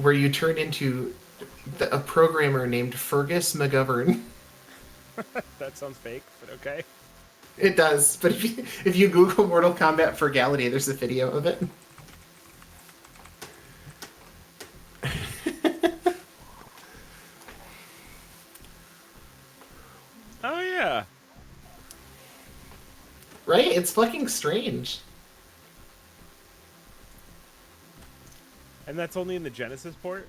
where you turn into a programmer named Fergus McGovern. That sounds fake, but okay. It does, but if you Google Mortal Kombat Fergality, there's a video of it. Oh yeah. Right? It's fucking strange. And that's only in the Genesis port?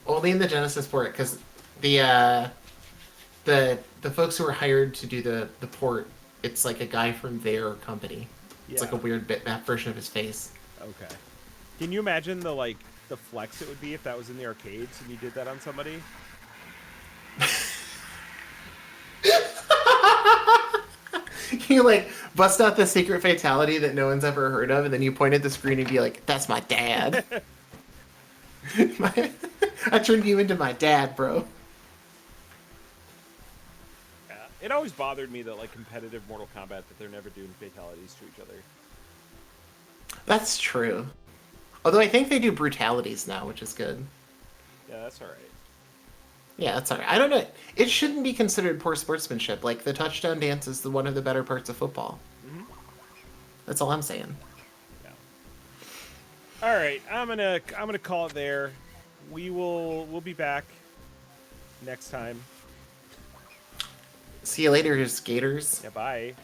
Only in the Genesis port, because the folks who were hired to do the port, it's like a guy from their company. It's like a weird bitmap version of his face. Okay. Can you imagine the flex it would be if that was in the arcades and you did that on somebody? You like Bust out the secret fatality that no one's ever heard of, and then you point at the screen and be like, "That's my dad." I turned you into my dad, bro. Yeah. It always bothered me that like competitive Mortal Kombat that they're never doing fatalities to each other. That's true. Although I think they do brutalities now, which is good. Yeah, that's all right. Yeah, that's alright. I don't know. It shouldn't be considered poor sportsmanship. Like the touchdown dance is one of the better parts of football. Mm-hmm. That's all I'm saying. Yeah. All right, I'm gonna call it there. We'll be back next time. See you later, skaters. Yeah, bye.